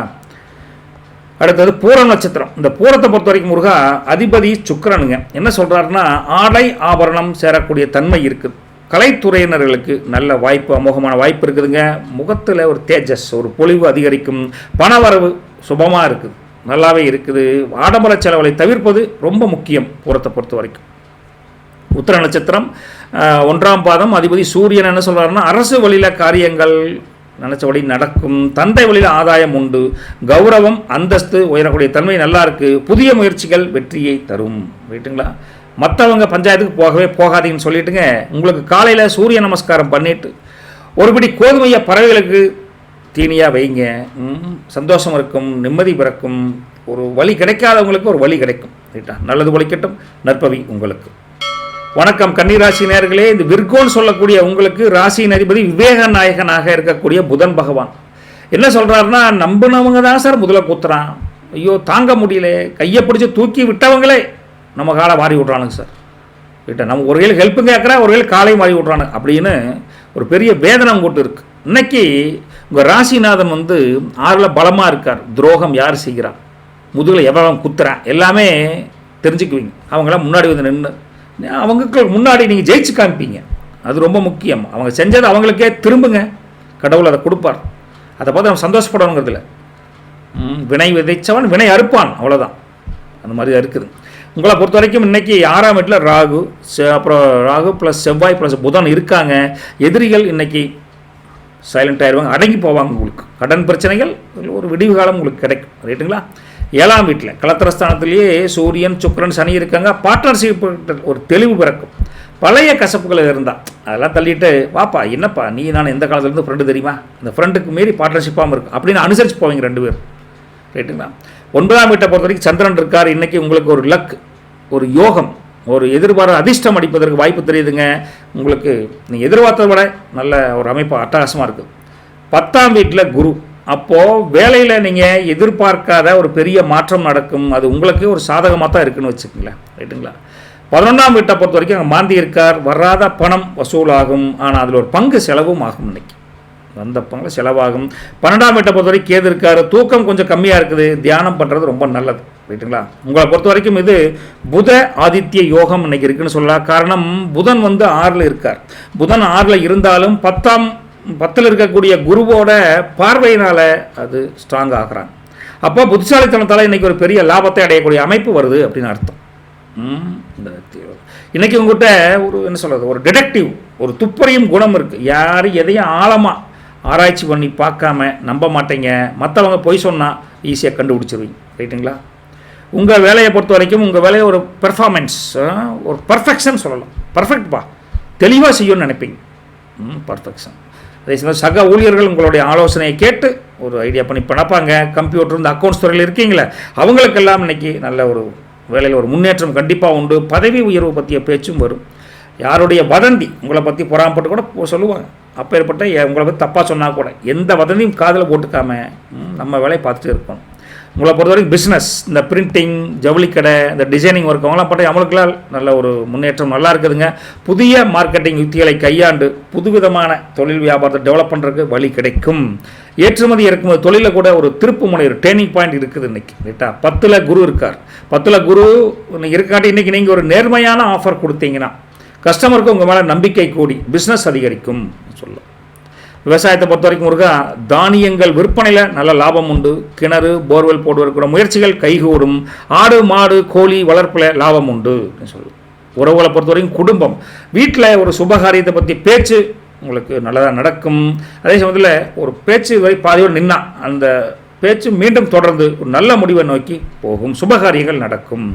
அடுத்தது பூர நட்சத்திரம். இந்த பூரத்தை பொறுத்த வரைக்கும் முருகா அதிபதி சுக்கிரனுங்க. என்ன சொல்கிறாருன்னா, ஆடை ஆபரணம் சேரக்கூடிய தன்மை இருக்குது. கலைத்துறையினர்களுக்கு நல்ல வாய்ப்பு, அமோகமான வாய்ப்பு இருக்குதுங்க. முகத்தில் ஒரு தேஜஸ், ஒரு பொலிவு அதிகரிக்கும். பணவரவு சுபமாக இருக்குது, நல்லாவே இருக்குது. ஆடம்பர செலவுகளை தவிர்ப்பது ரொம்ப முக்கியம் பூரத்தை பொறுத்த வரைக்கும். உத்திர நட்சத்திரம் 1ஆம் பாதம் அதிபதி சூரியன். என்ன சொல்கிறாருன்னா, அரசு வழியில் காரியங்கள் நினச்சபடி நடக்கும். தந்தை வழியில் ஆதாயம் உண்டு. கௌரவம் அந்தஸ்து உயரக்கூடிய தன்மை நல்லா இருக்குது. புதிய முயற்சிகள் வெற்றியை தரும். ரைட்டுங்களா? மற்றவங்க பஞ்சாயத்துக்கு போகவே போகாதீங்கன்னு சொல்லிட்டுங்க, உங்களுக்கு காலையில் சூரிய நமஸ்காரம் பண்ணிவிட்டு ஒருபடி கோதுமையை பறவைகளுக்கு தீனியாக வைங்க. சந்தோஷம் இருக்கும், நிம்மதி பிறக்கும். ஒரு வழி கிடைக்காதவங்களுக்கு ஒரு வழி கிடைக்கும். ரைட்டா? நல்லது ஒழிக்கட்டும். நற்பவி உங்களுக்கு. வணக்கம் கன்னிராசி நேயர்களே. இந்த விர்கோன்னு சொல்லக்கூடிய உங்களுக்கு ராசியின் அதிபதி விவேக நாயகனாக இருக்கக்கூடிய புதன் பகவான் என்ன சொல்கிறாருன்னா, நம்பினவங்க தான் சார் முதல்ல குத்துறான். ஐயோ தாங்க முடியல, கையை பிடிச்சி தூக்கி விட்டவங்களே நம்ம காலை மாறி விட்றானுங்க சார். ரைட்டா? நம்ம ஒரு கையில் ஹெல்ப்பு கேட்குறா, ஒரு கையில் காலை மாறி விட்றானுங்க அப்படின்னு ஒரு பெரிய வேதனை கூட்டு இருக்குது. இன்னைக்கு உங்கள் ராசிநாதன் 6ல் பலமாக இருக்கார். துரோகம் யார் செய்கிறான், முதுகில் எவ்வளோ குத்துறான் எல்லாமே தெரிஞ்சுக்குவீங்க. அவங்களாம் முன்னாடி நின்று அவங்களுக்கு முன்னாடி நீங்கள் ஜெயிச்சு காமிப்பீங்க. அது ரொம்ப முக்கியம். அவங்க செஞ்சது அவங்களுக்கே திரும்புங்க, கடவுள் அதை கொடுப்பார். அதை பார்த்து அவன் சந்தோஷப்படணுங்கிறதுல வினை விதைச்சவன் வினை அறுப்பான், அவ்வளோதான். அந்த மாதிரி தான் இருக்குது. உங்களை பொறுத்த வரைக்கும் இன்றைக்கி 6ஆம் வீட்டில் ராகு, அப்புறம் ராகு ப்ளஸ் செவ்வாய் ப்ளஸ் புதன் இருக்காங்க. எதிரிகள் இன்றைக்கி சைலண்ட் ஆயிடுவாங்க, அடங்கி போவாங்க. உங்களுக்கு கடன் பிரச்சனைகள் ஒரு விடிவு காலம் உங்களுக்கு கிடைக்கும். ரைட்டுங்களா? 7ஆம் வீட்டில் கலத்திரஸ்தானத்திலேயே சூரியன் சுக்கிரன் சனி இருக்காங்க. பார்ட்னர்ஷிப் ஒரு தெளிவு பிறக்கும். பழைய கசப்புகள் இருந்தால் அதெல்லாம் தள்ளிட்டு, வாப்பா என்னப்பா நீ நான் எந்த காலத்துலேருந்து ஃப்ரெண்டு தெரியுமா, இந்த ஃப்ரெண்டுக்கு மீறி பார்ட்னர்ஷிப்பாகவும் இருக்கும் அப்படின்னு அனுசரித்து போவீங்க 2 பேர். ரைட்டுங்களா? 9ஆம் வீட்டை பொறுத்த வரைக்கும் சந்திரன் இருக்கார். இன்றைக்கி உங்களுக்கு ஒரு லக், ஒரு யோகம், ஒரு எதிர்பாராத அதிர்ஷ்டம் அடிப்பதற்கு வாய்ப்பு தெரியுதுங்க. உங்களுக்கு நீங்கள் எதிர்பார்த்ததை விட நல்ல ஒரு அமைப்பு அட்டகாசமாக இருக்குது. 10ஆம் வீட்டில் குரு. அப்போது வேலையில் நீங்கள் எதிர்பார்க்காத ஒரு பெரிய மாற்றம் நடக்கும். அது உங்களுக்கு ஒரு சாதகமாக தான் இருக்குன்னு வச்சுக்கோங்களேன். ரைட்டுங்களா? 11ஆம் வீட்டை பொறுத்த வரைக்கும் அங்கே மாந்தி இருக்கார். வராத பணம் வசூலாகும். ஆனால் அதில் ஒரு பங்கு செலவும் ஆகும். இன்னைக்கு வந்த பங்கு செலவாகும். 12ஆம் வீட்டை பொறுத்த வரைக்கும் கேது இருக்கார். தூக்கம் கொஞ்சம் கம்மியாக இருக்குது. தியானம் பண்ணுறது ரொம்ப நல்லது. ரைட்டுங்களா? உங்களை பொறுத்த வரைக்கும் இது புத ஆதித்ய யோகம் இன்னைக்கு இருக்குன்னு சொல்லலாம். காரணம் புதன் 6ல் இருக்கார். புதன் 6ல் இருந்தாலும் 10ல் இருக்கக்கூடிய குருவோட பார்வையினால் அது ஸ்ட்ராங் ஆகிறாங்க. அப்போ புத்திசாலித்தனத்தால் இன்றைக்கி ஒரு பெரிய லாபத்தை அடையக்கூடிய அமைப்பு வருது அப்படின்னு அர்த்தம். இன்றைக்கி உங்கள்கிட்ட ஒரு என்ன சொல்கிறது, ஒரு டிடெக்டிவ், ஒரு துப்பறியும் குணம் இருக்குது. யாரும் எதையும் ஆழமாக ஆராய்ச்சி பண்ணி பார்க்காம நம்ப மாட்டீங்க. மற்றவங்க பொய் சொன்னால் ஈஸியாக கண்டுபிடிச்சிருவீங்க. ரைட்டுங்களா? உங்கள் வேலையை பொறுத்த வரைக்கும் உங்கள் வேலையை ஒரு பெர்ஃபார்மன்ஸ், ஒரு பர்ஃபெக்ஷன் சொல்லலாம். பர்ஃபெக்ட்பா, தெளிவாக செய்யணும்னு நினைப்பீங்க. பர்ஃபெக்ஷன். அதே சமயம் சக ஊழியர்கள் உங்களுடைய ஆலோசனையை கேட்டு ஒரு ஐடியா பண்ணி பண்ணப்பாங்க. கம்ப்யூட்டர் இந்த அக்கௌண்ட்ஸ் துறையில் இருக்கீங்களே, அவங்களுக்கெல்லாம் இன்றைக்கி நல்ல ஒரு வேலையில் ஒரு முன்னேற்றம் கண்டிப்பாக உண்டு. பதவி உயர்வு பற்றிய பேச்சும் வரும். யாருடைய வதந்தி உங்களை பற்றி பொறாமப்பட்டு கூட சொல்லுவாங்க. அப்பேற்பட்ட உங்களை பற்றி தப்பாக சொன்னால் கூட எந்த வதந்தியும் காதில் போட்டுக்காமல் நம்ம வேலையை பார்த்துட்டு இருக்கணும். உங்களை பொறுத்த வரைக்கும் பிஸ்னஸ், இந்த பிரிண்டிங், ஜவுளிக்கடை, இந்த டிசைனிங் ஒர்க் அவங்களாம் பார்த்தா அவங்களுக்கெல்லாம் நல்ல ஒரு முன்னேற்றம் நல்லா இருக்குதுங்க. புதிய மார்க்கெட்டிங் யுக்திகளை கையாண்டு புதுவிதமான தொழில் வியாபாரத்தை டெவலப் பண்ணுறதுக்கு வழி கிடைக்கும். ஏற்றுமதி இறக்குமதி தொழிலில் கூட ஒரு திருப்பு முனை, ஒரு டேர்னிங் பாயிண்ட் இருக்குது இன்றைக்கி. ரைட்டா? 10ல் குரு இருக்கார். 10ல் குரு இருக்காட்டி இன்றைக்கி நீங்கள் ஒரு நேர்மையான ஆஃபர் கொடுத்தீங்கன்னா கஸ்டமருக்கு உங்கள் மேலே நம்பிக்கை கூடி பிஸ்னஸ் அதிகரிக்கும் சொல்லலாம். விவசாயத்தை பொறுத்த வரைக்கும் முருகா, தானியங்கள் விற்பனையில் நல்ல லாபம் உண்டு. கிணறு, போர்வெல் போடுவதற்கூட முயற்சிகள் கைகூடும். ஆடு மாடு கோழி வளர்ப்பில் லாபம் உண்டு சொல்லுவோம். உறவுகளை பொறுத்த வரைக்கும் குடும்பம், வீட்டில் ஒரு சுபகாரியத்தை பற்றி பேச்சு உங்களுக்கு நல்லதாக நடக்கும். அதே சமயத்தில் ஒரு பேச்சு வரை பாதியோடு நின்னா அந்த பேச்சு மீண்டும் தொடர்ந்து ஒரு நல்ல முடிவை நோக்கி போகும். சுபகாரியங்கள் நடக்கும்.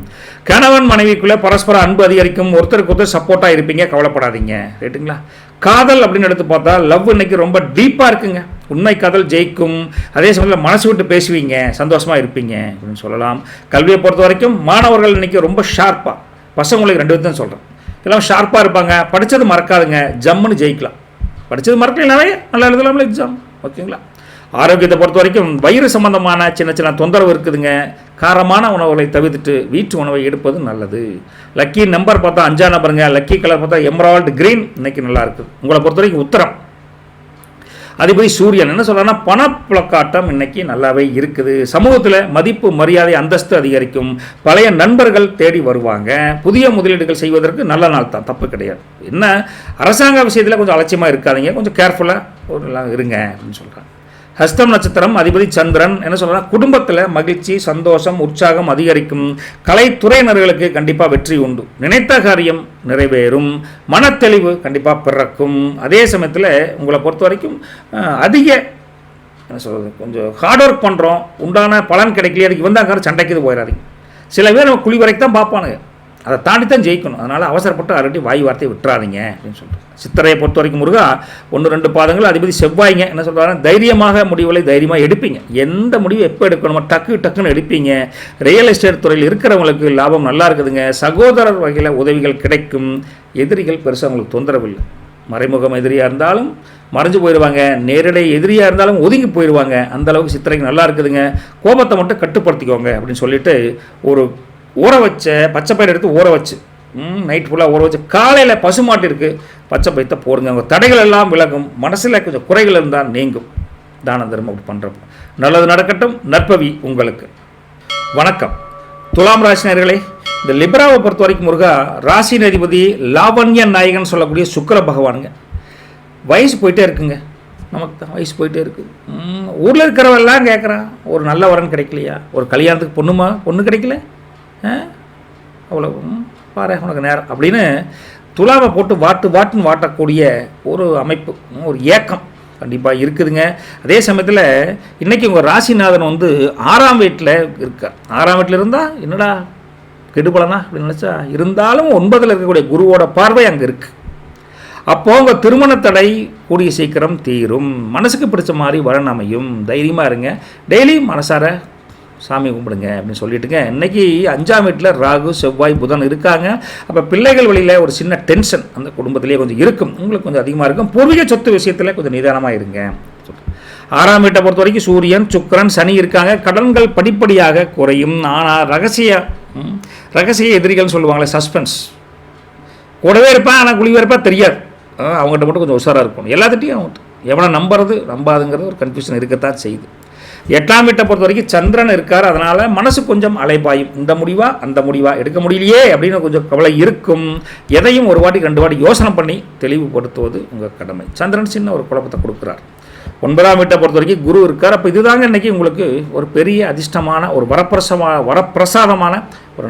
கணவன் மனைவிக்குள்ளே பரஸ்பர அன்பு அதிகரிக்கும். ஒருத்தருக்கு ஒருத்தர் சப்போர்ட்டாக இருப்பீங்க, கவலைப்படாதீங்க. ரைட்டுங்களா? காதல் அப்படின்னு எடுத்து பார்த்தா லவ் இன்னைக்கு ரொம்ப டீப்பாக இருக்குங்க. உண்மை காதல் ஜெயிக்கும். அதே சமயத்தில் மனசு விட்டு பேசுவீங்க, சந்தோஷமாக இருப்பீங்க அப்படின்னு சொல்லலாம். கல்வியை பொறுத்த வரைக்கும் மாணவர்கள் இன்னைக்கு ரொம்ப ஷார்ப்பாக, பசங்களுக்கு 2 விதம் சொல்கிறேன், எல்லாம் ஷார்ப்பாக இருப்பாங்க. படித்தது மறக்காதுங்க, ஜம்முன்னு ஜெயிக்கலாம். படித்தது மறக்கலைனாவே நல்லா எழுதலாம்ல எக்ஸாம். ஓகேங்களா? ஆரோக்கியத்தை பொறுத்த வரைக்கும் வயிறு சம்பந்தமான சின்ன சின்ன தொந்தரவு இருக்குதுங்க. காரமான உணவுகளை தவிர்த்துட்டு வீட்டு உணவை எடுப்பது நல்லது. லக்கி நம்பர் பார்த்தா 5ஆம் நம்பருங்க. லக்கி கலர் பார்த்தா எமரால்டு கிரீன். இன்னைக்கு நல்லா இருக்குது. உங்களை பொறுத்த வரைக்கும் உத்தரம். அதிபதி சூரியன் என்ன சொல்கிறாங்கன்னா, பணப்புழக்காட்டம் இன்னைக்கு நல்லாவே இருக்குது. சமூகத்தில் மதிப்பு மரியாதை அந்தஸ்து அதிகரிக்கும். பழைய நண்பர்கள் தேடி வருவாங்க. புதிய முதலீடுகள் செய்வதற்கு நல்ல நாள் தான், தப்பு கிடையாது. என்ன அரசாங்க விஷயத்தில் கொஞ்சம் அலட்சியமாக இருக்காதீங்க, கொஞ்சம் கேர்ஃபுல்லாக ஒரு இருங்க அப்படின்னு சொல்கிறாங்க. ஹஸ்தம் நட்சத்திரம் அதிபதி சந்திரன் என்ன சொல்கிறாங்க, குடும்பத்தில் மகிழ்ச்சி, சந்தோஷம், உற்சாகம் அதிகரிக்கும். கலைத்துறையினர்களுக்கு கண்டிப்பாக வெற்றி உண்டு. நினைத்த காரியம் நிறைவேறும். மனத்தெளிவு கண்டிப்பாக பிறக்கும். அதே சமயத்தில் உங்களை பொறுத்த வரைக்கும் அதிக என்ன சொல்கிறது, கொஞ்சம் ஹார்ட் ஒர்க் பண்ணுறோம், உண்டான பலன் கிடைக்கலையே, அதுக்கு வந்தாக்கார சண்டைக்கு போயிடாதீங்க. சில பேர் நம்ம குழி வரைக்கும் தான் பார்ப்பானுங்க, அதை தாண்டி தான் ஜெயிக்கணும். அதனால் அவசரப்பட்டு அரட்டி வாய் வார்த்தையை விட்டுறாதீங்க அப்படின்னு சொல்கிறேன். சித்திரையை பொறுத்த வரைக்கும் முருகா 1-2 பாதங்கள் அதிபதி செவ்வாய்ங்க என்ன சொல்கிறாங்க, தைரியமாக முடிவுகளை தைரியமாக எடுப்பீங்க. எந்த முடிவு எப்போ எடுக்கணுமோ டக்குன்னு எடுப்பீங்க. ரியல் எஸ்டேட் துறையில் இருக்கிறவங்களுக்கு லாபம் நல்லா இருக்குதுங்க. சகோதரர் வகையில் உதவிகள் கிடைக்கும். எதிரிகள் பெருசாக உங்களுக்கு தொந்தரவு இல்லை. மறைமுகம் எதிரியாக இருந்தாலும் மறைஞ்சு போயிடுவாங்க, நேரடி எதிரியாக இருந்தாலும் ஒதுங்கி போயிடுவாங்க. அந்தளவுக்கு சித்திரைக்கு நல்லா இருக்குதுங்க. கோபத்தை மட்டும் கட்டுப்படுத்திக்கோங்க அப்படின்னு சொல்லிட்டு ஒரு ஊற வச்ச பச்சை பயிர் எடுத்து ஊற வச்சு நைட் ஃபுல்லாக ஊற வச்சு காலையில் பசுமாட்டிற்கு பச்சை பயிர்த்தை போடுங்க. உங்கள் தடைகள் எல்லாம் விலகும். மனசில் கொஞ்சம் குறைகள் இருந்தால் நீங்கும். தான தர்மம் அப்படி பண்ணுறப்ப நல்லது நடக்கட்டும். நற்பவி உங்களுக்கு. வணக்கம் துலாம் ராசினியர்களே. இந்த லிப்ராவை பொறுத்த வரைக்கும் முருகா, ராசி அதிபதி லாவண்ய நாயகன் சொல்லக்கூடிய சுக்கிர பகவானுங்க. வயசு போயிட்டே இருக்குங்க, நமக்கு தான் வயசு போயிட்டே இருக்குது. ஊரில் இருக்கிறவெல்லாம் கேட்குறான், ஒரு நல்ல வரன் கிடைக்கலையா, ஒரு கல்யாணத்துக்கு பொண்ணு கிடைக்கல, அவ்வளோ பாரு உனக்கு நேரம் அப்படின்னு துலாவை போட்டு வாட்டுன்னு வாட்டக்கூடிய ஒரு அமைப்பு, ஒரு ஏக்கம் கண்டிப்பாக இருக்குதுங்க. அதே சமயத்தில் இன்றைக்கி உங்கள் ராசிநாதன் 6ஆம் வீட்டில் இருக்கார். 6ஆம் வீட்டில் இருந்தால் என்னடா கெடுபலனா அப்படின்னு நினச்சா, இருந்தாலும் 9ல் இருக்கக்கூடிய குருவோட பார்வை அங்கே இருக்குது. அப்போது உங்கள் திருமண தடை கூடிய சீக்கிரம் தீரும். மனசுக்கு பிடிச்ச மாதிரி வரன் அமையும். தைரியமாக இருங்க. டெய்லி மனசார சாமி கும்பிடுங்க அப்படின்னு சொல்லிட்டுங்க. இன்றைக்கி 5ஆம் வீட்டில் ராகு செவ்வாய் புதன் இருக்காங்க. அப்போ பிள்ளைகள் வழியில் ஒரு சின்ன டென்ஷன் அந்த குடும்பத்திலே கொஞ்சம் இருக்கும், உங்களுக்கு கொஞ்சம் அதிகமாக இருக்கும். பூர்வீக சொத்து விஷயத்தில் கொஞ்சம் நிதானமாக இருங்க. 6ஆம் வீட்டை பொறுத்த வரைக்கும் சூரியன் சுக்கிரன் சனி இருக்காங்க. கடன்கள் படிப்படியாக குறையும். ஆனால் ரகசிய எதிரிகள்னு சொல்லுவாங்களே, சஸ்பென்ஸ் கூடவே இருப்பேன், ஆனால் குழிவே இருப்பேன் தெரியாது. அவங்ககிட்ட மட்டும் கொஞ்சம் உஷாராக இருக்கணும். எல்லாத்திட்டையும் எவனை நம்பாதுங்கிறது ஒரு கன்ஃபியூஷன் இருக்கத்தான் செய்யுது. 8ஆம் வீட்டை பொறுத்த வரைக்கும் சந்திரன் இருக்கார். அதனால் மனசு கொஞ்சம் அலைபாயும். இந்த முடிவா அந்த முடிவா எடுக்க முடியலையே அப்படின்னு கொஞ்சம் கவலை இருக்கும். எதையும் ஒரு வாட்டி 2 வாட்டி யோசனை பண்ணி தெளிவுபடுத்துவது உங்கள் கடமை. சந்திரன் சின்ன ஒரு குழப்பத்தை கொடுக்குறார். 9ஆம் வீட்டை பொறுத்த வரைக்கும் குரு இருக்கார். அப்போ இதுதாங்க இன்றைக்கி உங்களுக்கு ஒரு பெரிய அதிர்ஷ்டமான ஒரு வரப்பிரசாதமான ஒரு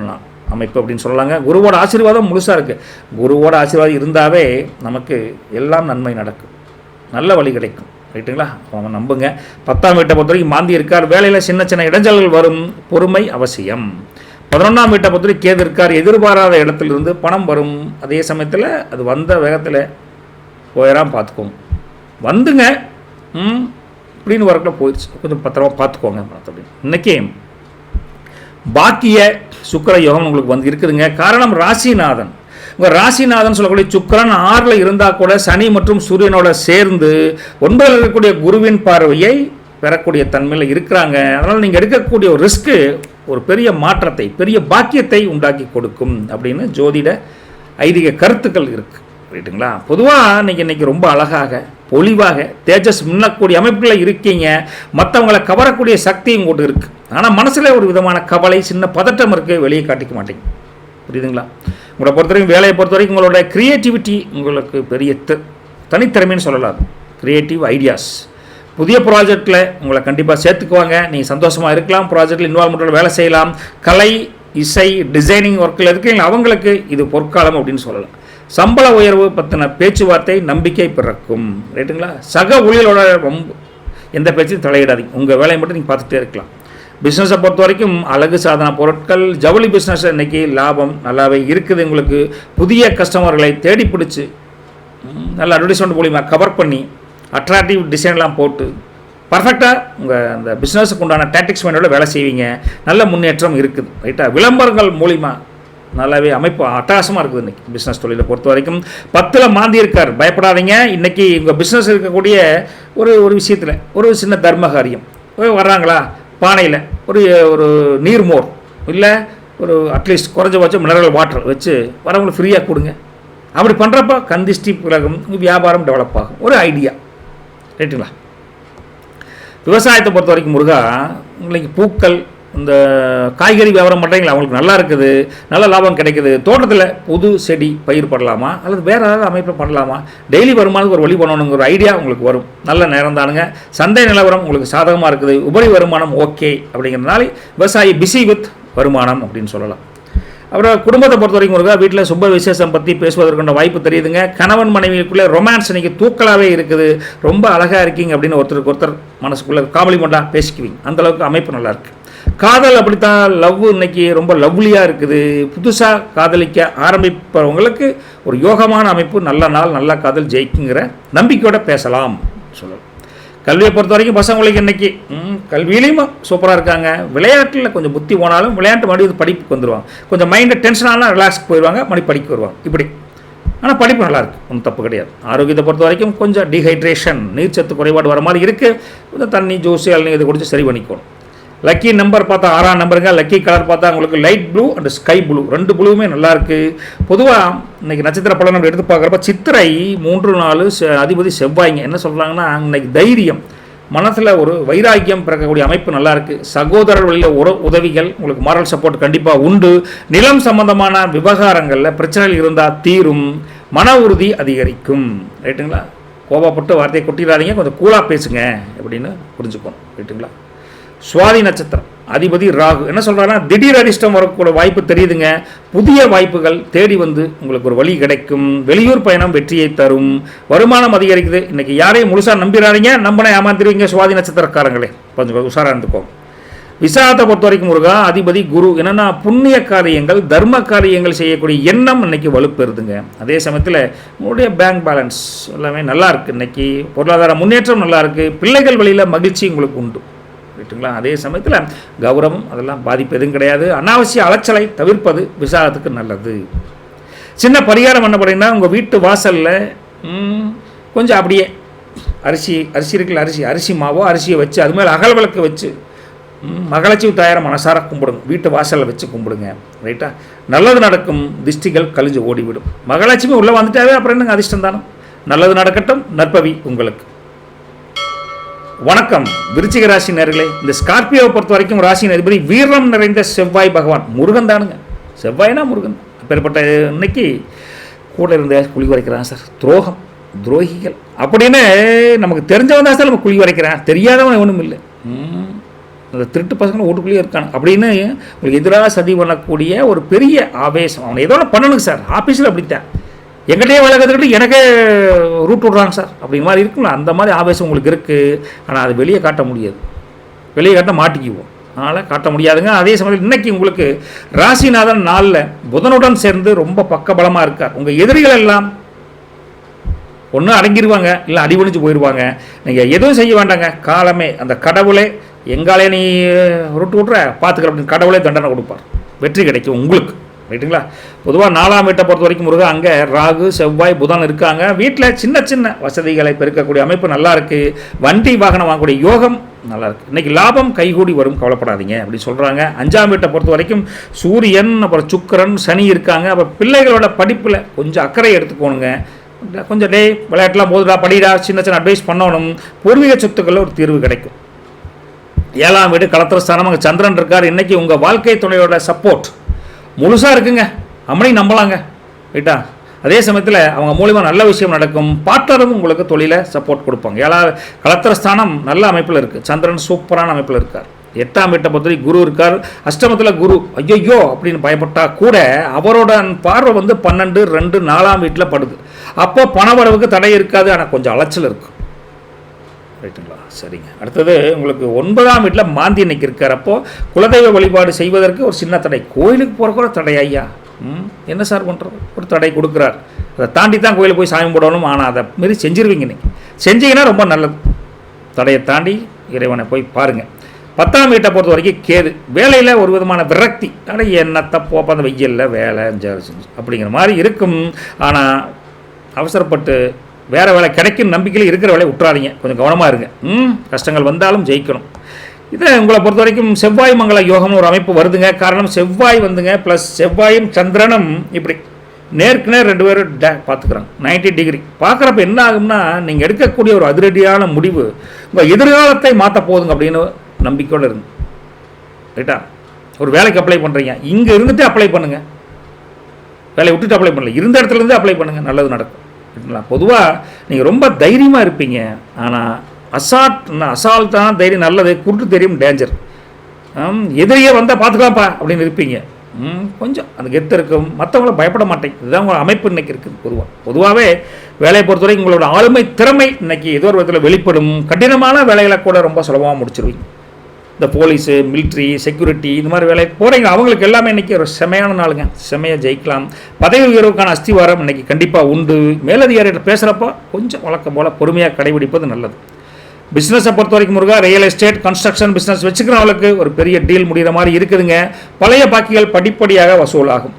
அமைப்பு அப்படின்னு சொல்லலாங்க. குருவோட ஆசீர்வாதம் முழுசாக இருக்குது. குருவோட ஆசீர்வாதம் இருந்தாவே நமக்கு எல்லாம் நன்மை நடக்கும், நல்ல வழி கிடைக்கும். ரைட்டுங்களா? அவன் நம்புங்க. 10ஆம் வீட்டை பொறுத்த வரைக்கும் மாந்தி இருக்கார், வேலையில் சின்ன சின்ன இடைஞ்சல்கள் வரும், பொறுமை அவசியம். 11ஆம் வீட்டை பொறுத்த வரைக்கும் கேது இருக்கார், எதிர்பாராத இடத்துலேருந்து பணம் வரும், அதே சமயத்தில் அது வந்த வேகத்தில் போயிடாமல் பார்த்துக்கோங்க. வந்துங்க இப்படின்னு வரக்குள்ள போயிடுச்சு, கொஞ்சம் பத்திரமா பார்த்துக்கோங்க. இன்றைக்கி பாக்கிய சுக்கிர யோகம் உங்களுக்கு வந்து இருக்குதுங்க. காரணம் ராசிநாதன். உங்கள் ராசிநாதன் சொல்லக்கூடிய சுக்கிரன் 6ல் இருந்தால் கூட சனி மற்றும் சூரியனோட சேர்ந்து 9ல் இருக்கக்கூடிய குருவின் பார்வையை பெறக்கூடிய தன்மையில் இருக்கிறாங்க. அதனால் நீங்கள் எடுக்கக்கூடிய ஒரு ரிஸ்க்கு ஒரு பெரிய மாற்றத்தை, பெரிய பாக்கியத்தை உண்டாக்கி கொடுக்கும் அப்படின்னு ஜோதிட ஐதீக கருத்துக்கள் இருக்குது. ரைட்டுங்களா? பொதுவாக நீங்கள் இன்றைக்கி ரொம்ப அழகாக பொலிவாக தேஜஸ் மின்னக்கூடிய அமைப்புகளில் இருக்கீங்க. மற்றவங்களை கவரக்கூடிய சக்தி உங்கள்கிட்ட இருக்குது. ஆனால் மனசில் ஒரு விதமான கவலை, சின்ன பதட்டம் இருக்குது, வெளியே காட்டிக்க மாட்டேங்க. புரியுதுங்களா? உங்களை பொறுத்த வரைக்கும், வேலையை பொறுத்த வரைக்கும் உங்களோட க்ரியேட்டிவிட்டி உங்களுக்கு பெரிய தனித்திறமைன்னு சொல்லலாம். க்ரியேட்டிவ் ஐடியாஸ், புதிய ப்ராஜெக்டில் உங்களை கண்டிப்பாக சேர்த்துக்குவாங்க. நீங்கள் சந்தோஷமாக இருக்கலாம், ப்ராஜெக்டில் இன்வால்மெண்ட்டோட வேலை செய்யலாம். கலை, இசை, டிசைனிங் ஒர்க்கில் இருக்கீங்க, அவங்களுக்கு இது பொற்காலம் அப்படின்னு சொல்லலாம். சம்பள உயர்வு பற்றின பேச்சுவார்த்தை நம்பிக்கை பிறக்கும். ரைட்டுங்களா? சக ஊழியரோட ரொம்ப எந்த பேச்சையும் தலையிடாதீங்க, உங்கள் வேலையை மட்டும் நீங்கள் பார்த்துட்டே இருக்கலாம். பிஸ்னஸை பொறுத்த வரைக்கும் அழகு சாதன பொருட்கள், ஜவுளி பிஸ்னஸ் இன்றைக்கி லாபம் நல்லாவே இருக்குது. உங்களுக்கு புதிய கஸ்டமர்களை தேடி பிடிச்சி நல்ல அட்வர்டைஸ்மெண்ட் மூலியமாக கவர் பண்ணி அட்ராக்டிவ் டிசைன்லாம் போட்டு பர்ஃபெக்டாக உங்கள் அந்த பிஸ்னஸுக்கு உண்டான டாக்டிக்ஸ் மைண்டோட வேலை செய்வீங்க. நல்ல முன்னேற்றம் இருக்குது. ரைட்டாக? விளம்பரங்கள் மூலிமா நல்லாவே அமைப்பு அட்டகாசமாக இருக்குது. இன்றைக்கி பிஸ்னஸ் தொழிலை பொறுத்த வரைக்கும் 10ல் மாந்தி இருக்கார், பயப்படாதீங்க. இன்றைக்கி உங்கள் பிஸ்னஸ் இருக்கக்கூடிய ஒரு விஷயத்தில் ஒரு சின்ன தர்ம காரியம் வர்றாங்களா, பானையில் ஒரு நீர்மோர் இல்லை ஒரு அட்லீஸ்ட் குறைஞ்சபட்சம் மினரல் வாட்டர் வச்சு வரவங்களுக்கு ஃப்ரீயாக கொடுங்க. அப்படி பண்ணுறப்ப கந்திஷ்டி விலகும், வியாபாரம் டெவலப் ஆகும். ஒரு ஐடியா. ரைட்டுங்களா? விவசாயத்தை பொறுத்த வரைக்கும் முருகா, உங்களுக்கு பூக்கள், இந்த காய்கறி வியாபாரம் பண்ணுறீங்களா, அவங்களுக்கு நல்லா இருக்குது, நல்ல லாபம் கிடைக்குது. தோட்டத்தில் புது செடி பயிர் பண்ணலாமா அல்லது வேறு ஏதாவது அமைப்பு பண்ணலாமா, டெய்லி வருமானத்துக்கு ஒரு வழி பண்ணணுங்கிற ஒரு ஐடியா உங்களுக்கு வரும். நல்ல நேரம் தானுங்க. சந்தை நிலவரம் உங்களுக்கு சாதகமாக இருக்குது. உபரி வருமானம் ஓகே அப்படிங்கிறதுனால விவசாயி பிஸி வித் வருமானம் அப்படின்னு சொல்லலாம். அப்புறம் குடும்பத்தை பொறுத்த வரைக்கும் இருக்கா, வீட்டில் சுப விசேஷம் பற்றி பேசுவதற்கான வாய்ப்பு தெரியுதுங்க. கணவன் மனைவிக்குள்ளே ரொமான்ஸ் இன்றைக்கி தூக்கலாகவே இருக்குது. ரொம்ப அழகாக இருக்கீங்க அப்படின்னு ஒருத்தருக்கு ஒருத்தர் மனசுக்குள்ளே காம்ப்ளிமெண்ட்டாக பேசிக்குவீங்க. அந்தளவுக்கு அமைப்பு நல்லாயிருக்கு. காதல் அப்படித்தான், லவ் இன்னைக்கு ரொம்ப லவ்லியாக இருக்குது. புதுசாக காதலிக்க ஆரம்பிப்பவங்களுக்கு ஒரு யோகமான அமைப்பு, நல்ல நாள், நல்ல காதல் ஜெயிக்குங்கிற நம்பிக்கையோடு பேசலாம் சொல்லலாம். கல்வியை பொறுத்த வரைக்கும் பசங்களுக்கு இன்றைக்கி கல்வியிலையும் சூப்பராக இருக்காங்க. விளையாட்டில் கொஞ்சம் புத்தி போனாலும் விளையாட்டு மறுபடியும் படிப்புக்கு வந்துடுவாங்க. கொஞ்சம் மைண்டை டென்ஷனாலாம் ரிலாக்ஸ்க்கு போயிடுவாங்க, மறுபடி படிக்க வருவாங்க. இப்படி ஆனால் படிப்பு நல்லாயிருக்கு, ஒன்றும் தப்பு கிடையாது. ஆரோக்கியத்தை பொறுத்த வரைக்கும் கொஞ்சம் டீஹைட்ரேஷன், நீர்ச்சத்து குறைபாடு வர மாதிரி இருக்குது. கொஞ்சம் தண்ணி, ஜூஸ், இளநீர் இதை குடிச்சு சரி பண்ணிக்கணும். லக்கி நம்பர் பார்த்தா 6ஆம் நம்பருங்க. லக்கி கலர் பார்த்தா உங்களுக்கு light blue and sky blue, 2 ப்ளூவுமே நல்லாயிருக்கு. பொதுவாக இன்றைக்கி நட்சத்திர பலன் நம்ம எடுத்து பார்க்குறப்ப சித்திரை 3, 4 அதிபதி செவ்வாய்ங்க. என்ன சொல்கிறாங்கன்னா, இன்றைக்கி தைரியம், மனசில் ஒரு வைராக்கியம் பிறக்கக்கூடிய அமைப்பு நல்லாயிருக்கு. சகோதரர் வழியில் உதவிகள், உங்களுக்கு மாரல் சப்போர்ட் கண்டிப்பாக உண்டு. நிலம் சம்பந்தமான விவகாரங்களில் பிரச்சனைகள் இருந்தால் தீரும். மன உறுதி அதிகரிக்கும். ரைட்டுங்களா? கோபப்பட்டு வார்த்தையை கொட்டிடாதீங்க, கொஞ்சம் கூலாக பேசுங்க அப்படின்னு புரிஞ்சுக்கணும். ரைட்டுங்களா? சுவாதி நட்சத்திரம் அதிபதி ராகு. என்ன சொல்கிறாங்கன்னா, திடீர் அதிர்ஷ்டம் வரக்கூடிய வாய்ப்பு தெரியுதுங்க. புதிய வாய்ப்புகள் தேடி வந்து உங்களுக்கு ஒரு வழி கிடைக்கும். வெளியூர் பயணம் வெற்றியை தரும். வருமானம் அதிகரிக்குது. இன்றைக்கி யாரையும் முழுசாக நம்பிடாதீங்க, நம்பினா ஏமாத்திருவீங்க. சுவாதி நட்சத்திரக்காரங்களே கொஞ்சம் உஷாராக இருந்துக்கோங்க. விசாகத்தை பொறுத்த வரைக்கும் முருகா, அதிபதி குரு. என்னென்னா, புண்ணிய காரியங்கள், தர்ம காரியங்கள் செய்யக்கூடிய எண்ணம் இன்றைக்கி வலுப்பெறுதுங்க. அதே சமயத்தில் உங்களுடைய பேங்க் பேலன்ஸ் எல்லாமே நல்லாயிருக்கு. இன்றைக்கி பொருளாதார முன்னேற்றம் நல்லாயிருக்கு. பிள்ளைகள் வழியில் மகிழ்ச்சி உங்களுக்கு உண்டு. ரைட்டுங்களா? அதே சமயத்தில் கௌரவம் அதெல்லாம் பாதிப்பு எதுவும் கிடையாது. அனாவசிய அலைச்சலை தவிர்ப்பது விசாகத்துக்கு நல்லது. சின்ன பரிகாரம் என்ன பண்ணிங்கன்னா, உங்கள் வீட்டு வாசலில் கொஞ்சம் அப்படியே அரிசி இருக்குல்ல, அரிசி மாவோ அரிசியை வச்சு அது மேலே அகல் விளக்கு வச்சு மகளட்சுமி தாயாரை மனசார கும்பிடுங்க. வீட்டு வாசலில் வச்சு கும்பிடுங்க. ரைட்டா? நல்லது நடக்கும். திஷ்டிகள் கழிஞ்சு ஓடிவிடும். மகளட்சுமி உள்ளே வந்துட்டாவே அப்புறம் என்னங்க அதிர்ஷ்டம் தானே. நல்லது நடக்கட்டும். நற்பவி உங்களுக்கு. வணக்கம் விருச்சிக ராசி நேயர்களே. இந்த ஸ்கார்பியோவை பொறுத்த வரைக்கும் ராசியின் அதிபதி வீரம் நிறைந்த செவ்வாய் பகவான். முருகன் தானுங்க. செவ்வாய்னா முருகன். அப்பேற்பட்ட இன்னைக்கு கூட இருந்த குழி வரைக்கிறான் சார், துரோகிகள் அப்படின்னு நமக்கு தெரிஞ்சவன் தான் சார் நம்ம குழி வரைக்கிறேன், தெரியாதவன் ஒன்றும் இல்லை. அந்த திருட்டு பசங்களும் வீட்டுக்குள்ளேயே இருக்காங்க அப்படின்னு உங்களுக்கு எதிராக சதி பண்ணக்கூடிய ஒரு பெரிய ஆவேசம். அவனை ஏதோ பண்ணணுங்க சார். ஆஃபீஸில் அப்படித்தான் எங்கிட்டே வேலை கற்றுக்கிட்டு எனக்கே ரூட் விட்றாங்க சார் அப்படிங்கிற மாதிரி இருக்குங்களா, அந்த மாதிரி ஆவேசம் உங்களுக்கு இருக்குது. ஆனால் அது வெளியே காட்ட முடியாது, வெளியே காட்ட மாட்டிக்குவோம், அதனால் காட்ட முடியாதுங்க. அதே சமயத்தில் இன்றைக்கி உங்களுக்கு ராசிநாதன் நாளில் புதனுடன் சேர்ந்து ரொம்ப பக்கபலமாக இருக்கார். உங்கள் எதிரிகள் எல்லாம் ஒன்று அடங்கிடுவாங்க, இல்லை அடிபணிஞ்சு போயிடுவாங்க. நீங்கள் எதுவும் செய்ய வேண்டாங்க, காலமே அந்த கடவுளே எங்காலே நீ ரூட்டு விட்ற பார்த்துக்கிற அப்படின்னு கடவுளே தண்டனை கொடுப்பார், வெற்றி கிடைக்கும் உங்களுக்கு. ரைட்டுங்களா? பொதுவாக 4ஆம் வீட்டை பொறுத்த வரைக்கும் முருகன் அங்கே ராகு செவ்வாய் புதன் இருக்காங்க. வீட்டில் சின்ன சின்ன வசதிகளை பெருக்கக்கூடிய அமைப்பு நல்லா இருக்குது. வண்டி வாகனம் வாங்கக்கூடிய யோகம் நல்லா இருக்குது. இன்றைக்கி லாபம் கைகூடி வரும், கவலைப்படாதீங்க அப்படின்னு சொல்கிறாங்க. 5ஆம் வீட்டை பொறுத்த வரைக்கும் சூரியன் அப்புறம் சுக்கிரன் சனி இருக்காங்க. அப்போ பிள்ளைகளோட படிப்பில் கொஞ்சம் அக்கறை எடுத்துக்கோணுங்க. கொஞ்சம் விளையாட்டுலாம் போதுடா படிடா சின்ன சின்ன அட்வைஸ் பண்ணணும். பூர்வீக சொத்துக்களில் ஒரு தீர்வு கிடைக்கும். 7ஆம் வீடு களத்திரஸ்தானம், அங்கே சந்திரன் இருக்கார். இன்றைக்கி உங்கள் வாழ்க்கை துணையோட சப்போர்ட் முழுசாக இருக்குங்க, அம்மனையும் நம்பலாங்க. ரைட்டா? அதே சமயத்தில் அவங்க மூலிமா நல்ல விஷயம் நடக்கும். பார்ட்னரும் உங்களுக்கு தொழிலை சப்போர்ட் கொடுப்பாங்க. களத்திரஸ்தானம் நல்ல அமைப்பில் இருக்குது. சந்திரன் சூப்பரான அமைப்பில் இருக்கார். 8ஆம் வீட்டை பொறுத்தவரை குரு இருக்கார். அஷ்டமத்தில் குரு ஐயோ அப்படின்னு பயப்பட்டால் கூட அவரோட பார்வை 12, 2, 4ஆம் வீட்டில் படுது. அப்போ பணவரவுக்கு தடை இருக்காது, ஆனால் கொஞ்சம் அலைச்சல் இருக்கும். ரைட்டுங்களா? சரிங்க. அடுத்தது உங்களுக்கு 9ஆம் வீட்டில் மாந்தி இன்னைக்கு இருக்கார். அப்போது குலதெய்வ வழிபாடு செய்வதற்கு ஒரு சின்ன தடை. கோயிலுக்கு போகிற கூட தடை ஐயா, என்ன சார் பண்ணுறது, ஒரு தடை கொடுக்குறார். அதை தாண்டி தான் கோயிலுக்கு போய் சாமி போடணும். ஆனால் அதை மாரி செஞ்சிருவீங்க, இன்னைக்கு செஞ்சீங்கன்னா ரொம்ப நல்லது. தடையை தாண்டி இறைவனை போய் பாருங்கள். 10ஆம் வீட்டை பொறுத்த வரைக்கும் கேது. வேலையில் ஒரு விதமான விரக்தி, ஆனால் என்னத்தை போப்ப அந்த வெயிலில் வேலை அப்படிங்கிற மாதிரி இருக்கும். ஆனால் அவசரப்பட்டு வேறு வேலை கிடைக்கும் நம்பிக்கையில் இருக்கிற வேலையை விட்டுறாதீங்க, கொஞ்சம் கவனமாக இருங்க. கஷ்டங்கள் வந்தாலும் ஜெயிக்கணும். இதை உங்களை பொறுத்த வரைக்கும் செவ்வாய் மங்கள யோகம்னு ஒரு அமைப்பு வருதுங்க. காரணம் செவ்வாய் ப்ளஸ் செவ்வாயும் சந்திரனும் இப்படி நேருக்கு நேர் 2 பேரும் பார்த்துக்கிறாங்க 90 டிகிரி. பார்க்குறப்ப என்ன ஆகும்னா, நீங்கள் எடுக்கக்கூடிய ஒரு அதிரடியான முடிவு உங்கள் எதிர்காலத்தை மாற்ற போதுங்க அப்படின்னு நம்பிக்கையோடு இருங்க. ரைட்டா? ஒரு வேலைக்கு அப்ளை பண்ணுறீங்க, இங்கே இருந்துட்டு அப்ளை பண்ணுங்கள், வேலையை விட்டுட்டு அப்ளை பண்ணல, இருந்த இடத்துலேருந்து அப்ளை பண்ணுங்கள், நல்லது நடக்கும். பொதுவாக நீங்கள் ரொம்ப தைரியமாக இருப்பீங்க. ஆனால் அசால்ட்டான தைரியம் நல்லது, குருட்டு தைரியம் டேஞ்சர். எதிரியே வந்தால் பார்த்துக்கலாம்ப்பா அப்படின்னு இருப்பீங்க. கொஞ்சம் அந்த கெத்து இருக்கும், மற்றவங்கள பயப்பட மாட்டேங்க. இதுதான் உங்கள் அமைப்பு இன்றைக்கி இருக்குது. பொதுவாகவே வேலையை பொறுத்தவரைக்கும் உங்களோட ஆளுமை திறமை இன்றைக்கி ஏதோ ஒரு விதத்தில் வெளிப்படும். கடினமான வேலைகளை கூட ரொம்ப சுலபமாக முடிச்சிருவீங்க. இந்த போலீஸு மிலிட்ரி செக்யூரிட்டி இந்த மாதிரி வேலைக்கு போகிறீங்க, அவங்களுக்கு எல்லாமே இன்றைக்கி ஒரு செமையான நாளுங்க, செமையாக ஜெயிக்கலாம். பதவி உயர்வுக்கான அஸ்திவாரம் இன்றைக்கி கண்டிப்பாக உண்டு. மேலதிகாரிகிட்ட பேசுகிறப்போ கொஞ்சம் வழக்கம் போல் பொறுமையாக கடைபிடிப்பது நல்லது. பிஸ்னஸை பொறுத்த வரைக்கும் முருகா ரியல் எஸ்டேட் கன்ஸ்ட்ரக்ஷன் பிஸ்னஸ் வச்சுக்கிறவங்களுக்கு ஒரு பெரிய டீல் முடிகிற மாதிரி இருக்குதுங்க. பழைய பாக்கிகள் படிப்படியாக வசூலாகும்.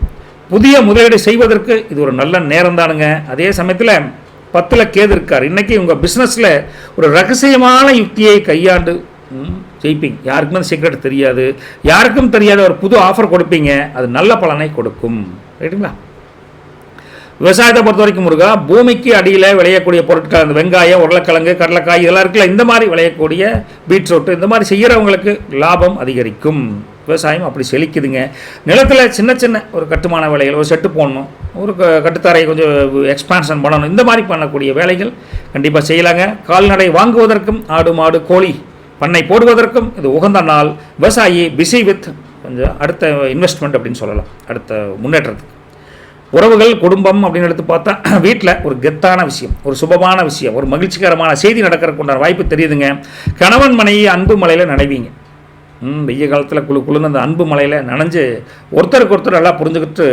புதிய முதலீடு செய்வதற்கு இது ஒரு நல்ல நேரம் தானுங்க. அதே சமயத்தில் 10ல் கேது இருக்கார். இன்றைக்கி உங்கள் பிஸ்னஸில் ஒரு ரகசியமான யுக்தியை கையாண்டு ஜெயிப்பீங்க. யாருக்குமே அந்த சீக்ரெட் தெரியாது, யாருக்கும் தெரியாத ஒரு புது ஆஃபர் கொடுப்பீங்க, அது நல்ல பலனை கொடுக்கும். ரைட்டுங்களா? விவசாயத்தை பொறுத்த வரைக்கும் முருகா பூமிக்கு அடியில் விளையக்கூடிய பொருட்கள், அந்த வெங்காயம் உருளைக்கிழங்கு கடலைக்காய் இதெல்லாம் இருக்குல்ல, இந்த மாதிரி விளையக்கூடிய பீட்ரூட்டு இந்த மாதிரி செய்கிறவங்களுக்கு லாபம் அதிகரிக்கும். விவசாயம் அப்படி செழிக்குதுங்க. நிலத்தில் சின்ன சின்ன ஒரு கட்டுமான வேலைகள், ஒரு செட்டு போடணும், ஒரு கட்டுத்தரையை கொஞ்சம் எக்ஸ்பான்ஷன் பண்ணணும், இந்த மாதிரி பண்ணக்கூடிய வேலைகள் கண்டிப்பாக செய்யலாங்க. கால்நடை வாங்குவதற்கும் ஆடு மாடு கோழி பண்ணை போடுவதற்கும் இது உகந்த நாள். விவசாயி பிஸி வித் கொஞ்சம் அடுத்த இன்வெஸ்ட்மெண்ட் அப்படின்னு சொல்லலாம், அடுத்த முன்னேற்றத்துக்கு. உறவுகள் குடும்பம் அப்படின்னு எடுத்து பார்த்தா வீட்டில் ஒரு கெத்தான விஷயம், ஒரு சுபமான விஷயம், ஒரு மகிழ்ச்சிகரமான செய்தி நடக்கிறதுக்கு உண்டான வாய்ப்பு தெரியுதுங்க. கணவன் மனைவி அன்பு மலையில் நனைவீங்க. வெய்ய காலத்தில் குழுன்னு அந்த அன்பு மலையில் நனைஞ்சு ஒருத்தருக்கு ஒருத்தர் நல்லா புரிஞ்சுக்கிட்டு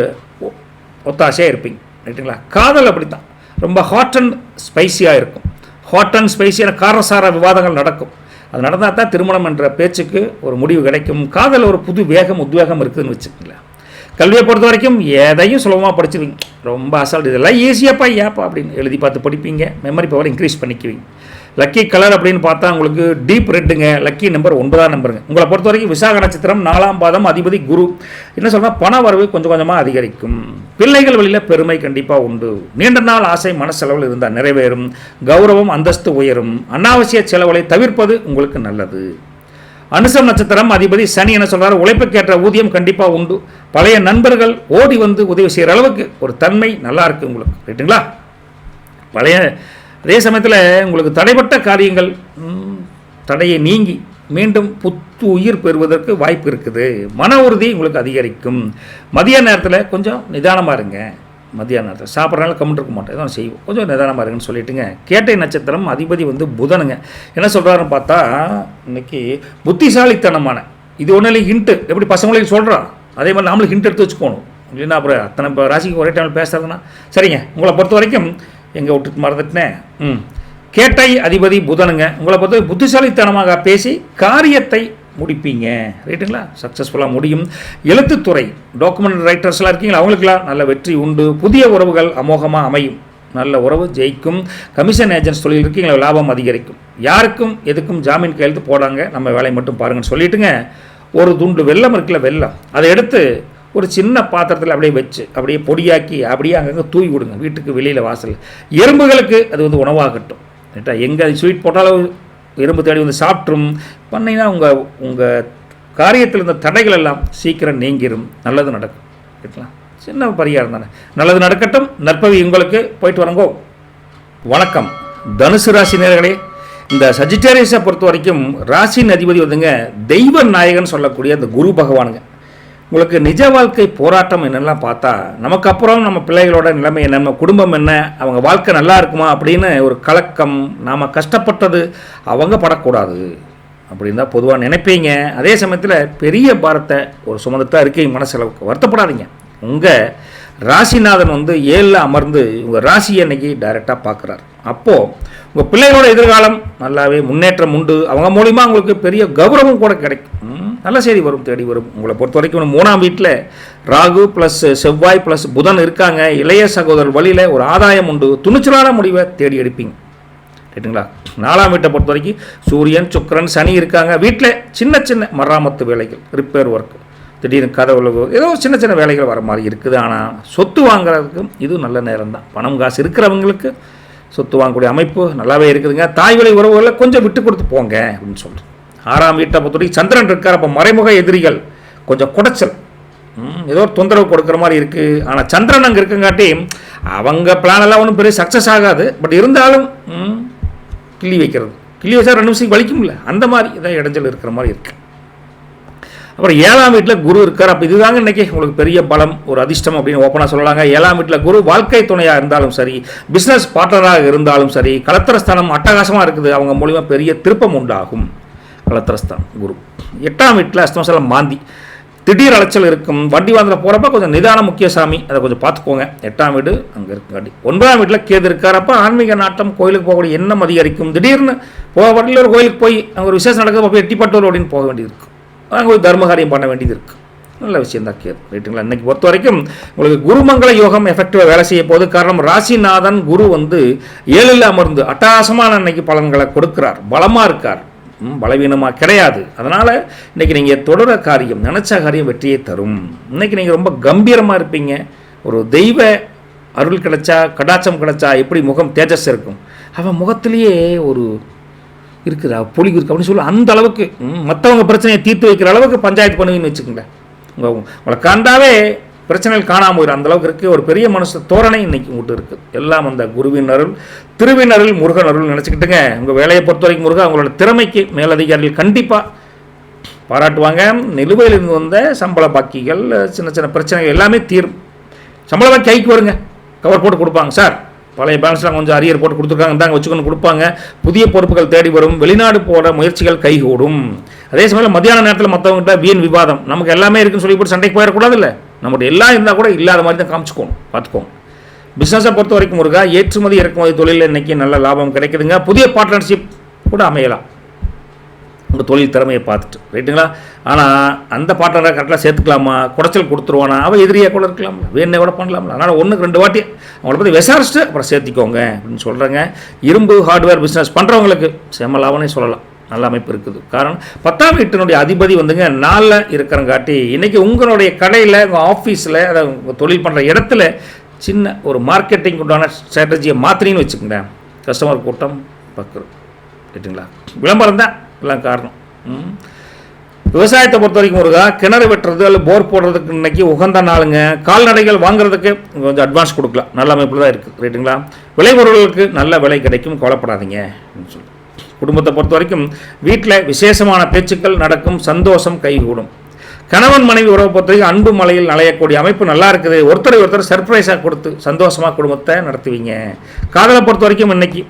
ஒத்தாசையாக இருப்பீங்க. ரைட்டுங்களா? காதல் அப்படித்தான், ரொம்ப ஹாட் அண்ட் ஸ்பைசியாக இருக்கும். ஹாட் அண்ட் ஸ்பைசியான காரசார விவாதங்கள் நடக்கும். அது நடந்தால் தான் திருமணம் என்ற பேச்சுக்கு ஒரு முடிவு கிடைக்கும். காதல் ஒரு புது வேகம் உத்வேகம் இருக்குதுன்னு வச்சுக்கோங்களேன். கல்வியை பொறுத்த வரைக்கும் எதையும் சுலபமாக படிச்சுவீங்க. ரொம்ப அசால்ட், இதெல்லாம் ஈஸியாப்பா ஏப்பா அப்படின்னு எழுதி பார்த்து படிப்பீங்க. மெமரி பவர் இன்க்ரீஸ் பண்ணிக்குவீங்க. லக்கி கலர் அப்படின்னு பார்த்தா உங்களுக்கு டீப் ரெட்டுங்க. லக்கி நம்பர் 9ஆம் நம்பருங்க. உங்களை பொறுத்த வரைக்கும் விசாக நட்சத்திரம் 4ஆம் பாதம் அதிபதி குரு. என்ன சொல்கிறா, பண வரவு கொஞ்சம் கொஞ்சமாக அதிகரிக்கும். பிள்ளைகள் வழியில் பெருமை கண்டிப்பாக உண்டு. நீண்ட நாள் ஆசை மனசெலவில் இருந்தால் நிறைவேறும். கௌரவம் அந்தஸ்து உயரும். அனாவசிய செலவுகளை தவிர்ப்பது உங்களுக்கு நல்லது. அனுசம் நட்சத்திரம் அதிபதி சனி என்ன சொல்கிறார், உழைப்புக்கேற்ற ஊதியம் கண்டிப்பாக உண்டு. பழைய நண்பர்கள் ஓடி வந்து உதவி செய்கிற அளவுக்கு ஒரு தன்மை நல்லா இருக்குது உங்களுக்கு. ரைட்டுங்களா? பழைய அதே சமயத்தில் உங்களுக்கு தடைப்பட்ட காரியங்கள் தடையை நீங்கி மீண்டும் புத்து உயிர் பெறுவதற்கு வாய்ப்பு இருக்குது. மன உறுதி உங்களுக்கு அதிகரிக்கும். மதிய நேரத்தில் கொஞ்சம் நிதானமாக இருங்க. மத்தியான நேரத்தில் சாப்பிட்றனால கம்மிட்டு இருக்க மாட்டோம், எதுவும் செய்வோம், கொஞ்சம் நிதானமாக இருக்குன்னு சொல்லிட்டுங்க. கேட்டை நட்சத்திரம் அதிபதி வந்து புதனுங்க. என்ன சொல்கிறாருன்னு பார்த்தா, இன்னைக்கு புத்திசாலித்தனமான இது ஒன்றும் இல்லை ஹிண்ட்டு, எப்படி பசங்களுக்கு சொல்கிறோம் அதே மாதிரி நாமளும் ஹிண்ட் எடுத்து வச்சுக்கணும். இல்லைன்னா அப்புறம் அத்தனை இப்போ ராசிக்கு ஒரே டைமில் பேசுறதுன்னா சரிங்க. உங்களை பொறுத்த வரைக்கும் எங்கே விட்டுட்டு மறந்துட்டேன். கேட்டை அதிபதி புதனுங்க. உங்களை பொறுத்த புத்திசாலித்தனமாக பேசி காரியத்தை முடிப்பீங்க, ரைட்டுங்களா? சக்ஸஸ்ஃபுல்லாக முடியும். எழுத்துத்துறை டாக்குமெண்ட் ரைட்டர்ஸ்லாம் இருக்கீங்களா, அவங்களுக்குலாம் நல்ல வெற்றி உண்டு. புதிய உறவுகள் அமோகமாக அமையும், நல்ல உறவு ஜெயிக்கும். கமிஷன் ஏஜென்ட்ஸ் தொழில் இருக்கீங்களா, லாபம் அதிகரிக்கும். யாருக்கும் எதுக்கும் ஜாமீன் கையெழுத்து போடாங்க, நம்ம வேலையை மட்டும் பாருங்கன்னு சொல்லிட்டுங்க. ஒரு துண்டு வெல்லம் இருக்குல்ல, வெல்லம் அதை எடுத்து ஒரு சின்ன பாத்திரத்தில் அப்படியே வச்சு அப்படியே பொடியாக்கி அப்படியே அங்கங்கே தூவி விடுங்க வீட்டுக்கு வெளியில் வாசல். எறும்புகளுக்கு அது வந்து உணவாகட்டும், ரைட்டா? எங்கே ஸ்வீட் போட்டாலும் எறும்பு தேடி வந்து சாப்பிட்ரும். பண்ணிங்கன்னா உங்கள் காரியத்தில் இருந்த தடைகள் எல்லாம் சீக்கிரம் நீங்கிரும், நல்லது நடக்கும், ரைட்டுங்களா? சின்ன பரிகாரம் தானே, நல்லது நடக்கட்டும். நற்பவி உங்களுக்கு. போயிட்டு வரங்கோ. வணக்கம் தனுசு ராசி நேயர்களே. இந்த சஜிட்டேரியஸை பொறுத்த வரைக்கும் ராசியின் அதிபதி வந்துங்க தெய்வ நாயகன் சொல்லக்கூடிய அந்த குரு பகவானுங்க. உங்களுக்கு நிஜ வாழ்க்கை போராட்டம் என்னெல்லாம் பார்த்தா, நமக்கு அப்புறம் நம்ம பிள்ளைகளோட நிலைமை என்ன, நம்ம குடும்பம் என்ன, அவங்க வாழ்க்கை நல்லா இருக்குமா அப்படின்னு ஒரு கலக்கம், நாம் கஷ்டப்பட்டது அவங்க படக்கூடாது அப்படின்னு தான் பொதுவாக நினைப்பீங்க. அதே சமயத்தில் பெரிய பாரத்தை ஒரு சுமந்துத்தான் இருக்கீங்க, மனசளவுக்கு வருத்தப்படாதீங்க. உங்கள் ராசிநாதன் வந்து 7ல் அமர்ந்து உங்கள் ராசியை அன்னைக்கு டைரெக்டாக பார்க்குறாரு. அப்போது உங்கள் பிள்ளைகளோட எதிர்காலம் நல்லாவே முன்னேற்றம் உண்டு. அவங்க மூலிமா உங்களுக்கு பெரிய கௌரவம் கூட கிடைக்கும், நல்ல செய்தி வரும், தேடி வரும். உங்களை பொறுத்த வரைக்கும் 3ஆம் வீட்டில் ராகு ப்ளஸ் செவ்வாய் ப்ளஸ் புதன் இருக்காங்க. இளைய சகோதரர் வழியில் ஒரு ஆதாயம் உண்டு. துணிச்சலான முடிவை தேடி எடுப்பீங்க, ரைட்டுங்களா? 4ஆம் வீட்டை பொறுத்த வரைக்கும் சூரியன் சுக்கிரன் சனி இருக்காங்க. வீட்டில் சின்ன சின்ன மராமத்து வேலைகள், ரிப்பேர் ஒர்க், திடீர்னு கதவுலகு ஏதோ சின்ன சின்ன வேலைகள் வர மாதிரி இருக்குது. ஆனால் சொத்து வாங்குறதுக்கு இது நல்ல நேரம் தான். பணம் காசு இருக்கிறவங்களுக்கு சொத்து வாங்கக்கூடிய அமைப்பு நல்லாவே இருக்குதுங்க. தாய் வழி உறவுகளில் கொஞ்சம் விட்டு கொடுத்து போங்க அப்படின்னு சொல்கிறேன். 6ஆம் வீட்டை பொறுத்த வரைக்கும் சந்திரன் இருக்கார். அப்போ மறைமுக எதிரிகள் கொஞ்சம் குடைச்சல், ஏதோ ஒரு தொந்தரவு கொடுக்குற மாதிரி இருக்குது. ஆனால் சந்திரன் அங்கே இருக்குங்காட்டி அவங்க பிளானெல்லாம் ஒன்றும் பெரிய சக்ஸஸ் ஆகாது. பட் இருந்தாலும் கிள்ளி வைக்கிறது, கிள்ளி வச்சா 2 நிமிஷம் வலிக்கும்ல, அந்த மாதிரி இதான் இடைஞ்சல் இருக்கிற மாதிரி இருக்குது. அப்புறம் 7ஆம் வீட்டில் குரு இருக்கார். அப்போ இதுதாங்க இன்றைக்கி உங்களுக்கு பெரிய பலம், ஒரு அதிர்ஷ்டம் அப்படின்னு ஓப்பனாக சொல்லலாங்க. 7ஆம் வீட்டில் குரு வாழ்க்கை துணையாக இருந்தாலும் சரி, பிஸ்னஸ் பார்ட்னராக இருந்தாலும் சரி, கலத்திரஸ்தானம் அட்டகாசமாக இருக்குது, அவங்க மூலிமா பெரிய திருப்பம் உண்டாகும். கலத்திரஸ்தானம் குரு. 8ஆம் வீட்டில் அஸ்தமசலம் மாந்தி, திடீர் அலைச்சல் இருக்கும். வண்டி வாங்கல போகிறப்ப கொஞ்சம் நிதானம் முக்கிய சாமி, அதை கொஞ்சம் பார்த்துக்கோங்க. 8ஆம் வீடு அங்கே இருக்குங்காட்டி. 9ஆம் வீட்டில் கேது இருக்காரப்போ ஆன்மீக நாட்டம், கோயிலுக்கு போகக்கூடிய எண்ணம் அதிகரிக்கும். திடீர்னு வண்டியில் ஒரு கோயிலுக்கு போய் அங்கே ஒரு விசேஷம் நடக்குது, போய் எட்டிப்பட்டூர் அப்படின்னு போக வேண்டியது இருக்கும், அங்கே போய் தர்மகாரியம் பண்ண வேண்டியது இருக்குது. நல்ல விஷயம் தான் கேது, ரைட்டுங்களா? இன்றைக்கி பொறுத்த வரைக்கும் உங்களுக்கு குருமங்கள யோகம் எஃபெக்டிவாக வேலை செய்ய போகுது. காரணம் ராசிநாதன் குரு வந்து 7ல் அமர்ந்து அட்டகாசமான அன்னைக்கு பலன்களை கொடுக்குறார், பலமாக இருக்கார், பலவீனமாக கிடையாது. அதனால் இன்றைக்கி நீங்கள் தொடர காரியம், நினச்ச காரியம் வெற்றியை தரும். இன்றைக்கி நீங்கள் ரொம்ப கம்பீரமாக இருப்பீங்க. ஒரு தெய்வ அருள் கிடைச்சா, கடாச்சம் கிடைச்சா எப்படி முகம் தேஜஸ் இருக்கும், அவன் முகத்திலேயே ஒரு இருக்குதா பொலிவு இருக்குது அப்படின்னு சொல்லி அந்த அளவுக்கு மற்றவங்க பிரச்சனையை தீர்த்து வைக்கிற அளவுக்கு பஞ்சாயத்து பண்ணுவீங்கன்னு வச்சுக்கோங்க. உங்களை கண்டாவே பிரச்சனைகள் காணாமல் போயிடும், அந்த அளவுக்கு இருக்குது. ஒரு பெரிய மனசு தோரணை இன்னைக்கு உங்கள்கிட்ட இருக்குது. எல்லாம் அந்த குருவின் அருள், திருவின் அருள், முருகன் அருள் நினச்சிக்கிட்டுங்க. உங்கள் வேலையை பொறுத்த வரைக்கும் முருகன் அவங்களோட திறமைக்கு மேலதிகாரிகள் கண்டிப்பாக பாராட்டுவாங்க. நிலுவையில் இருந்து வந்த சம்பள பாக்கிகள், சின்ன சின்ன பிரச்சனைகள் எல்லாமே தீரும். சம்பள பாக்கி கைக்கு வருங்க, கவர் போட்டு கொடுப்பாங்க. சார் பழைய பேலன்ஸ்லாம் கொஞ்சம் அரியர் போட்டு கொடுத்துருக்காங்க, தாங்க வச்சுக்கொண்டு கொடுப்பாங்க. புதிய பொறுப்புகள் தேடி வரும். வெளிநாடு போகிற முயற்சிகள் கைகூடும். அதே சமயம் மத்தியான நேரத்தில் மற்றவங்ககிட்ட வீண் விவாதம், நமக்கு எல்லாமே இருக்குன்னு சொல்லி போட்டு சண்டைக்கு போயிடக்கூடாது. இல்லை, நம்மகிட்ட எல்லாம் இருந்தால் கூட இல்லாத மாதிரி தான் காமிச்சுக்கோங்க, பார்த்துக்கோங்க. பிஸ்னஸை பொறுத்த வரைக்கும் முருகா ஏற்றுமதி இறக்குமதி தொழிலில் இன்றைக்கி நல்ல லாபம் கிடைக்குதுங்க. புதிய பார்ட்னர்ஷிப் கூட அமையலாம் உங்கள் தொழில் திறமையை பார்த்துட்டு, ரைட்டுங்களா? ஆனால் அந்த பார்ட்னரை கரெக்டாக சேர்த்துக்கலாமா, குடைச்சல் கொடுத்துருவானா, அவள் எதிரியாக கூட இருக்கலாம்ல, வேணே கூட பண்ணலாம்ல. அதனால் 1க்கு 2 வாட்டி அவங்கள பற்றி விசாரிச்சுட்டு அப்புறம் சேர்த்திக்கோங்க அப்படின்னு சொல்கிறேங்க. இரும்பு ஹார்ட்வேர் பிஸ்னஸ் பண்ணுறவங்களுக்கு செம்ம லாபம்னே சொல்லலாம், நல்ல அமைப்பு இருக்குது. காரணம் 10ஆம் வீட்டினுடைய அதிபதி வந்துங்க 4ல் இருக்கிறங்காட்டி இன்றைக்கி உங்களுடைய கடையில், உங்கள் ஆஃபீஸில், அதை உங்கள் தொழில் பண்ணுற இடத்துல சின்ன ஒரு மார்க்கெட்டிங் உண்டான ஸ்ட்ராட்டஜியை மாற்றினு வச்சுக்கோங்க. கஸ்டமர் கூட்டம் பார்க்குறது, ரைட்டுங்களா? விளம்பரம் தான் எல்லாம் காரணம். விவசாயத்தை பொறுத்த வரைக்கும் முருகா கிணறு வெட்டுறது அல்லது போர் போடுறதுக்கு இன்றைக்கி உகந்த நாளுங்க. கால்நடைகள் வாங்குறதுக்கு கொஞ்சம் அட்வான்ஸ் கொடுக்கலாம், நல்ல அமைப்பில் தான் இருக்குது, ரைட்டுங்களா? விளைபொருளுக்கு நல்ல விலை கிடைக்கும், கவலைப்படாதீங்க அப்படின்னு சொல்லி. குடும்பத்தை பொறுத்த வரைக்கும் வீட்டில் விசேஷமான பேச்சுக்கள் நடக்கும், சந்தோஷம் கைகூடும். கணவன் மனைவி உறவை பொறுத்தவரைக்கும் அன்பு மலையில் நலையக்கூடிய அமைப்பு நல்லா இருக்குது. ஒருத்தர் சர்ப்ரைஸாக கொடுத்து சந்தோஷமாக குடும்பத்தை நடத்துவீங்க. காதலை பொறுத்த வரைக்கும் இன்னைக்கு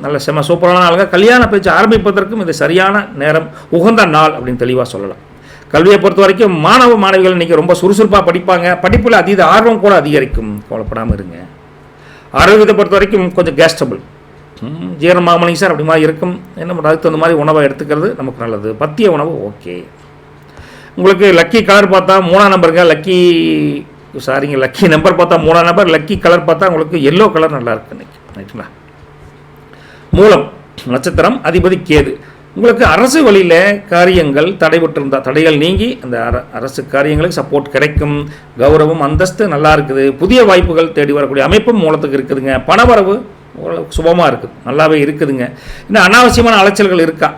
நல்ல செம சூப்பரான நாளுங்க. கல்யாண பேச்சு ஆரம்பிப்பதற்கும் இது சரியான நேரம், உகந்த நாள் அப்படின்னு தெளிவாக சொல்லலாம். கல்வியை பொறுத்த வரைக்கும் மாணவ மாணவிகள் இன்றைக்கி ரொம்ப சுறுசுறுப்பாக படிப்பாங்க. படிப்பில் அதீத ஆர்வம் கூட அதிகரிக்கும். கவலைப்படாமல் இருங்க. ஆரோக்கியத்தை பொறுத்த வரைக்கும் கொஞ்சம் கேஸ்டபிள், ஜீரணமாமலிங்க சார் அப்படி மாதிரி இருக்கும். என்ன பண்ணுறது, அதுக்கு தகுந்த மாதிரி உணவை எடுத்துக்கிறது நமக்கு நல்லது. பத்திய உணவு ஓகே. உங்களுக்கு லக்கி கலர் பார்த்தா 3ஆம் நம்பருங்க. லக்கி நம்பர் பார்த்தா 3ஆம் நம்பர். லக்கி கலர் பார்த்தா உங்களுக்கு எல்லோ கலர் நல்லா இருக்கு இன்னைக்கு. ரைட்டுங்களா? மூலம் நட்சத்திரம், அதிபதி கேது. உங்களுக்கு அரசு வழியில் காரியங்கள் தடைபட்டிருந்தால் தடைகள் நீங்கி அந்த அரசு காரியங்களுக்கு சப்போர்ட் கிடைக்கும். கௌரவம், அந்தஸ்து நல்லா இருக்குது. புதிய வாய்ப்புகள் தேடி வரக்கூடிய அமைப்பும் மூலத்துக்கு இருக்குதுங்க. பணவரவு சுபமாக இருக்குது, நல்லாவே இருக்குதுங்க. இன்னும் அனாவசியமான அலைச்சல்கள் இருக்கா,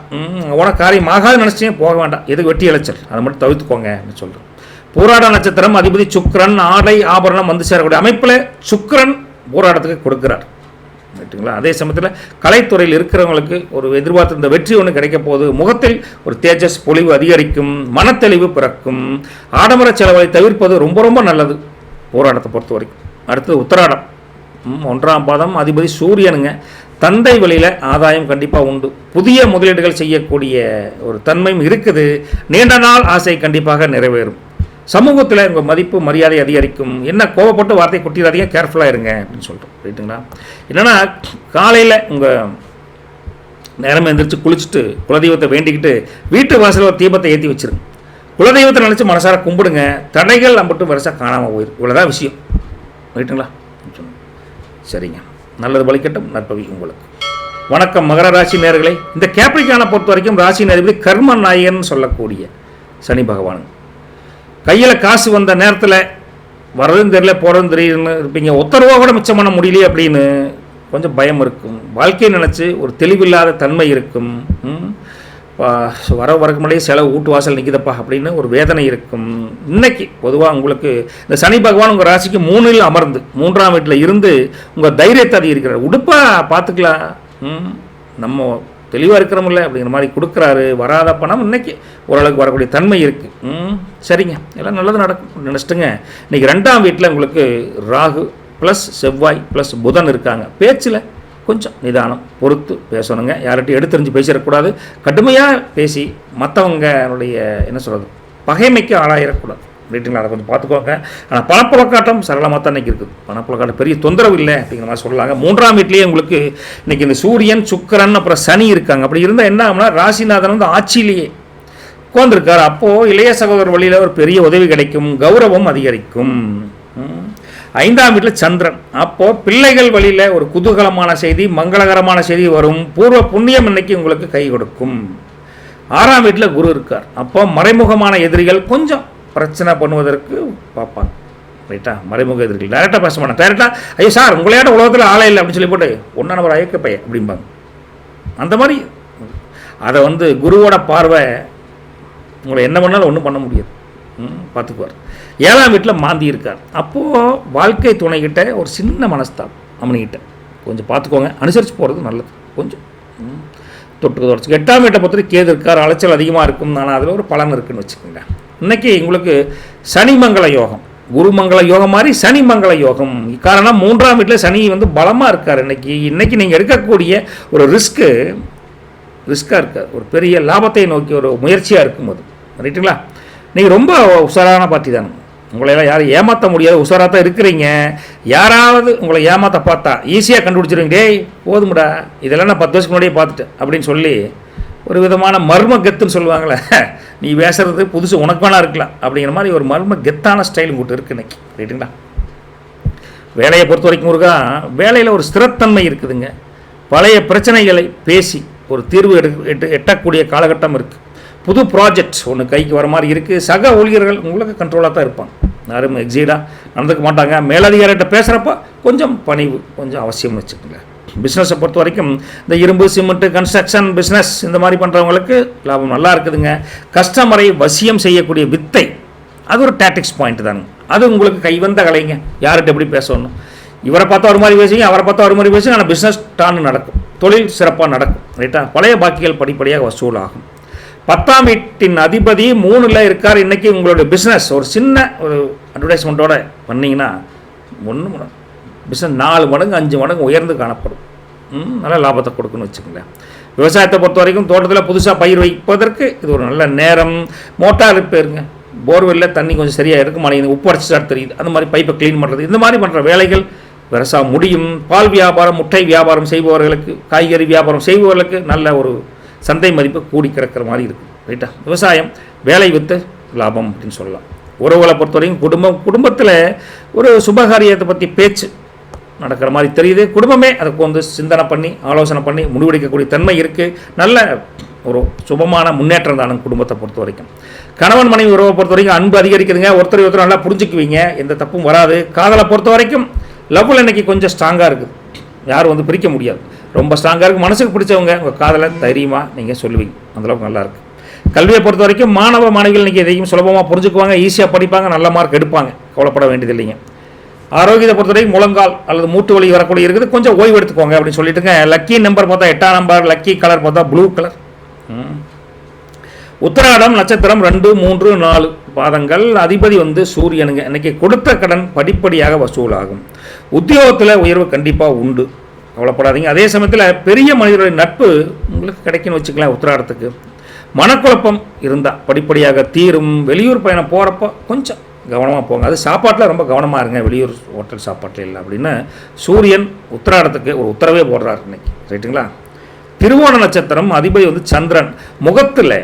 உன காரியம் ஆகாது நினச்சியே போக வேண்டாம். எதுக்கு வெட்டி அலைச்சல், அதை மட்டும் தவிர்த்துக்கோங்க அப்படின்னு சொல்கிறேன். பூராட நட்சத்திரம், அதிபதி சுக்கிரன். ஆடை ஆபரணம் வந்து சேரக்கூடிய அமைப்பில் சுக்கிரன் பூராடத்துக்கு கொடுக்குறார். ரைட்டுங்களா? அதே சமயத்தில் கலைத்துறையில் இருக்கிறவங்களுக்கு ஒரு எதிர்பார்த்திருந்த வெற்றி ஒன்று கிடைக்க போகுது. முகத்தில் ஒரு தேஜஸ் பொலிவு அதிகரிக்கும். மனத்தெளிவு பிறக்கும். ஆடம்பர செலவை தவிர்ப்பது ரொம்ப ரொம்ப நல்லது போராட்டத்தை பொறுத்த வரைக்கும். அடுத்தது உத்தராடம், 1ஆம் பாதம், அதிபதி சூரியனுங்க. தந்தை வழியில் ஆதாயம் கண்டிப்பாக உண்டு. புதிய முதலீடுகள் செய்யக்கூடிய ஒரு தன்மையும் இருக்குது. நீண்ட நாள் ஆசை கண்டிப்பாக நிறைவேறும். சமூகத்தில் உங்கள் மதிப்பு மரியாதை அதிகரிக்கும். என்ன கோவப்பட்டு வார்த்தை கொட்டிடாதீங்க, கேர்ஃபுல்லாக இருங்க அப்படின்னு சொல்கிறோம். ரைட்டுங்களா? என்னென்னா காலையில் உங்கள் நேரம் எழுந்திரிச்சு குளிச்சுட்டு குலதெய்வத்தை வேண்டிக்கிட்டு வீட்டு வாசலில் ஒரு தீபத்தை ஏற்றி வச்சுருங்க. குலதெய்வத்தை நினச்சி மனசார கும்பிடுங்க. தடைகள் மட்டும் வருஷம் காணாமல் போயிடும். இவ்வளோதான் விஷயம். ரைட்டுங்களா? சரிங்க, நல்லது பலிக்கட்டும். நற்பவி உங்களுக்கு. வணக்கம் மகர ராசி நேயர்களே. இந்த கேப்ரிகானை பொறுத்த வரைக்கும் ராசி அதிபதி கர்ம நாயகன் சொல்லக்கூடிய சனி பகவான். கையில் காசு வந்த நேரத்தில் வரதும் தெரியல போகிறதும் தெரியலன்னு இருப்பீங்க. ஒத்தரவா கூட மிச்சம் பண்ண முடியலையே அப்படின்னு கொஞ்சம் பயம் இருக்கும். வாழ்க்கையை நினச்சி ஒரு தெளிவில்லாத தன்மை இருக்கும். வரக்கு முன்னாடியே செலவு வீட்டு வாசல் நிற்கிதப்பா அப்படின்னு ஒரு வேதனை இருக்கும். இன்னைக்கு பொதுவாக உங்களுக்கு இந்த சனி பகவான் உங்கள் ராசிக்கு 3இல் அமர்ந்து 3ஆம் வீட்டில் இருந்து உங்கள் தைரியத்தை அதிகரிக்கிறார். உடுப்பாக பார்த்துக்கலாம், நம்ம தெளிவாக இருக்கிறோமில்ல அப்படிங்கிற மாதிரி கொடுக்குறாரு. வராத பணம் இன்னைக்கு ஓரளவுக்கு வரக்கூடிய தன்மை இருக்குது. சரிங்க, எல்லாம் நல்லது நடக்கும் நினச்சிட்டுங்க. இன்றைக்கி 2ஆம் வீட்டில் உங்களுக்கு ராகு ப்ளஸ் செவ்வாய் ப்ளஸ் புதன் இருக்காங்க. பேச்சில் கொஞ்சம் நிதானம், பொறுத்து பேசணுங்க. யார்கிட்டையும் எடுத்தறிஞ்சு பேசிடக்கூடாது. கடுமையாக பேசி மற்றவங்களுடைய என்ன சொல்கிறது பகைமைக்கு ஆளாயிடக்கூடாது. ரைட்டுங்களா? அதை கொஞ்சம் பார்த்துக்கோங்க. ஆனால் பணப்புழக்காட்டம் சரளமாக தான் இன்றைக்கி இருக்குது. பணப்புழக்காட்டம் பெரிய தொந்தரவு இல்லை அப்படிங்கிற மாதிரி சொல்லலாங்க. 3ஆம் வீட்லேயே உங்களுக்கு இன்றைக்கி இந்த சூரியன் சுக்கிரன் அப்புறம் சனி இருக்காங்க. அப்படி இருந்தால் என்ன ஆகும்னா ராசிநாதன் வந்து ஆட்சியிலேயே உட்காந்துருக்கார். அப்போது இளைய சகோதரர் வழியில் ஒரு பெரிய உதவி கிடைக்கும். கௌரவம் அதிகரிக்கும். 5ஆம் வீட்டில் சந்திரன். அப்போது பிள்ளைகள் வழியில் ஒரு குதூகலமான செய்தி, மங்களகரமான செய்தி வரும். பூர்வ புண்ணியம் இன்னைக்கு உங்களுக்கு கை கொடுக்கும். 6ஆம் வீட்டில் குரு இருக்கார். அப்போ மறைமுகமான எதிரிகள் கொஞ்சம் பிரச்சனை பண்ணுவதற்கு பார்ப்பாங்க. ரைட்டா? மறைமுக எதிரிகள் டைரெக்டாக பேச மாட்டாங்க. டைரெக்டாக ஐயோ சார் உங்களையாட்ட உலகத்தில் ஆளே இல்லை அப்படின்னு சொல்லி போட்டு ஒன்றா நம்பர் அயக்க பையன் அப்படிம்பாங்க. அந்த மாதிரி அதை வந்து குருவோட பார்வை உங்களை என்ன பண்ணாலும் ஒன்றும் பண்ண முடியாது, பார்த்துக்குவார். 7ஆம் வீட்டில் மாந்தி இருக்கார். அப்போது வாழ்க்கை துணைக்கிட்ட ஒரு சின்ன மனஸ்தாபம் அம்மனிக்கிட்ட கொஞ்சம் பார்த்துக்கோங்க. அனுசரித்து போகிறது நல்லது. கொஞ்சம் தொட்டுக்கு தொடச்சு. 8ஆம் வீட்டை பொறுத்தவரை கேது இருக்கார். அலைச்சல் அதிகமாக இருக்கும். ஆனால் அதில் ஒரு பலன் இருக்குதுன்னு வச்சுக்கோங்க. இன்றைக்கி உங்களுக்கு சனி மங்கள யோகம், குரு மங்கள யோகம் மாதிரி சனி மங்கள யோகம். காரணம் 3ஆம் வீட்டில் சனி வந்து பலமாக இருக்கார். இன்றைக்கி நீங்கள் எடுக்கக்கூடிய ஒரு ரிஸ்க்காக இருக்கார். ஒரு பெரிய லாபத்தை நோக்கி ஒரு முயற்சியாக இருக்கும்போது. ரைட்டுங்களா? நீங்கள் ரொம்ப உஷாரான பார்ட்டி தானே. உங்களையெல்லாம் யாரும் ஏமாற்ற முடியாது. உஷாராக தான் இருக்கிறீங்க. யாராவது உங்களை ஏமாற்ற பார்த்தா ஈஸியாக கண்டுபிடிச்சிருவீங்க. டேய் போதும்டா, இதெல்லாம் நான் 10 வருஷத்துக்கு முன்னாடியே பார்த்துட்டேன் அப்படின்னு சொல்லி ஒரு விதமான மர்ம கெத்துன்னு சொல்லுவாங்களே, நீ பேசுறது புதுசு உனக்கு வேணா இருக்கலாம் அப்படிங்கிற மாதிரி ஒரு மர்ம கெத்தான ஸ்டைல் உங்கள்கிட்ட இருக்குது இன்னைக்கு. ரைட்டுங்களா? வேலையை பொறுத்த வரைக்கும் முருகா வேலையில் ஒரு ஸ்திரத்தன்மை இருக்குதுங்க. பழைய பிரச்சனைகளை பேசி ஒரு தீர்வு எட்டக்கூடிய காலகட்டம் இருக்குது. புது ப்ராஜெக்ட் ஒன்று கைக்கு வர மாதிரி இருக்குது. சக ஊழியர்கள் உங்களுக்கு கண்ட்ரோலாக தான் இருப்பாங்க. யாரும் எக்ஸைடாக நடந்துக்க மாட்டாங்க. மேலதிகாரிகிட்ட பேசுகிறப்ப கொஞ்சம் பணிவு கொஞ்சம் அவசியம்னு வச்சுக்கோங்க. பிஸ்னஸை பொறுத்த வரைக்கும் இந்த இரும்பு சிமெண்ட்டு கன்ஸ்ட்ரக்ஷன் பிஸ்னஸ் இந்த மாதிரி பண்ணுறவங்களுக்கு லாபம் நல்லா இருக்குதுங்க. கஸ்டமரை வசியம் செய்யக்கூடிய வித்தை அது ஒரு டாக்டிக்ஸ் பாயிண்ட் தானுங்க. அது உங்களுக்கு கைவந்த கலைங்க. யார்கிட்ட எப்படி பேசணும், இவரை பார்த்தா ஒரு மாதிரி பேசுவீங்க, அவரை பார்த்தா ஒரு மாதிரி பேசுவீங்க. ஆனால் பிஸ்னஸ் டான்னு நடக்கும், தொழில் சிறப்பாக நடக்கும். ரைட்டா? பழைய பாக்கிகள் படிப்படியாக வசூலாகும். 10ஆம் வீட்டின் அதிபதி 3ல் இருக்கார். இன்றைக்கி உங்களுடைய பிஸ்னஸ் ஒரு சின்ன ஒரு அட்வர்டைஸ்மெண்ட்டோட பண்ணிங்கன்னா ஒன்று பிஸ்னஸ் 4 மடங்கு 5 மடங்கு உயர்ந்து காணப்படும். நல்ல லாபத்தை கொடுக்குன்னு வச்சுக்கோங்களேன். விவசாயத்தை பொறுத்த வரைக்கும் தோட்டத்தில் புதுசாக பயிர் வைப்பதற்கு இது ஒரு நல்ல நேரம். மோட்டார் ரிப்பேருங்க, போர்வெல்லில் தண்ணி கொஞ்சம் சரியாக இருக்க மாட்டேங்குது, உப்பு அடிச்சுட்டா தெரியுது, அந்த மாதிரி பைப்பை க்ளீன் பண்ணுறது, இந்த மாதிரி பண்ணுற வேலைகள் விவசாய முடியும். பால் வியாபாரம், முட்டை வியாபாரம் செய்பவர்களுக்கு, காய்கறி வியாபாரம் செய்பவர்களுக்கு நல்ல ஒரு சந்தை மதிப்பு கூடி கிடக்கிற மாதிரி இருக்குது. ரைட்டா? விவசாயம் வேலை வித்து லாபம் அப்படின்னு சொல்லலாம். உறவுகளை பொறுத்த வரைக்கும் குடும்பத்தில் ஒரு சுபகாரியத்தை பற்றி பேச்சு நடக்கிற மாதிரி தெரியுது. குடும்பமே அதுக்கு வந்து சிந்தனை பண்ணி ஆலோசனை பண்ணி முடிவெடுக்கக்கூடிய தன்மை இருக்குது. நல்ல ஒரு சுபமான முன்னேற்றம் தானுங்க குடும்பத்தை பொறுத்த வரைக்கும். கணவன் மனைவி உறவை பொறுத்த வரைக்கும் அன்பு அதிகரிக்குதுங்க. ஒருத்தர் நல்லா புரிஞ்சுக்குவீங்க, எந்த தப்பும் வராது. காதலை பொறுத்த வரைக்கும் லவ்வில் இன்னைக்கு கொஞ்சம் ஸ்ட்ராங்காக இருக்குது, யாரும் வந்து பிரிக்க முடியாது, ரொம்ப ஸ்ட்ராங்காக இருக்குது. மனசுக்கு பிடிச்சவங்க உங்கள் காதலை தைரியமாக நீங்கள் சொல்லுவீங்க, அந்தளவுக்கு நல்லாயிருக்கு. கல்வியை பொறுத்த வரைக்கும் மாணவ மாணவிகள் இன்றைக்கி எதையும் சுலபமாக புரிஞ்சுக்குவாங்க, ஈஸியாக படிப்பாங்க, நல்ல மார்க் எடுப்பாங்க, கவலைப்பட வேண்டியது இல்லைங்க. ஆரோக்கியத்தை பொறுத்த வரைக்கும் முழங்கால் அல்லது மூட்டு வலி வரக்கூடிய இருக்குது, கொஞ்சம் ஓய்வு எடுத்துக்கோங்க அப்படின்னு சொல்லிட்டுங்க. லக்கி நம்பர் பார்த்தா 8ஆம் நம்பர், லக்கி கலர் பார்த்தா ப்ளூ கலர். உத்திராடம் நட்சத்திரம் 2, 3, 4 பாதங்கள். அதிபதி வந்து சூரியனுங்க. இன்றைக்கி கொடுத்த கடன் படிப்படியாக வசூலாகும். உத்தியோகத்தில் உயர்வு கண்டிப்பாக உண்டு, கவலைப்படாதீங்க. அதே சமயத்தில் பெரிய மனிதர்களுடைய நட்பு உங்களுக்கு கிடைக்குன்னு வச்சுக்கலாம். உத்திராடத்துக்கு மனக்குழப்பம் இருந்தால் படிப்படியாக தீரும். வெளியூர் பயணம் போகிறப்போ கொஞ்சம் கவனமாக போங்க, அது சாப்பாட்டில் ரொம்ப கவனமாக இருங்க, வெளியூர் ஹோட்டல் சாப்பாட்டில் இல்லை அப்படின்னு சூரியன் உத்திராடத்துக்கு ஒரு உத்தரவே போடுறாரு இன்னைக்கு. ரைட்டுங்களா? திருவோண நட்சத்திரம் அதிபதி வந்து சந்திரன். முகத்தில்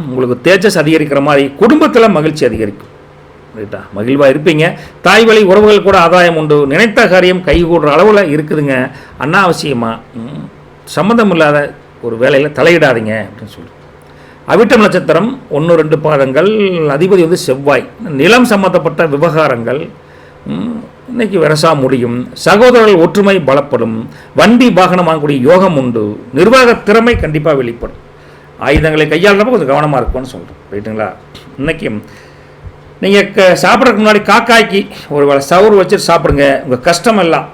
உங்களுக்கு தேஜஸ் அதிகரிக்கிற மாதிரி, குடும்பத்தில் மகிழ்ச்சி அதிகரிக்கும். ரைட்டா? மகிழ்வாக இருப்பீங்க. தாய் வழி உறவுகள் கூட ஆதாயம் உண்டு. நினைத்த காரியம் கைகூடுற அளவில் இருக்குதுங்க. அனாவசியமாக சம்மந்தம் இல்லாத ஒரு வேலையில் தலையிடாதீங்க அப்படின்னு சொல்லி. அவிட்டம் நட்சத்திரம் 1, 2 பாதங்கள். அதிபதி வந்து செவ்வாய். நிலம் சம்பந்தப்பட்ட விவகாரங்கள் இன்னைக்கு விரசா முடியும். சகோதரர்கள் ஒற்றுமை பலப்படும். வண்டி வாகனம் வாங்கக்கூடிய யோகம் உண்டு. நிர்வாக திறமை கண்டிப்பாக வெளிப்படும். ஆயுதங்களை கையாளுறப்ப கொஞ்சம் கவனமாக இருக்கும்னு சொல்கிறேன். ரைட்டுங்களா? இன்றைக்கி நீங்கள் சாப்பிட்றதுக்கு முன்னாடி காக்காய்க்கு ஒரு வேளை சோறு வச்சுட்டு சாப்பிடுங்க. உங்கள் கஷ்டம் எல்லாம்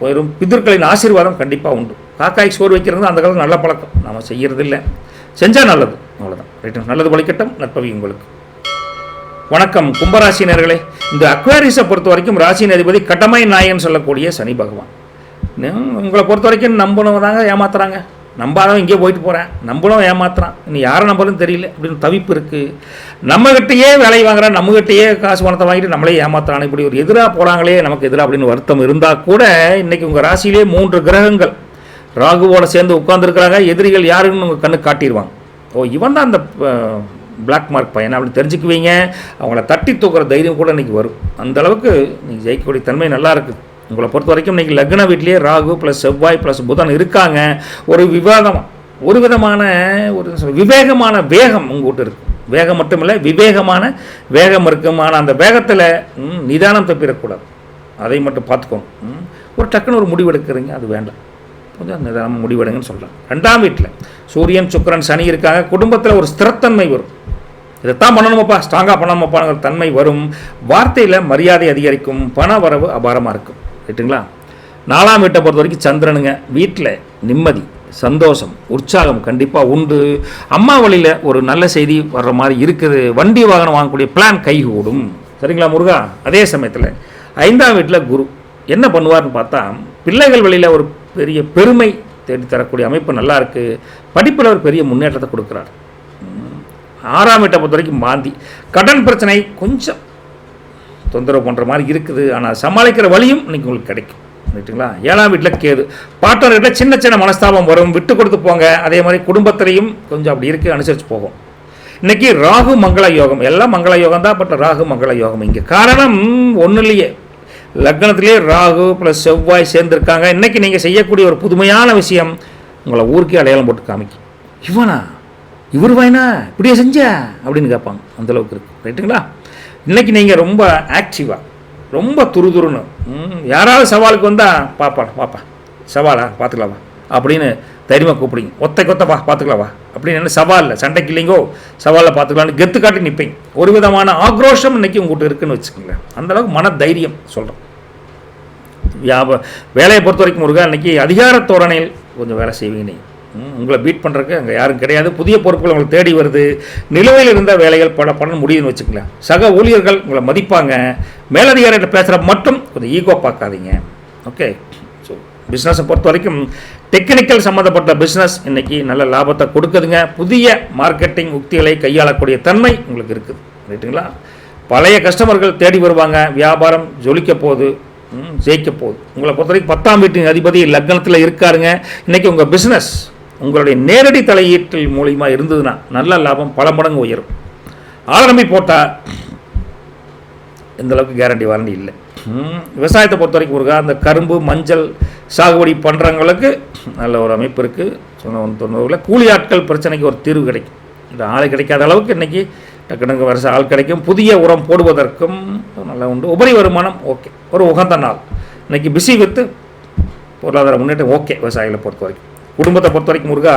வெறும் பிதர்களின் ஆசீர்வாதம் கண்டிப்பாக உண்டு. காக்காய்க்கு சோறு வைக்கிறது அந்த காலத்தில் நல்ல பழக்கம், நாம் செய்கிறது இல்லை, செஞ்சால் நல்லது, அவ்வளோதான். ரைட்டு? நல்லது பலிக்கட்டும். நற்பவி உங்களுக்கு. வணக்கம் கும்பராசினியர்களே. இந்த அக்வாரிஸை பொறுத்த வரைக்கும் ராசியின் அதிபதி கடமை நாயன்னு சொல்லக்கூடிய சனி பகவான். உங்களை பொறுத்த வரைக்கும் நம்பணும் தாங்க ஏமாத்துறாங்க, நம்பாதவன் இங்கே போயிட்டு போகிறேன், நம்பணும் ஏமாத்துறான், இன்னும் யாரை நம்பலும் தெரியல அப்படின்னு தவிப்பு இருக்குது. நம்மகிட்டையே வேலை வாங்குறான், நம்மகிட்டையே காசு பணத்தை வாங்கிட்டு நம்மளே ஏமாத்துறான், இப்படி ஒரு எதிராக போகிறாங்களே நமக்கு எதிராக அப்படின்னு வருத்தம் இருந்தால் கூட இன்றைக்கி உங்கள் ராசியிலே 3 கிரகங்கள் ராகுவோட சேர்ந்து உட்காந்துருக்கிறாங்க. எதிரிகள் யாருன்னு உங்கள் கண்ணு காட்டிடுவாங்க. ஓ, இவன் தான் அந்த பிளாக் மார்க் பையன் அப்படின்னு தெரிஞ்சுக்குவீங்க. அவங்கள தட்டி தூக்குற தைரியம் கூட இன்றைக்கி வரும். அந்தளவுக்கு நீங்கள் ஜெயிக்கக்கூடிய தன்மை நல்லா இருக்குது. உங்களை பொறுத்த வரைக்கும் இன்றைக்கி லக்ன வீட்லேயே ராகு ப்ளஸ் செவ்வாய் ப்ளஸ் புதன் இருக்காங்க. ஒரு விதமான விவேகமான வேகம் உங்கள்கிட்ட இருக்குது. வேகம் மட்டும் இல்லை, விவேகமான வேகம் இருக்குமான அந்த வேகத்தில் நிதானம் தப்பிடக்கூடாது, அதை மட்டும் பார்த்துக்கோங்க. ஒரு டக்குன்னு ஒரு முடிவு எடுக்கிறீங்க, அது வேண்டாம், கொஞ்சம் நிதானமாக முடிவெடுங்கன்னு சொல்கிறேன். 2ஆம் வீட்டில் சூரியன் சுக்கிரன் சனி இருக்காங்க. குடும்பத்தில் ஒரு ஸ்திரத்தன்மை வரும். இதைத்தான் பண்ணணுமாப்பா, ஸ்ட்ராங்காக பண்ணணுமாப்பாங்கிற தன்மை வரும். வார்த்தையில் மரியாதை அதிகரிக்கும். பண வரவு அபாரமாக இருக்கும். ரைட்டுங்களா? 4ஆம் வீட்டை பொறுத்த வரைக்கும் சந்திரனுங்க. வீட்டில் நிம்மதி, சந்தோஷம், உற்சாகம் கண்டிப்பாக உண்டு. அம்மா வழியில் ஒரு நல்ல செய்தி வர்ற மாதிரி இருக்குது. வண்டி வாகனம் வாங்கக்கூடிய பிளான் கைகூடும். சரிங்களா முருகா? அதே சமயத்தில் 5ஆம் வீட்டில் குரு என்ன பண்ணுவார்னு பார்த்தா, பிள்ளைகள் வழியில் ஒரு பெரிய பெருமை தேடித்தரக்கூடிய அமைப்பு நல்லா இருக்குது. படிப்பில் ஒரு பெரிய முன்னேற்றத்தை கொடுக்குறார். 6ஆம் வீட்டை பொறுத்த வரைக்கும் மாந்தி. கடன் பிரச்சனை கொஞ்சம் தொந்தரவு பண்ணுற மாதிரி இருக்குது, ஆனால் சமாளிக்கிற வழியும் இன்றைக்கி உங்களுக்கு கிடைக்கும். ரைட்டுங்களா? 7ஆம் வீட்டில் கேது. பார்ட்னர்கிட்ட சின்ன சின்ன மனஸ்தாபம் வரும், விட்டு கொடுத்து போங்க. அதே மாதிரி குடும்பத்திலையும் கொஞ்சம் அப்படி இருக்குது, அனுசரித்து போகும். இன்றைக்கி ராகு மங்கள யோகம், எல்லாம் மங்கள யோகம் தான், பட் ராகு மங்கள யோகம் இங்கே காரணம் ஒன்றுலையே லக்னத்திலே ராகு ப்ளஸ் செவ்வாய் சேர்ந்துருக்காங்க. இன்றைக்கி நீங்கள் செய்யக்கூடிய ஒரு புதுமையான விஷயம் உங்களை ஊருக்கே அடையாளம் போட்டு காமிக்கும். இவனா, இவர் வாயினா இப்படியே செஞ்சா அப்படின்னு கேட்பாங்க, அந்தளவுக்கு இருக்குது. ரைட்டுங்களா? இன்றைக்கி நீங்கள் ரொம்ப ஆக்டிவாக, ரொம்ப துருதுருன்னு, யாராவது சவாலுக்கு வந்தால் பாப்பா சவாலா பார்த்துக்கலாவா அப்படின்னு தைரியமாக கூப்பிடுங்க. ஒத்தைக்கொத்தப்பா பார்த்துக்கலாவா அப்படின்னு. என்ன சவாலில் சண்டைக்கு இல்லைங்கோ, சவாலில் பார்த்துக்கலான்னு கெத்து காட்டி நிற்பீங்க. ஒரு விதமான ஆக்ரோஷம் இன்றைக்கி உங்கள்கிட்ட இருக்குன்னு வச்சுக்கோங்க. அந்தளவுக்கு மன தைரியம் சொல்கிறேன். வேலையை பொறுத்த வரைக்கும் முருகா இன்றைக்கி அதிகார தோரணையில் கொஞ்சம் வேலை செய்வீங்க. உங்களை பீட் பண்ணுறதுக்கு அங்கே யாரும் கிடையாது. புதிய பொறுப்புகள் உங்களுக்கு தேடி வருது. நிலுவையில் இருந்த வேலைகள் பண்ண முடியுதுன்னு வச்சுக்கலாம். சக ஊழியர்கள் உங்களை மதிப்பாங்க. மேலதிகாரிகிட்ட பேசுகிற மட்டும் கொஞ்சம் ஈகோ பார்க்காதீங்க. ஓகே. ஸோ பிஸ்னஸை பொறுத்த வரைக்கும் டெக்னிக்கல் சம்மந்தப்பட்ட பிஸ்னஸ் இன்றைக்கி நல்ல லாபத்தை கொடுக்குதுங்க. புதிய மார்க்கெட்டிங் உக்திகளை கையாளக்கூடிய தன்மை உங்களுக்கு இருக்குது. ரைட்டுங்களா? பழைய கஸ்டமர்கள் தேடி வருவாங்க. வியாபாரம் ஜொலிக்க போகுது, ஜெயிக்க போகுது. உங்களை பொறுத்த வரைக்கும் 10ஆம் வீட்டின் அதிபதி லக்னத்தில் இருக்காருங்க. இன்றைக்கி உங்கள் பிஸ்னஸ் உங்களுடைய நேரடி தலையீட்டில் மூலிமா இருந்ததுன்னா நல்ல லாபம் பல மடங்கு உயரும். ஆரம்பி போட்டால் எந்தளவுக்கு கேரண்டி வாரண்டி இல்லை. விவசாயத்தை பொறுத்த வரைக்கும் முருகா அந்த கரும்பு மஞ்சள் சாகுபடி பண்ணுறவங்களுக்கு நல்ல ஒரு அமைப்பு இருக்குது. சொன்ன கூலி ஆட்கள் பிரச்சனைக்கு ஒரு தீர்வு கிடைக்கும். இந்த ஆளை கிடைக்காத அளவுக்கு இன்றைக்கி டக்குனு வருஷ ஆள் கிடைக்கும். புதிய உரம் போடுவதற்கும் நல்லா உண்டு. உபரி வருமானம் ஓகே, ஒரு உகந்த நாள். இன்றைக்கி பிஸி வித்து பொருளாதார முன்னேற்றம் ஓகே. விவசாயிகளை பொறுத்த வரைக்கும் குடும்பத்தை பொறுத்த வரைக்கும் முருகா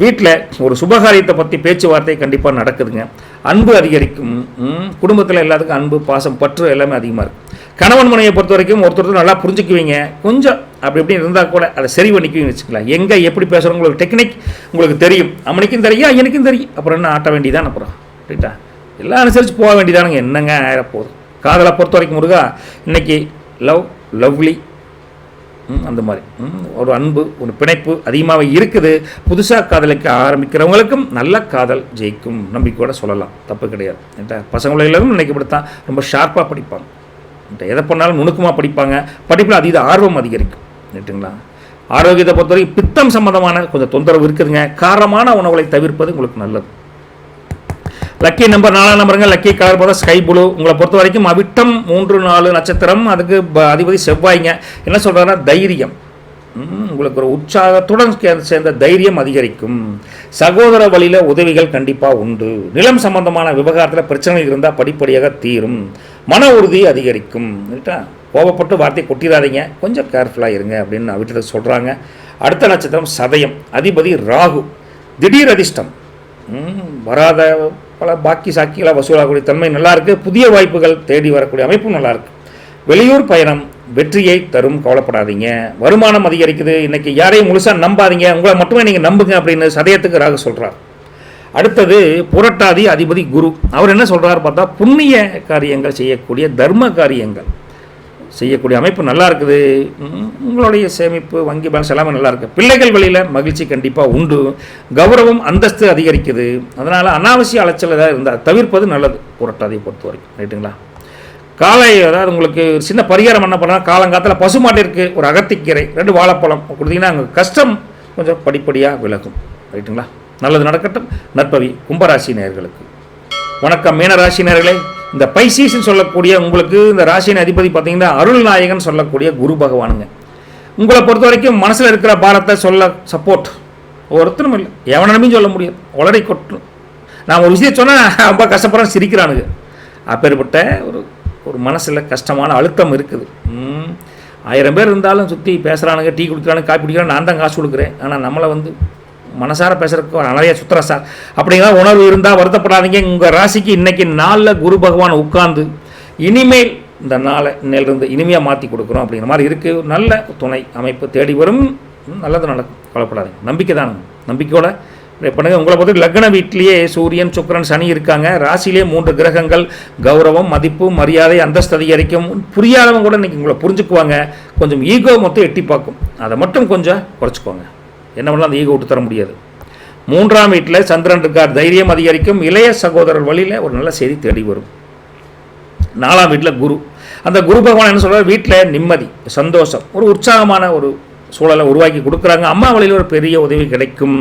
வீட்டில் ஒரு சுபகாரியத்தை பற்றி பேச்சுவார்த்தை கண்டிப்பாக நடக்குதுங்க. அன்பு அதிகரிக்கும். குடும்பத்தில் எல்லாத்துக்கும் அன்பு பாசம் பற்று எல்லாமே அதிகமாக இருக்கும். கணவன் மனையை பொறுத்த வரைக்கும் ஒருத்தர் நல்லா புரிஞ்சுக்குவீங்க. கொஞ்சம் அப்படி இப்படி இருந்தால் கூட அதை சரி பண்ணிக்குவீங்கன்னு வச்சுக்கலாம். எங்கே எப்படி பேசுகிறோம் உங்களுக்கு டெக்னிக் உங்களுக்கு தெரியும். அவனுக்கும் தெரியும், எனக்கும் தெரியும். அப்புறம் என்ன ஆட்ட வேண்டியதான். அப்புறம் ரைட்டா எல்லாம் அனுசரித்து போக வேண்டியதானுங்க. என்னங்க ஆயிரப்போகுது. காதலை பொறுத்த வரைக்கும் முருகா இன்றைக்கி லவ்லி அந்த மாதிரி ஒரு அன்பு ஒரு பிணைப்பு அதிகமாக இருக்குது. புதுசாக காதலிக்க ஆரம்பிக்கிறவங்களுக்கும் நல்ல காதல் ஜெயிக்கும் நம்பிக்கையோட சொல்லலாம். தப்பு கிடையாது. பசங்களும் இன்றைக்கி இப்படித்தான் ரொம்ப ஷார்ப்பாக படிப்பாங்க. எதை பண்ணாலும் நுணுக்கமாக படிப்பாங்க. படிப்பில் அதீத ஆர்வம் அதிகரிக்கும். ரைட்டுங்களா? ஆரோக்கியத்தை பொறுத்தவரைக்கும் பித்தம் சம்பந்தமான கொஞ்சம் தொந்தரவு இருக்குதுங்க. காரமான உணவுகளை தவிர்ப்பது உங்களுக்கு நல்லது. Lucky number 4 நம்பருங்க. லக்கி கலர் பார்த்தா ஸ்கை ப்ளூ. உங்களை பொறுத்த வரைக்கும் அவிட்டம் 3, 4 நட்சத்திரம். அதுக்கு அதிபதி செவ்வாய்ங்க. என்ன சொல்கிறாருன்னா தைரியம். உங்களுக்கு ஒரு உற்சாகத்துடன் சேர்ந்த தைரியம் அதிகரிக்கும். சகோதர வழியில் உதவிகள் கண்டிப்பாக உண்டு. நிலம் சம்பந்தமான விவகாரத்தில் பிரச்சனைகள் இருந்தால் படிப்படியாக தீரும். மன உறுதி அதிகரிக்கும். ரைட்டா? கோபப்பட்டு வார்த்தை கொட்டிடாதீங்க, கொஞ்சம் கேர்ஃபுல்லாக இருங்க அப்படின்னு அவிட்டத்தை சொல்கிறாங்க. அடுத்த நட்சத்திரம் சதயம். அதிபதி ராகு. திடீர் அதிர்ஷ்டம். வராத பல பாக்கி சாக்கிகளாக வசூலாகக்கூடிய தன்மை நல்லாயிருக்கு. புதிய வாய்ப்புகள் தேடி வரக்கூடிய அமைப்பும் நல்லாயிருக்கு. வெளியூர் பயணம் வெற்றியை தரும். கவலைப்படாதீங்க. வருமானம் அதிகரிக்குது. இன்றைக்கி யாரையும் முழுசாக நம்பாதீங்க, உங்களை மட்டுமே நீங்கள் நம்புங்க அப்படின்னு சதயத்துக்கு ராகு சொல்கிறார். அடுத்தது புரட்டாதி அதிபதி குரு. அவர் என்ன சொல்கிறார் பார்த்தா புண்ணிய காரியங்கள் செய்யக்கூடிய தர்ம காரியங்கள் செய்யக்கூடிய அமைப்பு நல்லா இருக்குது. உங்களுடைய சேமிப்பு வங்கி பேலன்ஸ் எல்லாமே நல்லா இருக்குது. பிள்ளைகள் வழியில் மகிழ்ச்சி கண்டிப்பாக உண்டு. கௌரவம் அந்தஸ்து அதிகரிக்குது. அதனால் அனாவசிய அலைச்சல் ஏதாவது இருந்தால் தவிர்ப்பது நல்லது புரட்டாதியை பொறுத்த வரைக்கும். ரைட்டுங்களா? காலை அதாவது உங்களுக்கு சின்ன பரிகாரம் என்ன பண்ணால் காலங்காலத்தில் பசுமாட்டிற்கு ஒரு அகத்திக்கீரை 2 வாழைப்பழம் கொடுத்தீங்கன்னா அங்கே கஷ்டம் கொஞ்சம் படிப்படியாக விலகும். ரைட்டுங்களா? நல்லது நடக்கட்டும். நற்பவி கும்பராசி நேயர்களுக்கு வணக்கம். மீனராசி நேயர்களே, இந்த பைசீஸ்ன்னு சொல்லக்கூடிய உங்களுக்கு இந்த ராசியின் அதிபதி பார்த்தீங்கன்னா அருள்நாயகன் சொல்லக்கூடிய குரு பகவானுங்க. உங்களை பொறுத்த வரைக்கும் மனசில் இருக்கிற பாரத்தை சொல்ல சப்போர்ட் ஒருத்தரும் இல்லை. எவன நம்பியும் சொல்ல முடியாது. உளறி கொட்டும். நான் ஒரு விஷயம் சொன்னால் ரொம்ப கஷ்டப்படுறேன் சிரிக்கிறானுங்க. அப்பேற்பட்ட ஒரு மனசில் கஷ்டமான அழுத்தம் இருக்குது. 1000 பேர் இருந்தாலும் சுற்றி பேசுகிறானுங்க, டீ குடிக்கிறானுங்க, காப்பி குடிக்கிறாங்க. நான் தான் காசு கொடுக்குறேன். ஆனால் நம்மளை மனசார பேசுறதுக்கு நிறைய சுற்றுறா சார் அப்படிங்கிற உணர்வு இருந்தால் வருத்தப்படாதீங்க. உங்கள் ராசிக்கு இன்றைக்கி நாளில் குரு பகவான் உட்கார்ந்து இனிமேல் இந்த நாளை இன்னிலிருந்து இனிமையாக மாற்றி கொடுக்குறோம் அப்படிங்கிற மாதிரி இருக்குது. நல்ல துணை அமைப்பு தேடி வரும். நல்லது நடக்கும். கவலைப்படாதீங்க. நம்பிக்கை தானுங்க. நம்பிக்கையோட பண்ணுங்கள். உங்களை பொறுத்த லக்ன வீட்டிலேயே சூரியன் சுக்கிரன் சனி இருக்காங்க. ராசியிலே 3 கிரகங்கள். கௌரவம் மதிப்பு மரியாதை அந்தஸ்து அதிகரிக்கும். புரியாதவங்க கூட இன்றைக்கி உங்களை புரிஞ்சுக்குவாங்க. கொஞ்சம் ஈகோ மொத்தம் எட்டி பார்க்கும். அதை மட்டும் கொஞ்சம் குறைச்சிக்குவாங்க. என்ன பண்ணலாம், அந்த ஈகோ விட்டு தர முடியாது. 3ஆம் வீட்டில் சந்திரன் இருக்கார். தைரியம் அதிகரிக்கும். இளைய சகோதரர் வழியில் ஒரு நல்ல செய்தி தேடி வரும். 4ஆம் வீட்டில் குரு. அந்த குரு பகவான் என்ன சொல்கிறார், வீட்டில் நிம்மதி சந்தோஷம் ஒரு உற்சாகமான ஒரு சூழலை உருவாக்கி கொடுக்குறாங்க. அம்மா வழியில் ஒரு பெரிய உதவி கிடைக்கும்.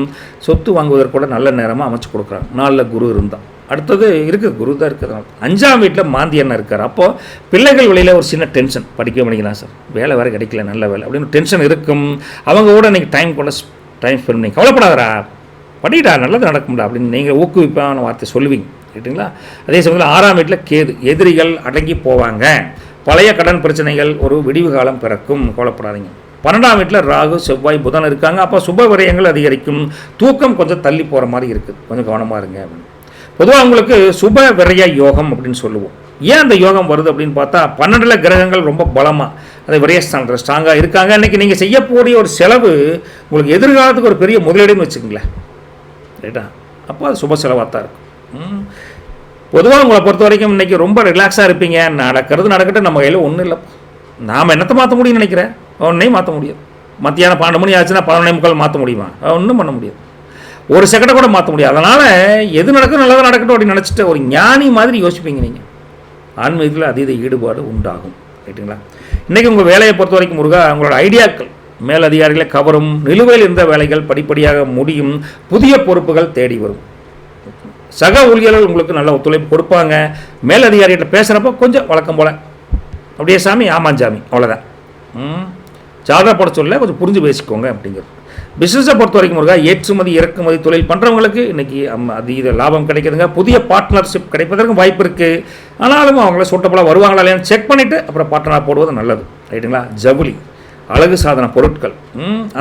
சொத்து வாங்குவதற்கு கூட நல்ல நேரமாக அமைச்சு கொடுக்குறாங்க. 4ல் குரு இருந்தால். அடுத்தது இருக்குது குரு தான் இருக்குது. 5ஆம் வீட்டில் மாந்தி அண்ணன் இருக்கார். அப்போது பிள்ளைகள் வழியில் ஒரு சின்ன டென்ஷன். படிக்க பண்ணிக்கலாம் சார், வேலை வேறு கிடைக்கல, நல்ல வேலை அப்படின்னு டென்ஷன் இருக்கும். அவங்க கூட இன்றைக்கி டைம் ஸ்பெண்ட் பண்ணி கவலைப்படாதரா படிடா நல்லது நடக்கும்டா அப்படின்னு நீங்கள் ஊக்குவிப்பான வார்த்தை சொல்லுவீங்க. ரைட்டுங்களா? அதே சமயத்தில் 6ஆம் வீட்டில் கேது. எதிரிகள் அடங்கி போவாங்க. பழைய கடன் பிரச்சனைகள் ஒரு விடிவு காலம் பிறக்கும். கவலைப்படாதீங்க. 12ஆம் வீட்டில் ராகு செவ்வாய் புதன் இருக்காங்க. அப்போ சுப விரயங்கள் அதிகரிக்கும். தூக்கம் கொஞ்சம் தள்ளி போகிற மாதிரி இருக்குது. கொஞ்சம் கவனமாக இருங்க அப்படின்னு. பொதுவாக உங்களுக்கு சுப விரய யோகம் அப்படின்னு சொல்லுவோம். ஏன் அந்த யோகம் வருது அப்படின்னு பார்த்தா 12ல் கிரகங்கள் ரொம்ப பலமாக அதை விரயஸ்தானத்தில் ஸ்ட்ராங்காக இருக்காங்க. இன்றைக்கி நீங்கள் செய்யக்கூடிய ஒரு செலவு உங்களுக்கு எதிர்காலத்துக்கு ஒரு பெரிய முதலீடுன்னு வச்சுக்கோங்களேன், ரைட்டா? அப்போ அது சுப செலவாக தான் இருக்கும். பொதுவாக உங்களை பொறுத்த வரைக்கும் இன்றைக்கி ரொம்ப ரிலாக்ஸாக இருப்பீங்க. நடக்கட்டும், நம்ம கையில் ஒன்றும் இல்லை. நாம் என்னத்தை மாற்ற முடியும்னு நினைக்கிறேன்? ஒன்றையும் மாற்ற முடியாது. மத்தியானம் 12 மணி ஆச்சுன்னா 11:45 மாற்ற முடியுமா? ஒன்றும் பண்ண முடியாது. ஒரு செகண்டை கூட மாற்ற முடியாது. அதனால் எது நடக்கும் நல்லதாக நடக்கட்டும் அப்படின்னு நினச்சிட்டு ஒரு ஞானி மாதிரி யோசிப்பீங்க. நீங்கள் ஆன்மீகத்தில் அதீத ஈடுபாடு உண்டாகும், ரைட்டுங்களா? இன்றைக்கி உங்கள் வேலையை பொறுத்த வரைக்கும் முருகா, உங்களோட ஐடியாக்கள் மேல் அதிகாரிகளை கவரும். நிலுவையில் இருந்த வேலைகள் படிப்படியாக முடியும். புதிய பொறுப்புகள் தேடி வரும். சக ஊழியர்கள் உங்களுக்கு நல்ல ஒத்துழைப்பு கொடுப்பாங்க. மேல் அதிகாரிகிட்ட பேசுகிறப்போ கொஞ்சம் வழக்கம் போல் அப்படியே சாமி ஆமாஞ்சாமி அவ்வளோதான். ஜாதகப்பட சொல்ல கொஞ்சம் புரிஞ்சு பேசிக்கோங்க அப்படிங்கிறது. பிஸ்னஸை பொறுத்த வரைக்கும் முருகா, ஏற்றுமதி இறக்குமதி தொழில் பண்ணுறவங்களுக்கு இன்றைக்கி அதீத லாபம் கிடைக்குதுங்க. புதிய பார்ட்னர்ஷிப் கிடைப்பதற்கு வாய்ப்பு இருக்குது. ஆனாலும் அவங்கள சூட்டபோல் வருவாங்களா இல்லையான்னு செக் பண்ணிவிட்டு அப்புறம் பார்ட்னர் போடுவது நல்லது, ரைட்டுங்களா? ஜவுளி, அழகு சாதன பொருட்கள்,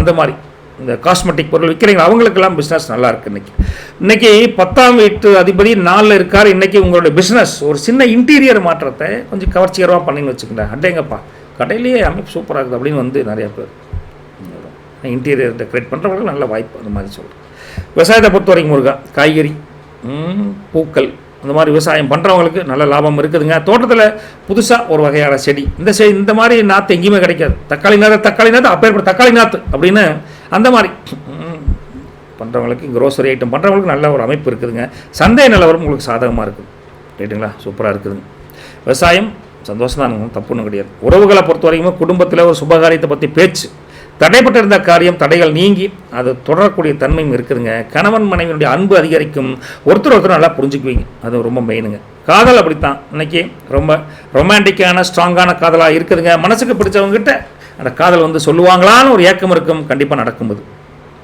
அந்த மாதிரி இந்த காஸ்மெட்டிக் பொருள் விற்கிறீங்க, அவங்களுக்கெல்லாம் பிஸ்னஸ் நல்லா இருக்குது. இன்றைக்கி 10ஆம் வீட்டு அதிபதி 4ல் இருக்கார். இன்றைக்கி உங்களுடைய பிஸ்னஸ் ஒரு சின்ன இன்டீரியர் மாற்றத்தை கொஞ்சம் கவர்ச்சிகரமாக பண்ணின்னு வச்சுக்கிட்டேன். அட்டேங்கப்பா, கடையிலேயே அமைப்பு சூப்பராக இருக்குது அப்படின்னு நிறையா பேர் இன்டீரியர் டெக்கரேட் பண்ணுறவங்களுக்கு நல்ல வாய்ப்பு. அந்த மாதிரி சொல்கிறேன். விவசாயத்தை பொறுத்த வரைக்கும் முருகா, காய்கறி, பூக்கள், அந்த மாதிரி விவசாயம் பண்ணுறவங்களுக்கு நல்ல லாபம் இருக்குதுங்க. தோட்டத்தில் புதுசாக ஒரு வகையான செடி, இந்த மாதிரி நாற்று எங்கேயுமே கிடைக்காது. தக்காளி நாற்று அப்பேற்பட்ட தக்காளி நாற்று அப்படின்னு அந்த மாதிரி பண்ணுறவங்களுக்கு, க்ரோசரி ஐட்டம் பண்ணுறவங்களுக்கு நல்ல ஒரு அமைப்பு இருக்குதுங்க. சந்தை நிலவரம் உங்களுக்கு சாதகமாக இருக்குது, ரைட்டுங்களா? சூப்பராக இருக்குதுங்க. விவசாயம் சந்தோஷம் தான், தப்புன்னு கிடையாது. உறவுகளை பொறுத்த வரைக்கும் குடும்பத்தில் ஒரு சுபகாரியத்தை பற்றி பேச்சு, தடைப்பட்டு இருந்த காரியம் தடைகள் நீங்கி அது தொடரக்கூடிய தன்மையும் இருக்குதுங்க. கணவன் மனைவியினுடைய அன்பு அதிகரிக்கும். ஒருத்தர் நல்லா புரிஞ்சுக்குவீங்க, அது ரொம்ப மெயினுங்க. காதல் அப்படித்தான், இன்றைக்கி ரொம்ப ரொமான்டிக்கான ஸ்ட்ராங்கான காதலாக இருக்குதுங்க. மனசுக்கு பிடிச்சவங்ககிட்ட அந்த காதல் சொல்லுவாங்களான்னு ஒரு ஏக்கம் இருக்கும், கண்டிப்பாக நடக்கும்போது,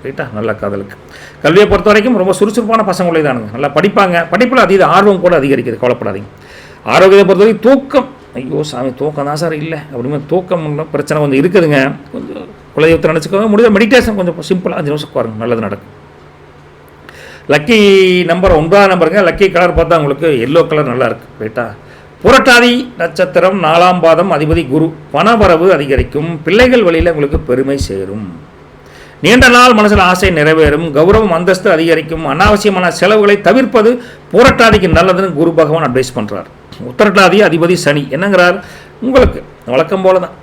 ரைட்டா? நல்ல காதலுக்கு. கல்வியை பொறுத்த வரைக்கும் ரொம்ப சுறுசுறுப்பான பசங்களே தானுங்க, நல்லா படிப்பாங்க. படிப்பில் அதீத ஆர்வம் கூட அதிகரிக்குது, கவலைப்படாதீங்க. ஆரோக்கியத்தை பொறுத்த வரைக்கும் தூக்கம், ஐயோ சாமி தூக்கம் தான் சார் இல்லை அப்படின்னு தூக்கம் பிரச்சனை கொஞ்சம் இருக்குதுங்க. கொஞ்சம் குலதெய்வத்தை நினச்சிக்கோங்க. முடிஞ்ச மெடிடேஷன் கொஞ்சம் சிம்பிளாக 5 நிமிஷம் பாருங்க, நல்லது நடக்கும். லக்கி நம்பர் 9ஆம் நம்பருங்க. லக்கி கலர் பார்த்தா உங்களுக்கு எல்லோ கலர் நல்லா இருக்குது, ரைட்டா? புரட்டாதி நட்சத்திரம் 4ஆம் பாதம் அதிபதி குரு. பணவரவு அதிகரிக்கும். பிள்ளைகள் வழியில் உங்களுக்கு பெருமை சேரும். நீண்ட நாள் மனசில் ஆசை நிறைவேறும். கௌரவம் அந்தஸ்து அதிகரிக்கும். அனாவசியமான செலவுகளை தவிர்ப்பது புரட்டாதிக்கு நல்லதுன்னு குரு பகவான் அட்வைஸ் பண்ணுறார். உத்திரட்டாதி அதிபதி சனி என்னங்கிறார்? உங்களுக்கு வழக்கம் போல தான்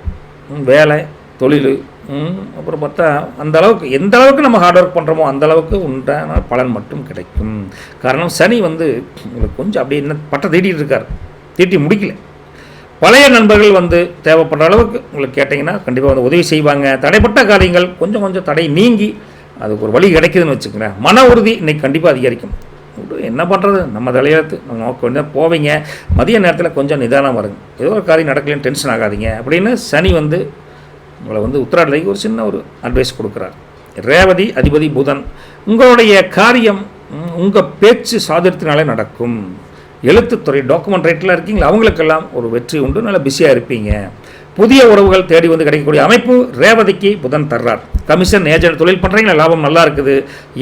வேலை தொழில், அப்புறம் பார்த்தா அந்த அளவுக்கு எந்த அளவுக்கு நம்ம ஹார்ட் ஒர்க் பண்ணுறோமோ அந்த அளவுக்கு உண்டான பலன் மட்டும் கிடைக்கும். காரணம் சனி உங்களுக்கு கொஞ்சம் அப்படியே என்ன பட்டை தீட்டிகிட்டு இருக்கார், தீட்டி முடிக்கல. பழைய நண்பர்கள் தேவைப்படுற அளவுக்கு உங்களுக்கு கேட்டிங்கன்னா கண்டிப்பாக உதவி செய்வாங்க. தடைப்பட்ட காரியங்கள் கொஞ்சம் தடை நீங்கி அதுக்கு ஒரு வழி கிடைக்குதுன்னு வச்சுக்கோங்களேன். மன உறுதி இன்றைக்கி கண்டிப்பாக அதிகரிக்கும். என்ன பண்ணுறது, நம்ம தலையெழுத்து, நம்ம நோக்க வேண்டிய போவீங்க. மதிய நேரத்தில் கொஞ்சம் நிதானம் வருங்க. ஏதோ ஒரு காரியம் நடக்கலன்னு டென்ஷன் ஆகாதீங்க அப்படின்னு சனி உங்களை உத்திராடலைக்கு ஒரு சின்ன ஒரு அட்வைஸ் கொடுக்குறார். ரேவதி அதிபதி புதன். உங்களுடைய காரியம் உங்கள் பேச்சு சாதுரியத்தினாலே நடக்கும். எழுத்துத்துறை டாக்குமெண்ட் ரைட்டில் இருக்கீங்களா, அவங்களுக்கெல்லாம் ஒரு வெற்றி உண்டு, நல்லா பிஸியாக இருப்பீங்க. புதிய உறவுகள் தேடி கிடைக்கக்கூடிய அமைப்பு ரேவதிக்கு புதன் தர்றார். கமிஷன் ஏஜென்ட் தொழில் பண்ணுறீங்களா, லாபம் நல்லா இருக்குது.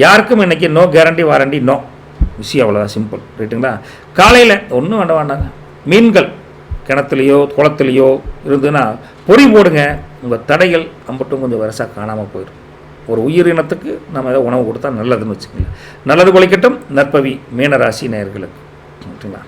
யாருக்கும் இன்றைக்கி நோ கேரண்டி வாரண்டி நோ, விஷயம் அவ்வளோதான், சிம்பிள், ரைட்டுங்களா? காலையில் ஒன்றும் வேண்டாங்க, மீன்கள் கிணத்துலையோ குளத்துலையோ இருந்துன்னா பொறி போடுங்க. உங்கள் தடைகள் அம்பட்டும் கொஞ்சம் வருஷம் காணாமல் போயிடும். ஒரு உயிரினத்துக்கு நம்ம ஏதோ உணவு கொடுத்தா நல்லதுன்னு வச்சுக்கோங்க. நல்லது கொலைக்கட்டும். நற்பவி மீனராசி நேயர்களுக்கு, ரைட்டுங்களா?